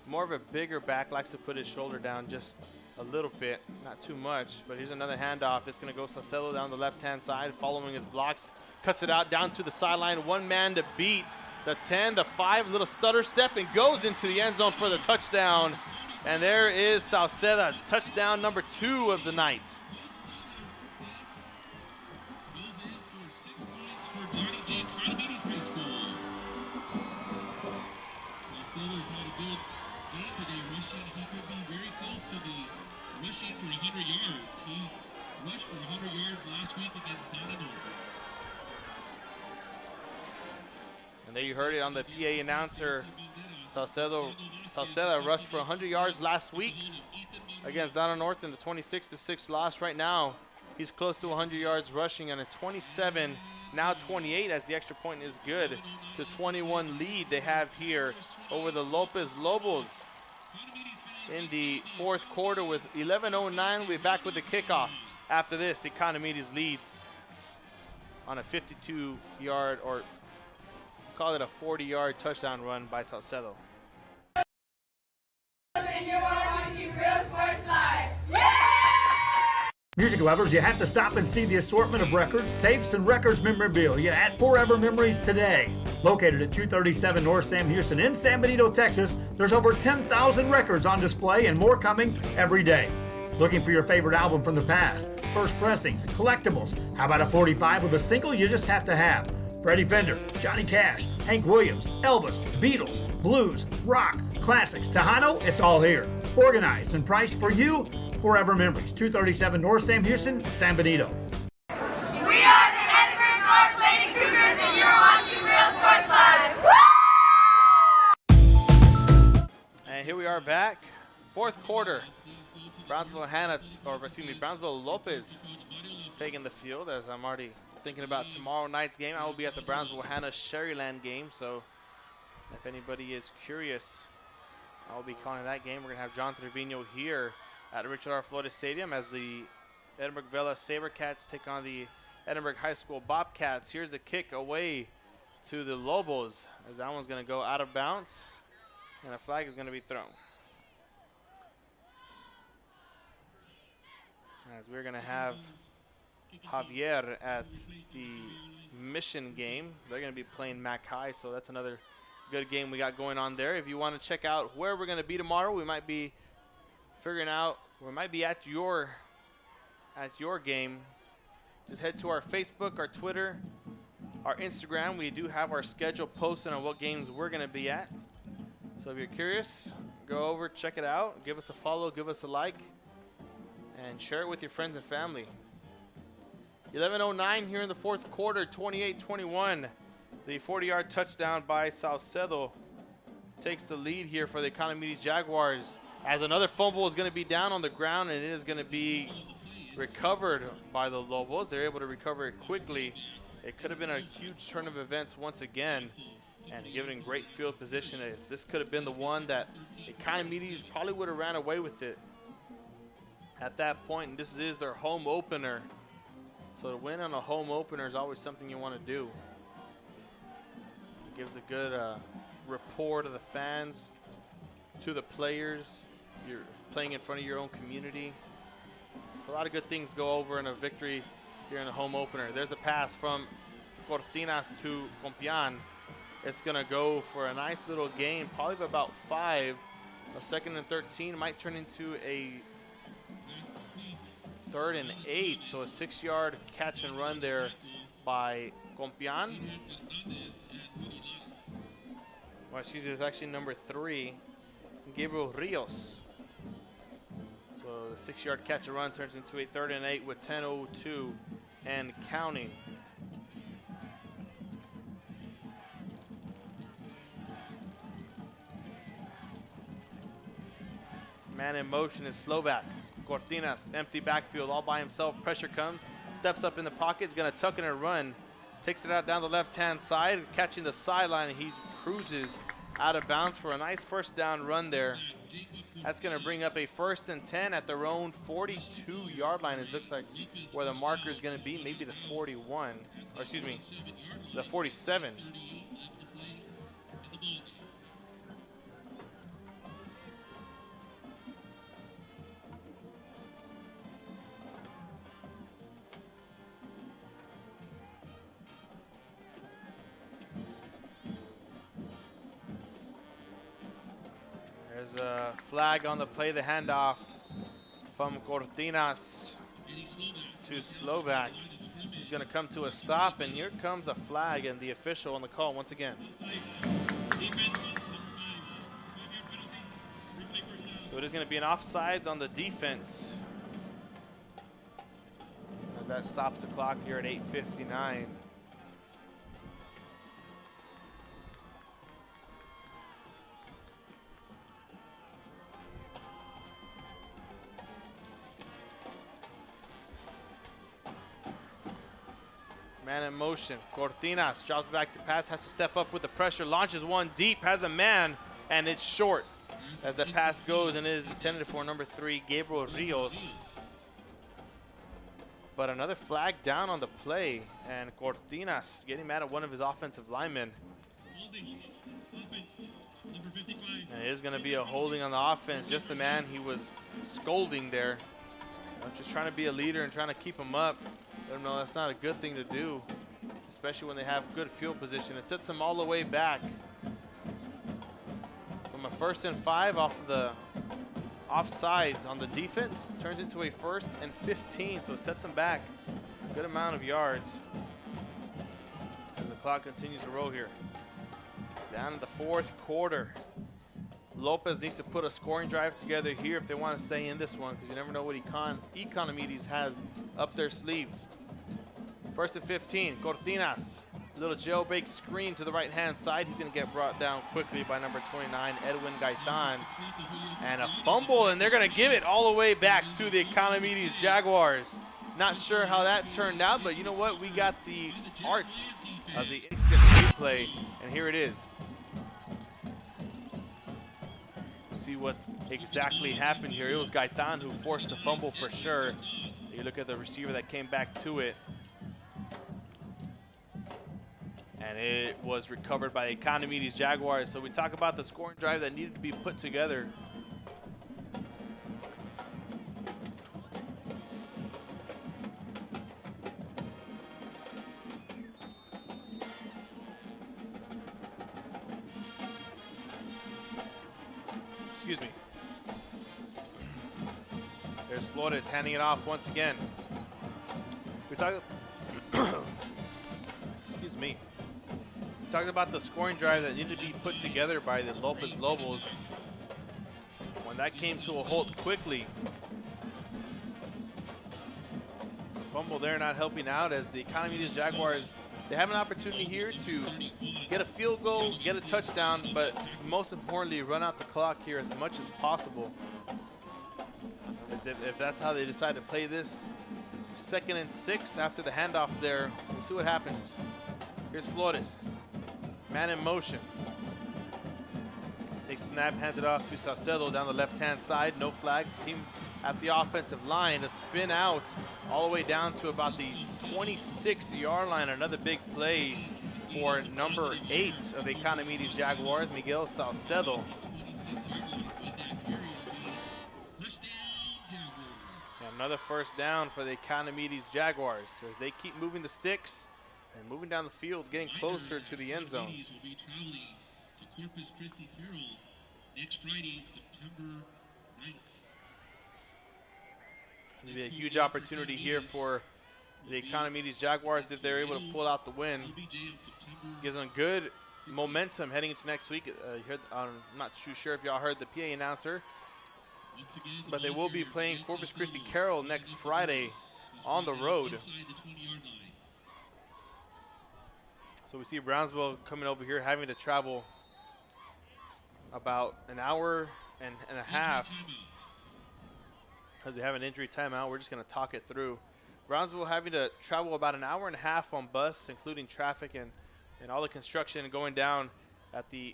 Speaker 2: more of a bigger back, likes to put his shoulder down just a little bit, not too much. But here's another handoff. It's going to go Salcedo down the left-hand side, following his blocks, cuts it out down to the sideline. One man to beat. The 10, the 5, little stutter step, and goes into the end zone for the touchdown. And there is Salcedo, touchdown number 2 of the night.
Speaker 1: Rushing for 100 yards. He rushed for 100 yards last week against Edinburg.
Speaker 2: And there you heard it on the PA announcer. Salcedo rushed for 100 yards last week against Donna North in the 26-6 loss. Right now, he's close to 100 yards rushing and a 27, now 28, as the extra point is good, to 21 lead they have here over the Lopez Lobos in the fourth quarter with 11:09. We'll be back with the kickoff. After this, Economedes leads on a 52-yard, or call it a 40-yard touchdown run by Salcedo.
Speaker 10: Music lovers, you have to stop and see the assortment of records, tapes, and records memorabilia at Forever Memories today. Located at 237 North Sam Houston in San Benito, Texas, there's over 10,000 records on display and more coming every day. Looking for your favorite album from the past, first pressings, collectibles? How about a 45 with a single you just have to have? Freddie Fender, Johnny Cash, Hank Williams, Elvis, Beatles, blues, rock, classics, Tejano, it's all here. Organized and priced for you. Forever Memories, 237 North Sam Houston, San Benito.
Speaker 4: We are the Edinburg North Lady Cougars, and you're watching Real Sports Live.
Speaker 2: And here we are back, fourth quarter. Brownsville Lopez taking the field, as I'm already thinking about tomorrow night's game. I will be at the Brownsville Hannah Sherryland game, so if anybody is curious, I will be calling that game. We're going to have John Trevino here at Richard R. Flores Stadium as the Edinburg Vela Sabercats take on the Edinburg High School Bobcats. Here's the kick away to the Lobos, as that one's going to go out of bounds, and a flag is going to be thrown. As we're going to have Javier at the Mission game. They're going to be playing Mac High, so that's another good game we got going on there. If you want to check out where we're going to be tomorrow, we might be figuring out, we might be at your game. Just head to our Facebook, our Twitter, our Instagram. We do have our schedule posted on what games we're going to be at. So if you're curious, go over, check it out, give us a follow, give us a like, and share it with your friends and family. 11:09 here in the fourth quarter, 28-21. The 40-yard touchdown by Salcedo takes the lead here for the Economedes Jaguars, as another fumble is going to be down on the ground, and it is going to be recovered by the Lobos. They're able to recover it quickly. It could have been a huge turn of events once again, and given great field position. This could have been the one that Economedes probably would have ran away with it at that point, and this is their home opener. So to win on a home opener is always something you want to do. It gives a good rapport to the fans, to the players. You're playing in front of your own community. So a lot of good things go over in a victory here in the home opener. There's a pass from Cortinas to Compián. It's going to go for a nice little gain, probably of about 5. A 2nd and 13 might turn into a 3rd and 8, so a 6-yard catch and run there by Compián. Well, excuse me, it's actually number 3, Gabriel Rios. So the 6-yard catch and run turns into a 3rd and 8 with 10:02 and counting. Man in motion is Slovak. Cortinas, empty backfield, all by himself. Pressure comes, steps up in the pocket, is going to tuck in and run. Takes it out down the left-hand side, catching the sideline, and he cruises out of bounds for a nice first down run there. That's going to bring up a 1st and 10 at their own 42-yard line. It looks like where the marker is going to be, maybe the 41. or excuse me, the 47. There's a flag on the play, the handoff from Cortinas to Slovak. He's going to come to a stop, and here comes a flag, and the official on the call once again. So it is going to be an offsides on the defense, as that stops the clock here at 8:59. Man in motion. Cortinas drops back to pass, has to step up with the pressure, launches one deep, has a man, and it's short as the pass goes, and it is intended for number 3, Gabriel Rios. But another flag down on the play, and Cortinas getting mad at one of his offensive linemen. And it is going to be a holding on the offense, just the man he was scolding there. Just trying to be a leader and trying to keep him up. Let them know that's not a good thing to do, especially when they have good field position. It sets them all the way back from a 1st and 5 off of the offsides on the defense, turns into a 1st and 15, so it sets them back a good amount of yards as the clock continues to roll here. Down in the 4th quarter. Lopez needs to put a scoring drive together here if they want to stay in this one, because you never know what Economedes has up their sleeves. 1st and 15, Cortinas. Little jailbreak screen to the right-hand side. He's going to get brought down quickly by number 29, Edwin Gaitan. And a fumble, and they're going to give it all the way back to the Economedes Jaguars. Not sure how that turned out, but you know what? We got the art of the instant replay, and here it is. See what exactly happened here. It was Gaitan who forced the fumble for sure. You look at the receiver that came back to it, and it was recovered by the Economedes Jaguars. So we talk about the scoring drive that needed to be put together. Excuse me. There's Flores handing it off once again. We talked. Excuse me. We talked about the scoring drive that needed to be put together by the Lopez Lobos. When that came to a halt quickly, the fumble there not helping out, as the Economedes Jaguars, they have an opportunity here to get a field goal, get a touchdown, but most importantly, run out the clock here as much as possible. If that's how they decide to play this, 2nd and 6 after the handoff there, we'll see what happens. Here's Flores, man in motion. Takes a snap, hands it off to Salcedo down the left-hand side. No flags. Team at the offensive line. A spin out all the way down to about the 26-yard line. Another big play for number 8 of the Economedes Jaguars, Miguel Salcedo. And another 1st down for the Economedes Jaguars as they keep moving the sticks and moving down the field, getting closer to the end zone.
Speaker 1: Corpus Christi Carroll next Friday, September 9th.
Speaker 2: It'll be a huge opportunity here for the Economedes Jaguars if they're able to pull out the win. Gives them good momentum heading into next week. I'm not too sure if y'all heard the PA announcer, but they will be playing Corpus Christi Carroll next Friday on the road. So we see Brownsville coming over here, having to travel about an hour and a half. As we have an injury timeout, we're just going to talk it through. Brownsville having to travel about an hour and a half on bus, including traffic and all the construction going down at the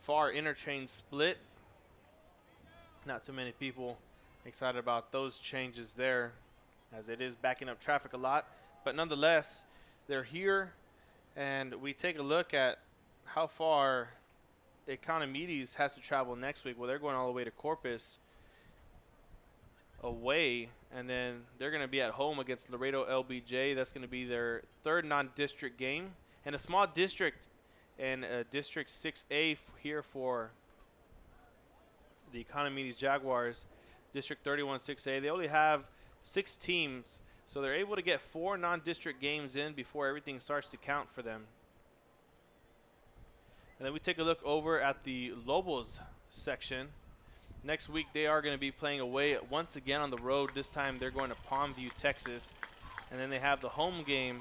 Speaker 2: far interchange split. Not too many people excited about those changes there, as it is backing up traffic a lot. But nonetheless, they're here, and we take a look at how far Economedes has to travel next week. Well, they're going all the way to Corpus away, and then they're going to be at home against Laredo LBJ. That's going to be their third non-district game. And a small district in District 6A here for the Economedes Jaguars, District 31 6A. They only have 6 teams, so they're able to get 4 non-district games in before everything starts to count for them. And then we take a look over at the Lopez section. Next week they are going to be playing away once again on the road. This time they're going to Palmview, Texas. And then they have the home game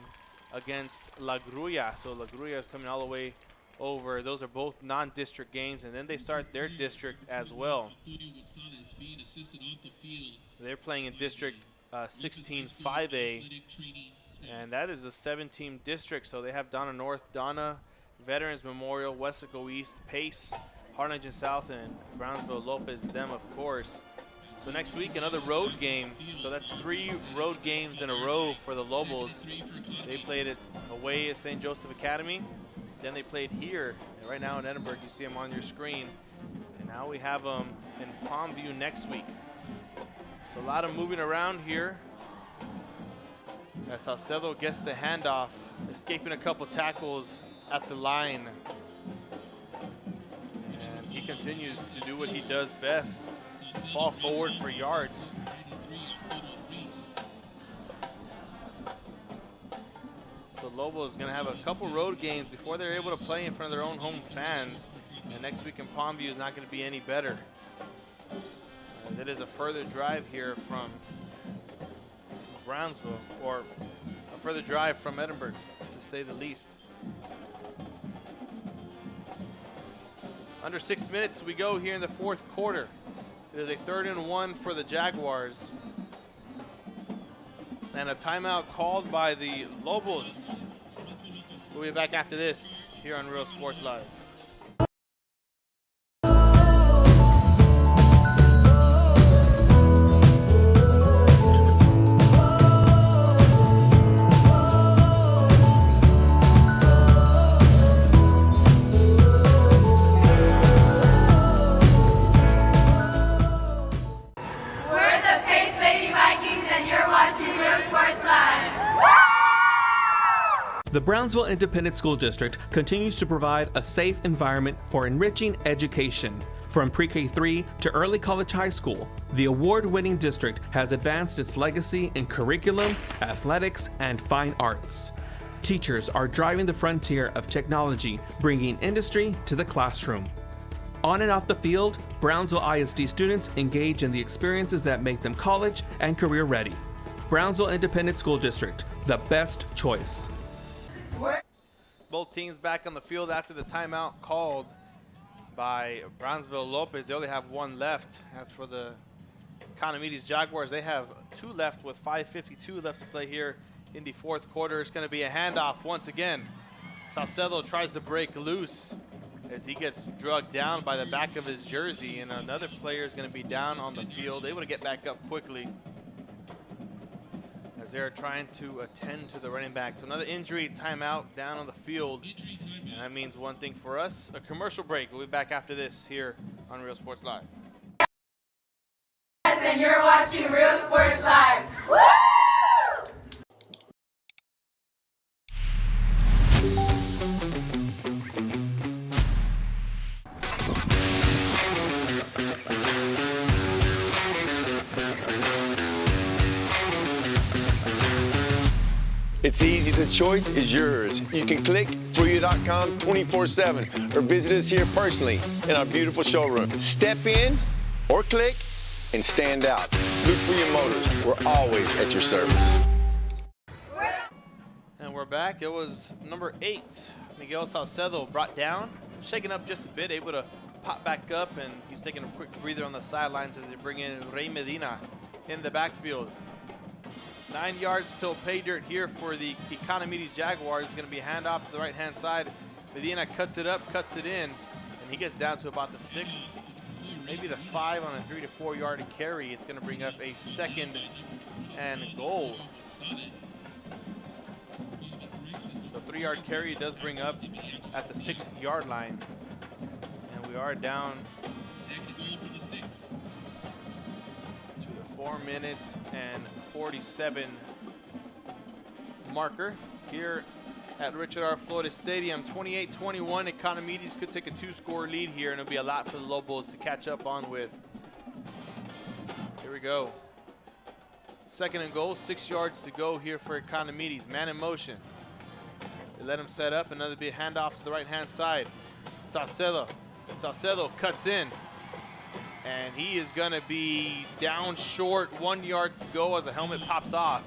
Speaker 2: against La Grulla. So La Grulla is coming all the way over. Those are both non-district games, and then they start their district as well. They're playing in District 16 5A, and that is a 7-team district. So they have Donna North, Donna, Veterans Memorial, Wesco East, Pace, Harlingen South, and Brownsville, Lopez, them of course. So next week another road game. So that's 3 road games in a row for the Lobos. They played it away at St. Joseph Academy. Then they played here. And right now in Edinburg, you see them on your screen. And now we have them in Palmview next week. So a lot of moving around here. As Salcedo gets the handoff, escaping a couple tackles at the line. And he continues to do what he does best, fall forward for yards. So Lobo is going to have a couple road games before they're able to play in front of their own home fans. And next week in Palmview is not going to be any better, as it is a further drive here from Brownsville, or a further drive from Edinburg, to say the least. Under 6 minutes we go here in the 4th quarter. It is a 3rd and 1 for the Jaguars. And a timeout called by the Lobos. We'll be back after this here on Real Sports Live.
Speaker 11: The Brownsville Independent School District continues to provide a safe environment for enriching education. From pre-K3 to early college high school, the award-winning district has advanced its legacy in curriculum, athletics, and fine arts. Teachers are driving the frontier of technology, bringing industry to the classroom. On and off the field, Brownsville ISD students engage in the experiences that make them college and career ready. Brownsville Independent School District, the best choice.
Speaker 2: Both teams back on the field after the timeout called by Brownsville Lopez. They only have 1 left. As for the Economedes Jaguars, they have 2 left with 5:52 left to play here in the 4th quarter. It's going to be a handoff once again. Salcedo tries to break loose as he gets drugged down by the back of his jersey, and another player is going to be down on the field, able to get back up quickly as they're trying to attend to the running back. So another injury timeout down on the field. And that means one thing for us, a commercial break. We'll be back after this here on Real Sports Live.
Speaker 4: And you're watching Real Sports Live. Woo!
Speaker 6: It's easy, the choice is yours. You can click Fruya.com 24/7 or visit us here personally in our beautiful showroom. Step in or click and stand out. Luke Fruya Motors, we're always at your service.
Speaker 2: And we're back. It was number 8, Miguel Salcedo, brought down, shaken up just a bit, able to pop back up, and he's taking a quick breather on the sidelines as they bring in Ray Medina in the backfield. 9 yards till pay dirt here for the Economedes Jaguars. It's going to be a handoff to the right-hand side. Medina cuts it up, cuts it in, and he gets down to about the 6, maybe the 5 on a 3 to 4 yard carry. It's going to bring up a 2nd and goal. 3-yard carry. It does bring up at the 6-yard line. And we are down to the 4 minutes and 47 marker here at Richard R. Flores Stadium. 28-21. Economedes could take a 2-score lead here, and it'll be a lot for the Lobos to catch up on with. Here we go. 2nd and goal, 6 yards to go here for Economedes. Man in motion. They let him set up. Another big handoff to the right-hand side. Salcedo cuts in. And he is going to be down short. 1 yard to go as the helmet pops off.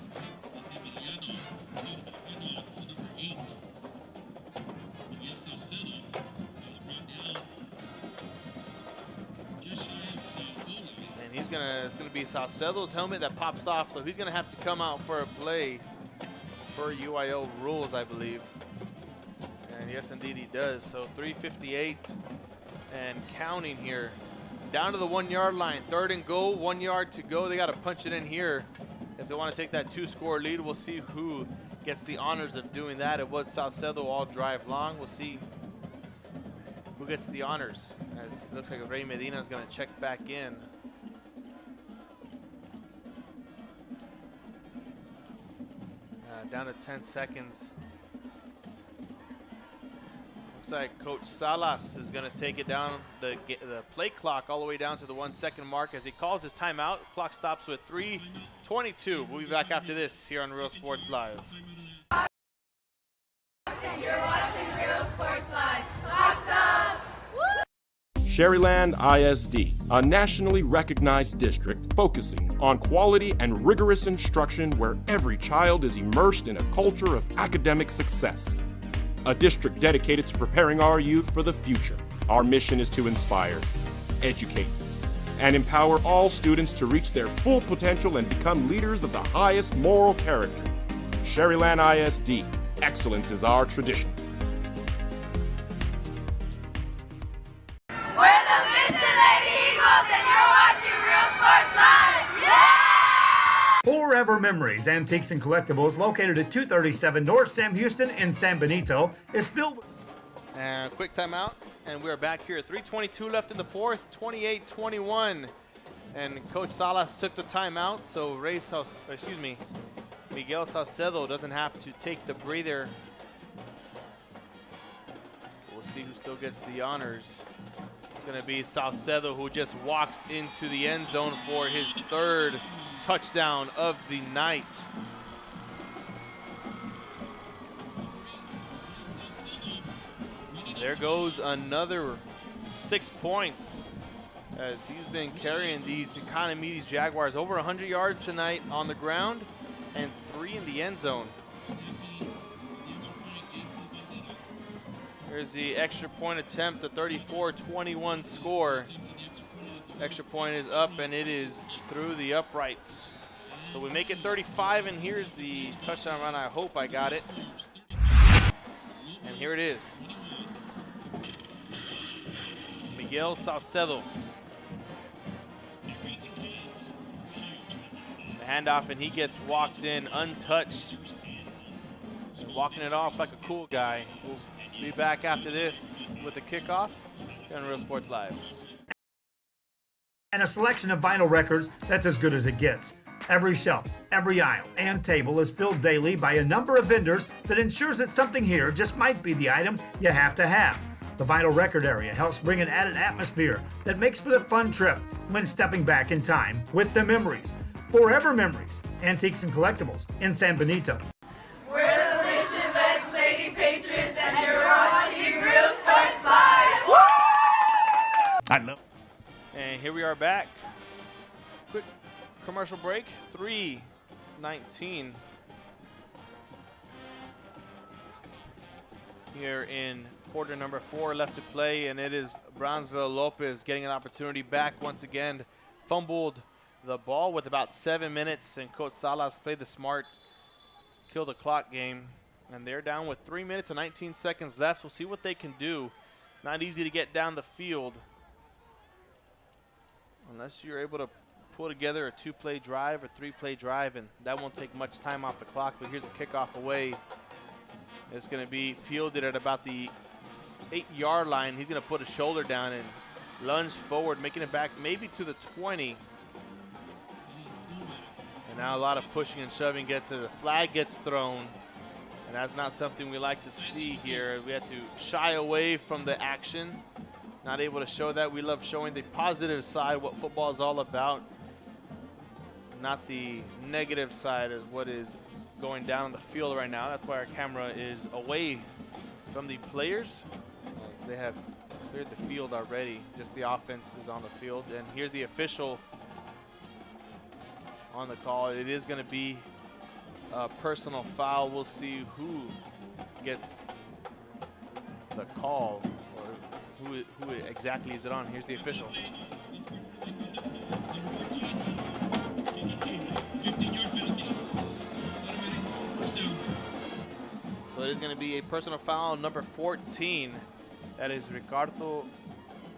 Speaker 2: It's gonna be Salcedo's helmet that pops off, so he's gonna have to come out for a play per UIL rules, I believe. And yes, indeed he does. So 3:58 and counting here. Down to the 1 yard line, 3rd and goal, 1 yard to go. They gotta punch it in here if they want to take that 2-score lead. We'll see who gets the honors of doing that. It was Salcedo all drive long. We'll see who gets the honors, as it looks like Ray Medina is gonna check back in. Down to 10 seconds. Looks like Coach Salas is going to take it down, the play clock all the way down to the 1 second mark as he calls his timeout. Clock stops with 3:22. We'll be back after this here on Real Sports Live.
Speaker 4: And you're watching Real Sports Live. Clock's up!
Speaker 12: Sherryland ISD, a nationally recognized district focusing on quality and rigorous instruction where every child is immersed in a culture of academic success. A district dedicated to preparing our youth for the future. Our mission is to inspire, educate, and empower all students to reach their full potential and become leaders of the highest moral character. Sherryland ISD, excellence is our tradition.
Speaker 4: We're the Mission Lady Eagles, and you're watching Real Sports Live. Yeah!
Speaker 10: Forever Memories, Antiques and Collectibles, located at 237 North Sam Houston in San Benito, is filled with...
Speaker 2: And quick timeout, and we're back here. 3:22 left in the 4th, 28-21. And Coach Salas took the timeout, so Miguel Salcedo doesn't have to take the breather. We'll see who still gets the honors. It's going to be Salcedo, who just walks into the end zone for his 3rd touchdown of the night. There goes another 6 points as he's been carrying these Economedes Jaguars over 100 yards tonight on the ground and 3 in the end zone. Here's the extra point attempt, the 34-21 score. Extra point is up, and it is through the uprights. So we make it 35, and here's the touchdown run. I hope I got it. And here it is. Miguel Salcedo. The handoff, and he gets walked in untouched. Walking it off like a cool guy. We'll be back after this with the kickoff on Real Sports Live.
Speaker 10: And a selection of vinyl records that's as good as it gets. Every shelf, every aisle, and table is filled daily by a number of vendors that ensures that something here just might be the item you have to have. The vinyl record area helps bring an added atmosphere that makes for the fun trip when stepping back in time with the memories. Forever Memories, Antiques and Collectibles in San Benito.
Speaker 4: We're the Mission Vets Lady Patriots, and you're watching Real Sports Live. Woo!
Speaker 13: I love.
Speaker 2: And here we are back. Quick commercial break. 3:19 here in quarter number 4 left to play, and it is Brownsville Lopez getting an opportunity back once again. Fumbled the ball with about 7 minutes, and Coach Salas played the smart kill the clock game, and they're down with 3 minutes and 19 seconds left. We'll see what they can do. Not easy to get down the field unless you're able to pull together a 2-play drive or 3-play drive, and that won't take much time off the clock. But here's a kickoff away. It's going to be fielded at about the 8-yard line. He's going to put his shoulder down and lunge forward, making it back maybe to the 20. And now a lot of pushing and shoving gets it. The flag gets thrown. And that's not something we like to see here. We had to shy away from the action. Not able to show that. We love showing the positive side, what football is all about. Not the negative side is what is going down on the field right now. That's why our camera is away from the players, as they have cleared the field already. Just the offense is on the field. And here's the official on the call. It is going to be a personal foul. We'll see who gets the call, or who exactly is it on. Here's the official. So it is going to be a personal foul, number 14. That is Ricardo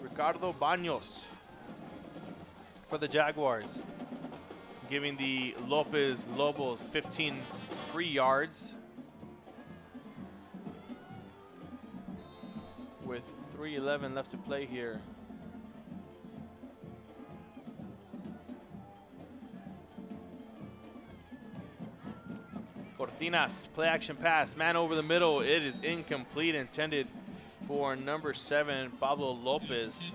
Speaker 2: Baños for the Jaguars, giving the Lopez Lobos 15 free yards with 3:11 left to play here. Cortinas, play action pass, man over the middle. It is incomplete, intended for number 7, Pablo Lopez.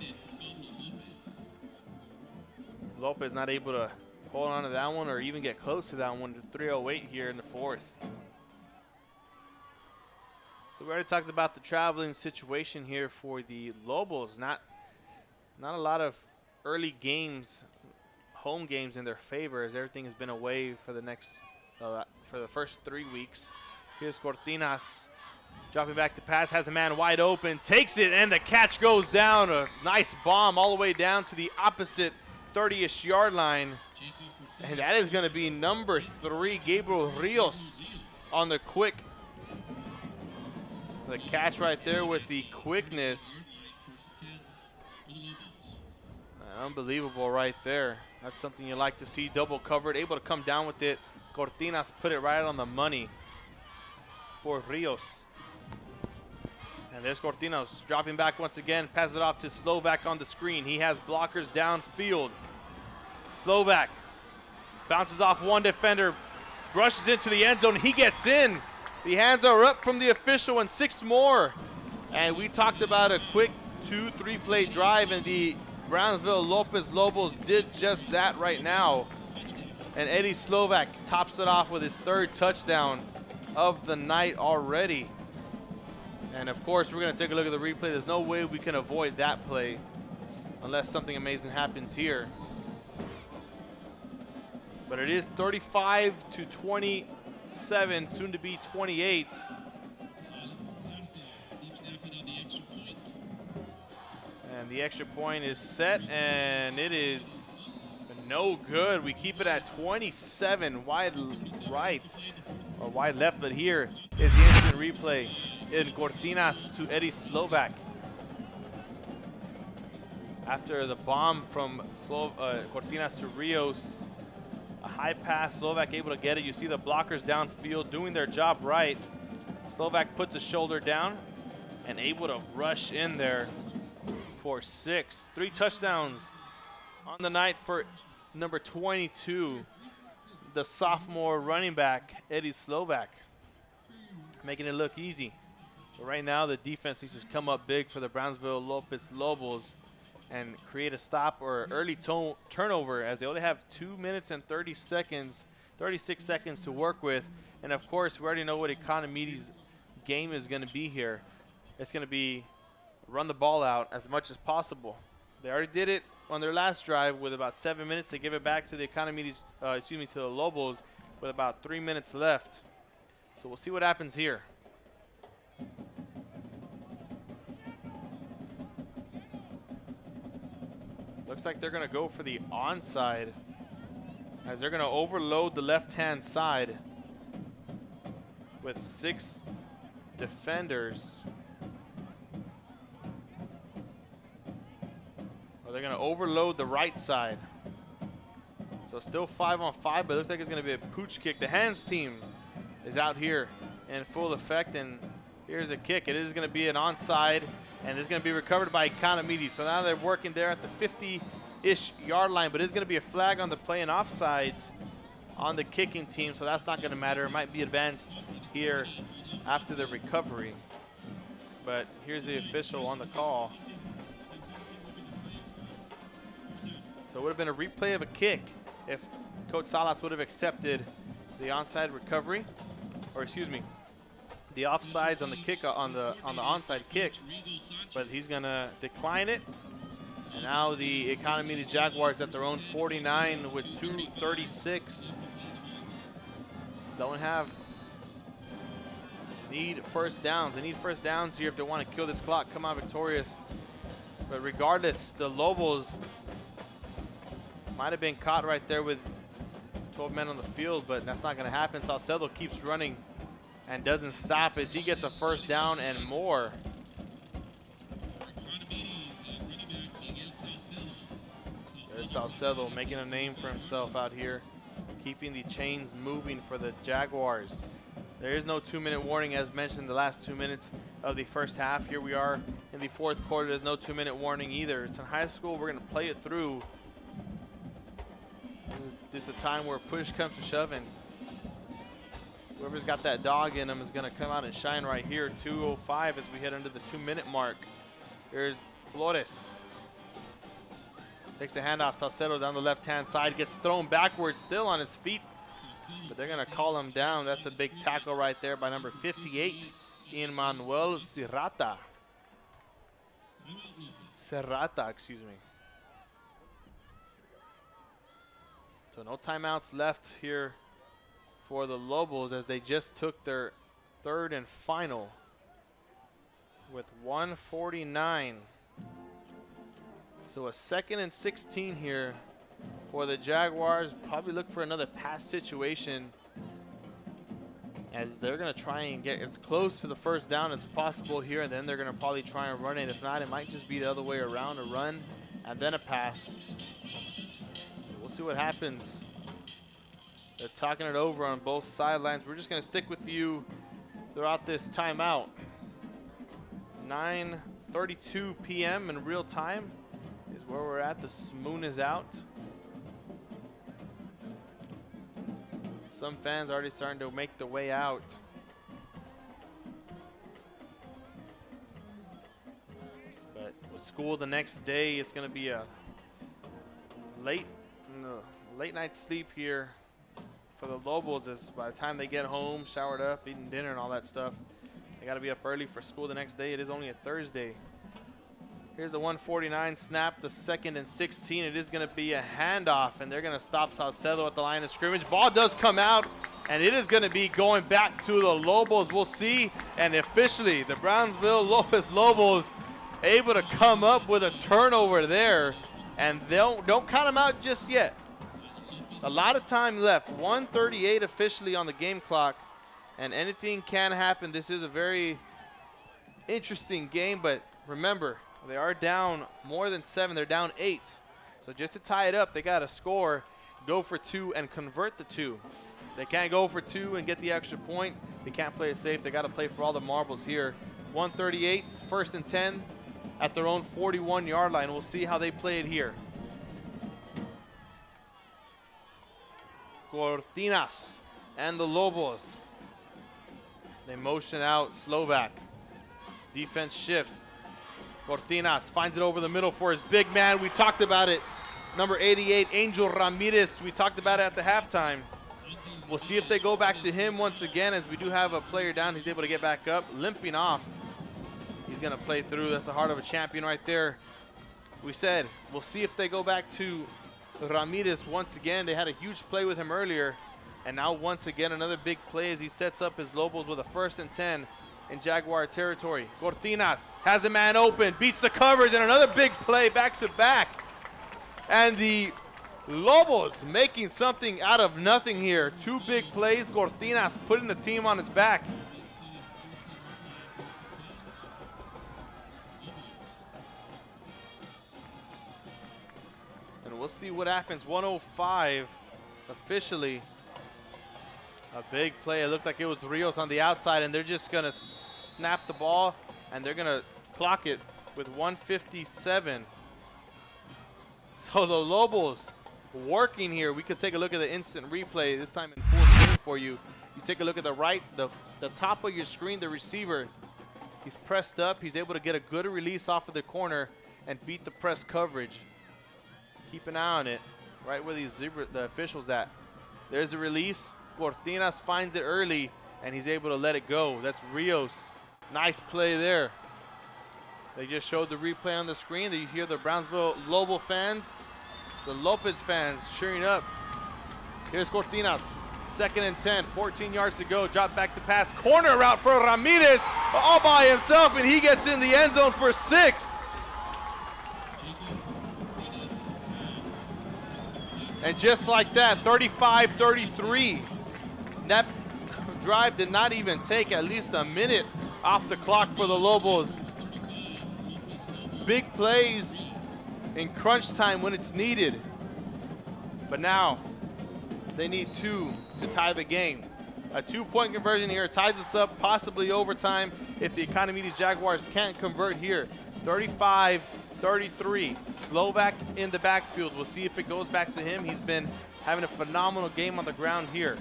Speaker 2: Lopez not able to hold on to that one or even get close to that one. 3:08 here in the 4th. So we already talked about the traveling situation here for the Lobos. Not a lot of early games, home games in their favor, as everything has been away for the next for the first 3 weeks. Here's Cortinas dropping back to pass, has a man wide open, takes it, and the catch goes down. A nice bomb all the way down to the opposite 30-ish yard line. And that is going to be number 3, Gabriel Rios, on the quick. The catch right there with the quickness. Unbelievable right there. That's something you like to see. Double covered, able to come down with it. Cortinas put it right on the money for Rios. And there's Cortinas dropping back once again. Passes it off to Slovak on the screen. He has blockers downfield. Slovak bounces off one defender, rushes into the end zone. He gets in. The hands are up from the official, and 6 more. And we talked about a quick 2-3 play drive, and the Brownsville Lopez Lobos did just that right now. And Eddie Slovak tops it off with his 3rd touchdown of the night already. And of course, we're going to take a look at the replay. There's no way we can avoid that play unless something amazing happens here. But it is 35-27, soon to be 28. And the extra point is set, and it is no good. We keep it at 27, wide right, or wide left, but here is the instant replay in Cortinas to Eddie Slovak. After the bomb from Cortinas to Rios, a high pass, Slovak able to get it. You see the blockers downfield doing their job right. Slovak puts his shoulder down and able to rush in there for 6. 3 touchdowns on the night for number 22, the sophomore running back, Eddie Slovak, making it look easy. But right now, the defense needs to come up big for the Brownsville Lopez Lobos and create a stop or early turnover, as they only have 2 minutes and 36 seconds to work with. And of course, we already know what Economedes' game is going to be here. It's going to be run the ball out as much as possible. They already did it on their last drive with about 7 minutes. They give it back to the Economedes, to the Lobos with about 3 minutes left. So we'll see what happens here. Looks like they're going to go for the onside, as they're going to overload the left-hand side with 6 defenders. Or they're going to overload the right side. So still 5-on-5, but it looks like it's going to be a pooch kick. The hands team is out here in full effect, and Here's a kick. It is going to be an onside, and it's going to be recovered by Economedes. So now they're working there at the 50-ish yard line, but it's going to be a flag on the play and offsides on the kicking team, so that's not going to matter. It might be advanced here after the recovery. But here's the official on the call. So it would have been a replay of a kick if Coach Salas would have accepted the onside recovery, or excuse me, the offsides on the kick on the onside kick, but he's gonna decline it. And now the Economedes Jaguars at their own 49 with 2:36. Don't have need first downs. They need first downs here if they want to kill this clock, come out victorious. But regardless, the Lobos might have been caught right there with 12 men on the field, but that's not going to happen. Salcedo keeps running and doesn't stop as he gets a first down and more. There's Salcedo making a name for himself out here, keeping the chains moving for the Jaguars. There is no 2-minute warning as mentioned the last 2 minutes of the first half. Here we are in the fourth quarter. There's no 2-minute warning either. It's in high school. We're going to play it through. This is the time where push comes to shove, and whoever's got that dog in them is going to come out and shine right here. 2:05 as we head under the 2-minute mark. Here's Flores. Takes the handoff. Salcedo down the left-hand side. Gets thrown backwards, still on his feet. But they're going to call him down. That's a big tackle right there by number 58, Manuel Serrata. Excuse me. So no timeouts left here for the Lobos as they just took their third and final with 1:49. So a 2nd and 16 here for the Jaguars. Probably look for another pass situation as they're going to try and get as close to the first down as possible here, and then they're going to probably try and run it. If not, it might just be the other way around, a run and then a pass. We'll see what happens. They're talking it over on both sidelines. We're just going to stick with you throughout this timeout. 9:32 p.m. in real time is where we're at. The moon is out. Some fans already starting to make the way out. But with school the next day, it's going to be a late night sleep here for the Lobos, as by the time they get home, showered up, eating dinner and all that stuff, they got to be up early for school the next day. It is only a Thursday. Here's the 1:49 snap, the 2nd and 16. It is going to be a handoff, and they're going to stop Salcedo at the line of scrimmage. Ball does come out, and it is going to be going back to the Lobos. We'll see, and officially the Brownsville Lopez Lobos able to come up with a turnover there, and don't count them out just yet. A lot of time left. 1:38 officially on the game clock, and anything can happen. This is a very interesting game, but remember, they are down more than 7. They're down 8. So just to tie it up, they got to score, go for 2, and convert the 2. They can't go for 2 and get the extra point. They can't play it safe. They got to play for all the marbles here. 1:38, 1st and 10 at their own 41-yard line. We'll see how they play it here. Cortinas and the Lobos. They motion out Slovak. Defense shifts. Cortinas finds it over the middle for his big man. We talked about it. Number 88, Angel Ramirez. We talked about it at the halftime. We'll see if they go back to him once again, as we do have a player down. He's able to get back up, limping off. He's going to play through. That's the heart of a champion right there. We said we'll see if they go back to Ramirez once again. They had a huge play with him earlier, and now once again another big play as he sets up his Lobos with a 1st and 10 in Jaguar territory. Cortinas has a man open, beats the coverage, and another big play back to back. And the Lobos making something out of nothing here. 2 big plays. Cortinas putting the team on his back. And we'll see what happens. 1:05 officially. A big play. It looked like it was Rios on the outside, and they're just going to snap the ball, and they're going to clock it with 1:57. So the Lobos working here. We could take a look at the instant replay, this time in full screen for you. You take a look at the top of your screen, the receiver. He's pressed up. He's able to get a good release off of the corner and beat the press coverage. Keep an eye on it, right where the official's at. There's a release. Cortinas finds it early, and he's able to let it go. That's Rios. Nice play there. They just showed the replay on the screen. You hear the Brownsville Lobo fans, the Lopez fans cheering up. Here's Cortinas. 2nd and 10, 14 yards to go. Drop back to pass. Corner route for Ramirez all by himself, and he gets in the end zone for 6. And just like that, 35-33. That drive did not even take at least a minute off the clock for the Lobos. Big plays in crunch time when it's needed. But now they need 2 to tie the game. A 2-point conversion here ties us up, possibly overtime if the Economedes Jaguars can't convert here. 35-33. Slovak in the backfield. We'll see if it goes back to him. He's been having a phenomenal game on the ground here.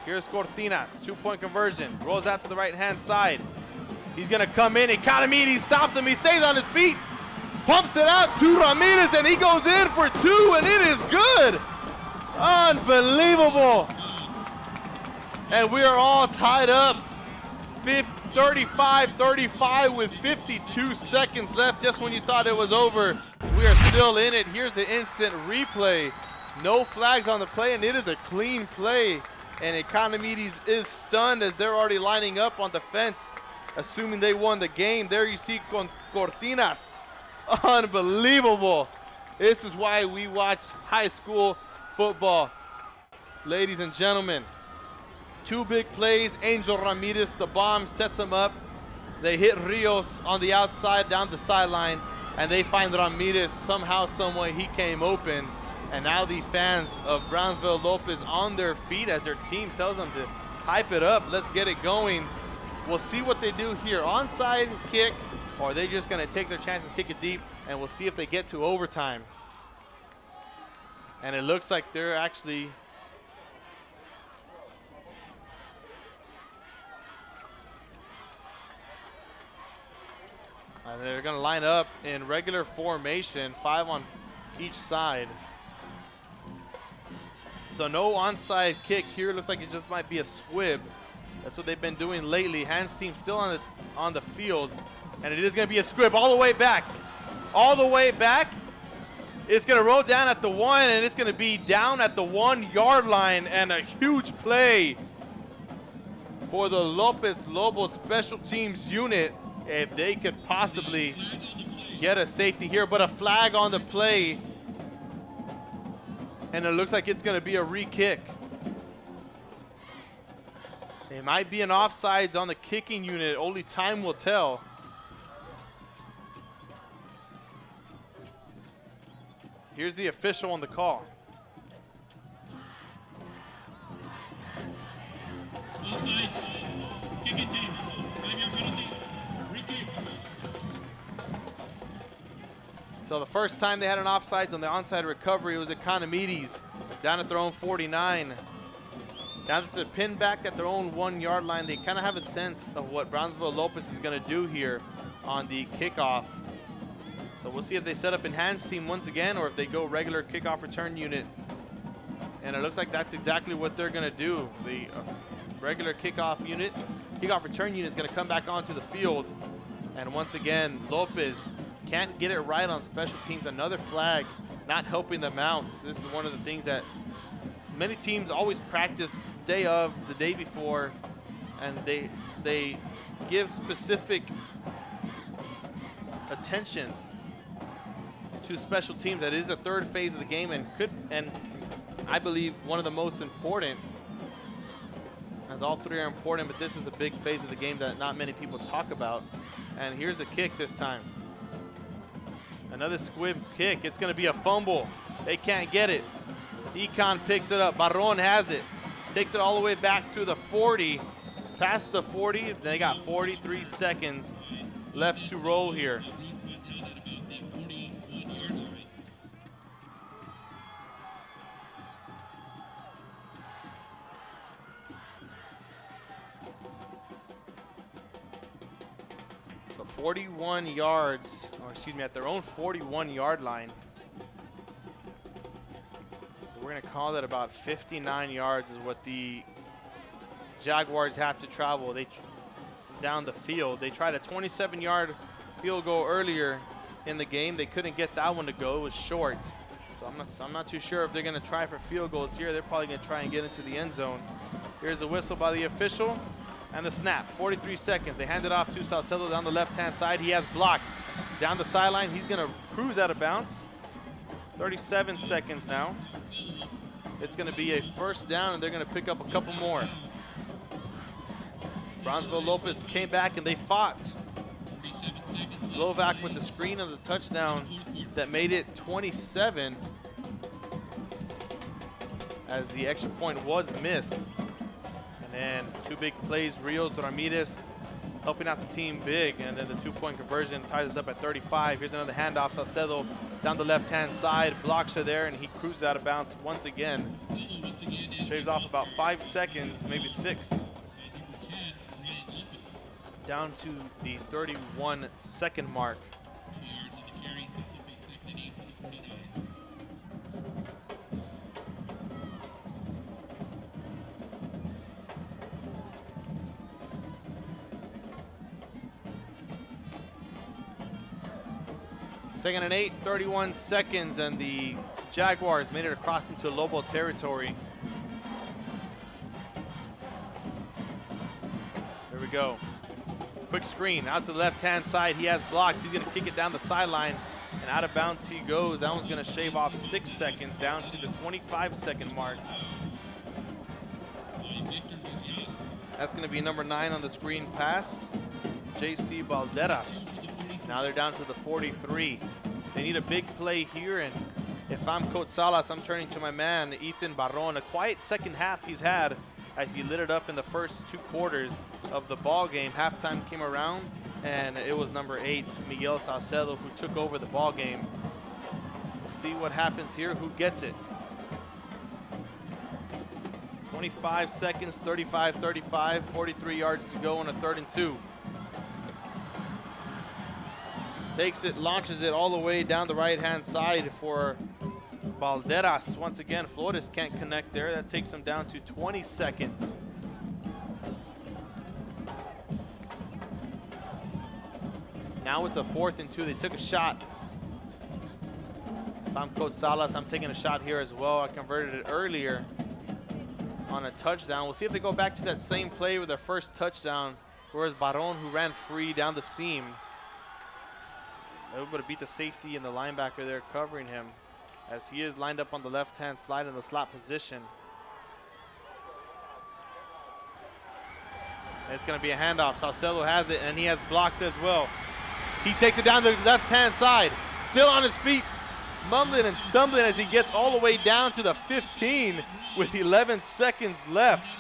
Speaker 2: Here's Cortinas. 2-point conversion. Rolls out to the right-hand side. He's going to come in. Economedes stops him. He stays on his feet. Pumps it out to Ramirez, and he goes in for 2, and it is good. Unbelievable. And we are all tied up. 35-35 with 52 seconds left. Just when you thought it was over, we are still in it. Here's the instant replay. No flags on the play, and it is a clean play. And Economedes is stunned as they're already lining up on the fence, assuming they won the game. There you see Cortinas. Unbelievable. This is why we watch high school football. Ladies and gentlemen, 2 big plays. Angel Ramirez, the bomb, sets him up. They hit Rios on the outside down the sideline, and they find Ramirez. Somehow, someway, he came open. And now the fans of Brownsville Lopez on their feet as their team tells them to hype it up. Let's get it going. We'll see what they do here. Onside kick, or are they just going to take their chances, kick it deep, and we'll see if they get to overtime. And it looks like they're actually they're going to line up in regular formation, 5 on each side. So no onside kick here. Looks like it just might be a squib. That's what they've been doing lately. Hands team still on the field, and it is going to be a squib all the way back. All the way back. It's going to roll down at the 1, and it's going to be down at the 1-yard line, and a huge play for the Lopez Lobos special teams unit if they could possibly get a safety here, but a flag on the play, and it looks like it's going to be a re-kick. It might be an offsides on the kicking unit. Only time will tell. Here's the official on the call.
Speaker 1: Offsides. Kicking team. 5-yard penalty. Re-kick.
Speaker 2: So the first time they had an offsides on the onside recovery, it was Economedes down at their own 49. Now that they're pinned back at their own 1-yard line, they kind of have a sense of what Brownsville Lopez is going to do here on the kickoff. So we'll see if they set up in hands team once again, or if they go regular kickoff return unit. And it looks like that's exactly what they're going to do. The regular kickoff return unit is going to come back onto the field. And once again, Lopez can't get it right on special teams. Another flag not helping them out. This is one of the things that many teams always practice day of, the day before, and they give specific attention to special teams. That is the third phase of the game, and I believe one of the most important. As all three are important, but this is the big phase of the game that not many people talk about. And here's a kick this time. Another squib kick. It's going to be a fumble. They can't get it. Econ picks it up. Barron has it. Takes it all the way back to the 40. past the 40. They got 43 seconds left to roll here. So 41 yards, or excuse me, at their own 41-yard line. So we're going to call that about 59 yards is what the Jaguars have to travel. They down the field. They tried a 27-yard field goal earlier in the game. They couldn't get that one to go. It was short. So I'm not too sure if they're going to try for field goals here. They're probably going to try and get into the end zone. Here's the whistle by the official and the snap. 43 seconds. They hand it off to Salcedo down the left-hand side. He has blocks down the sideline. He's going to cruise out of bounds. 37 seconds now. It's going to be a first down, and they're going to pick up a couple more. Brownsville Lopez came back and they fought. Slovak with the screen of the touchdown that made it 27 as the extra point was missed. And then two big plays, Rios Ramirez helping out the team big, and then the two-point conversion ties us up at 35. Here's another handoff. Salcedo down the left-hand side, blocks are there, and he cruises out of bounds once again. Shaves off about 5 seconds, maybe 6. Down to the 31-second mark. Second and 8, 31 seconds, and the Jaguars made it across into Lobo territory. There we go. Quick screen out to the left-hand side. He has blocks. He's going to kick it down the sideline, and out of bounds he goes. That one's going to shave off 6 seconds down to the 25-second mark. That's going to be number 9 on the screen pass, J.C. Balderas. Now they're down to the 43. They need a big play here, and if I'm Coach Salas, I'm turning to my man, Ethan Barron. A quiet second half he's had as he lit it up in the first 2 quarters of the ball game. Halftime came around, and it was number 8, Miguel Salcedo, who took over the ball game. We'll see what happens here, who gets it. 25 seconds, 35-35, 43 yards to go on a 3rd and 2. Takes it, launches it all the way down the right-hand side for Balderas. Once again, Flores can't connect there. That takes him down to 20 seconds. Now it's a 4th and 2. They took a shot. If I'm Coach Salas, I'm taking a shot here as well. I converted it earlier on a touchdown. We'll see if they go back to that same play with their first touchdown, whereas Barron, who ran free down the seam, able to beat the safety and the linebacker there covering him, as he is lined up on the left-hand side in the slot position. And it's going to be a handoff. Salcedo has it, and he has blocks as well. He takes it down the left-hand side, still on his feet, mumbling and stumbling as he gets all the way down to the 15 with 11 seconds left.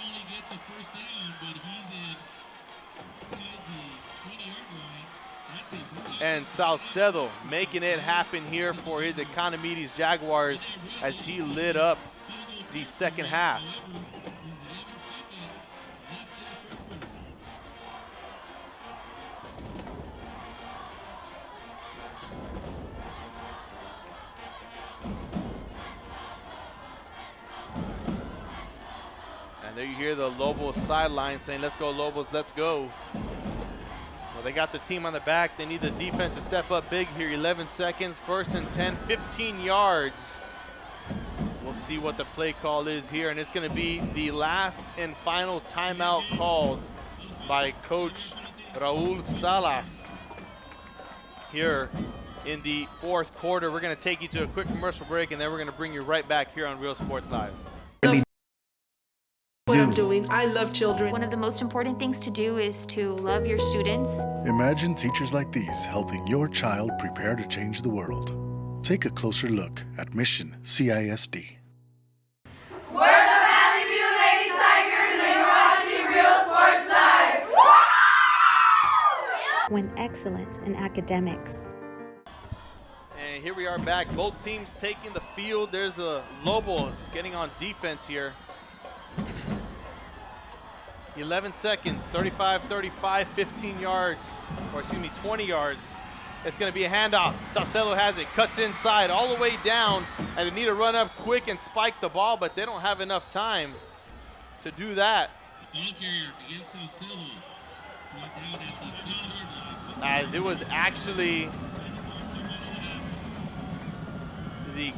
Speaker 2: And Salcedo making it happen here for his Economedes Jaguars as he lit up the second half. And there you hear the Lobos sideline saying, "Let's go, Lobos, let's go." Well, they got the team on the back. They need the defense to step up big here. 11 seconds, 1st and 10, 15 yards. We'll see what the play call is here, and it's going to be the last and final timeout called by Coach Raul Salas here in the 4th quarter. We're going to take you to a quick commercial break, and then we're going to bring you right back here on Real Sports Live.
Speaker 15: What I'm doing. I love children. One of the most important things to do is to love your students.
Speaker 16: Imagine teachers like these helping your child prepare to change the world. Take a closer look at Mission CISD.
Speaker 4: We're the Valley View Lady Tigers, and you're watching Real Sports Live.
Speaker 17: when excellence in academics.
Speaker 2: And here we are back. Both teams taking the field. There's the Lopez getting on defense here. 11 seconds, 35-35, 15 yards, or excuse me, 20 yards. It's going to be a handoff. Salcedo has it, cuts inside all the way down, and they need to run up quick and spike the ball, but they don't have enough time to do that. As it was actually the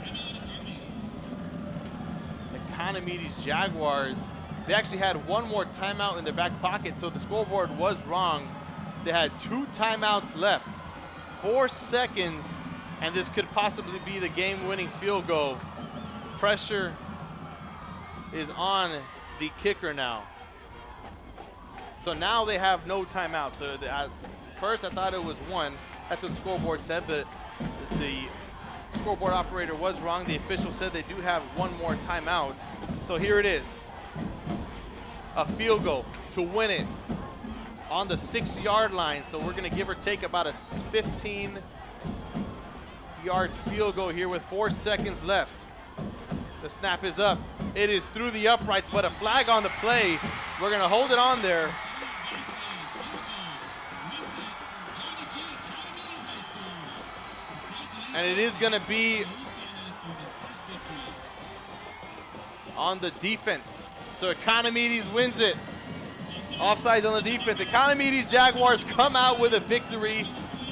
Speaker 2: Economedes Jaguars. They actually had one more timeout in their back pocket, so the scoreboard was wrong. They had 2 timeouts left, 4 seconds, and this could possibly be the game-winning field goal. Pressure is on the kicker now. So now they have no timeout. So at first I thought it was 1. That's what the scoreboard said, but the scoreboard operator was wrong. The official said they do have 1 more timeout. So here it is. A field goal to win it on the 6-yard line. So we're going to give or take about a 15-yard field goal here with 4 seconds left. The snap is up. It is through the uprights, but a flag on the play. We're going to hold it on there. And it is going to be on the defense. So Economedes wins it. Offside on the defense. Economedes Jaguars come out with a victory,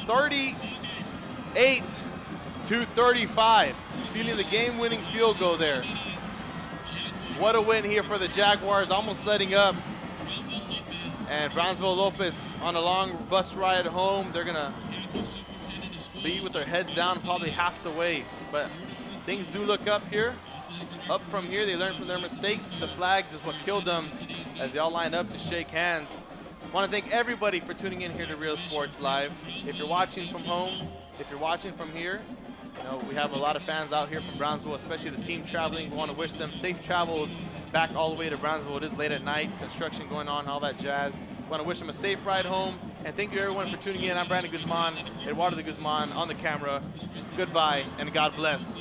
Speaker 2: 38-35, sealing the game-winning field goal there. What a win here for the Jaguars, almost letting up. And Brownsville Lopez on a long bus ride home. They're gonna be with their heads down probably half the way, but things do look up here. Up from here, they learn from their mistakes. The flags is what killed them as they all line up to shake hands. I want to thank everybody for tuning in here to Real Sports Live. If you're watching from home, if you're watching from here, you know, we have a lot of fans out here from Brownsville, especially the team traveling. We want to wish them safe travels back all the way to Brownsville. It is late at night, construction going on, all that jazz. We want to wish them a safe ride home. And thank you everyone for tuning in. I'm Brandon Guzman, Eduardo de Guzman on the camera. Goodbye and God bless.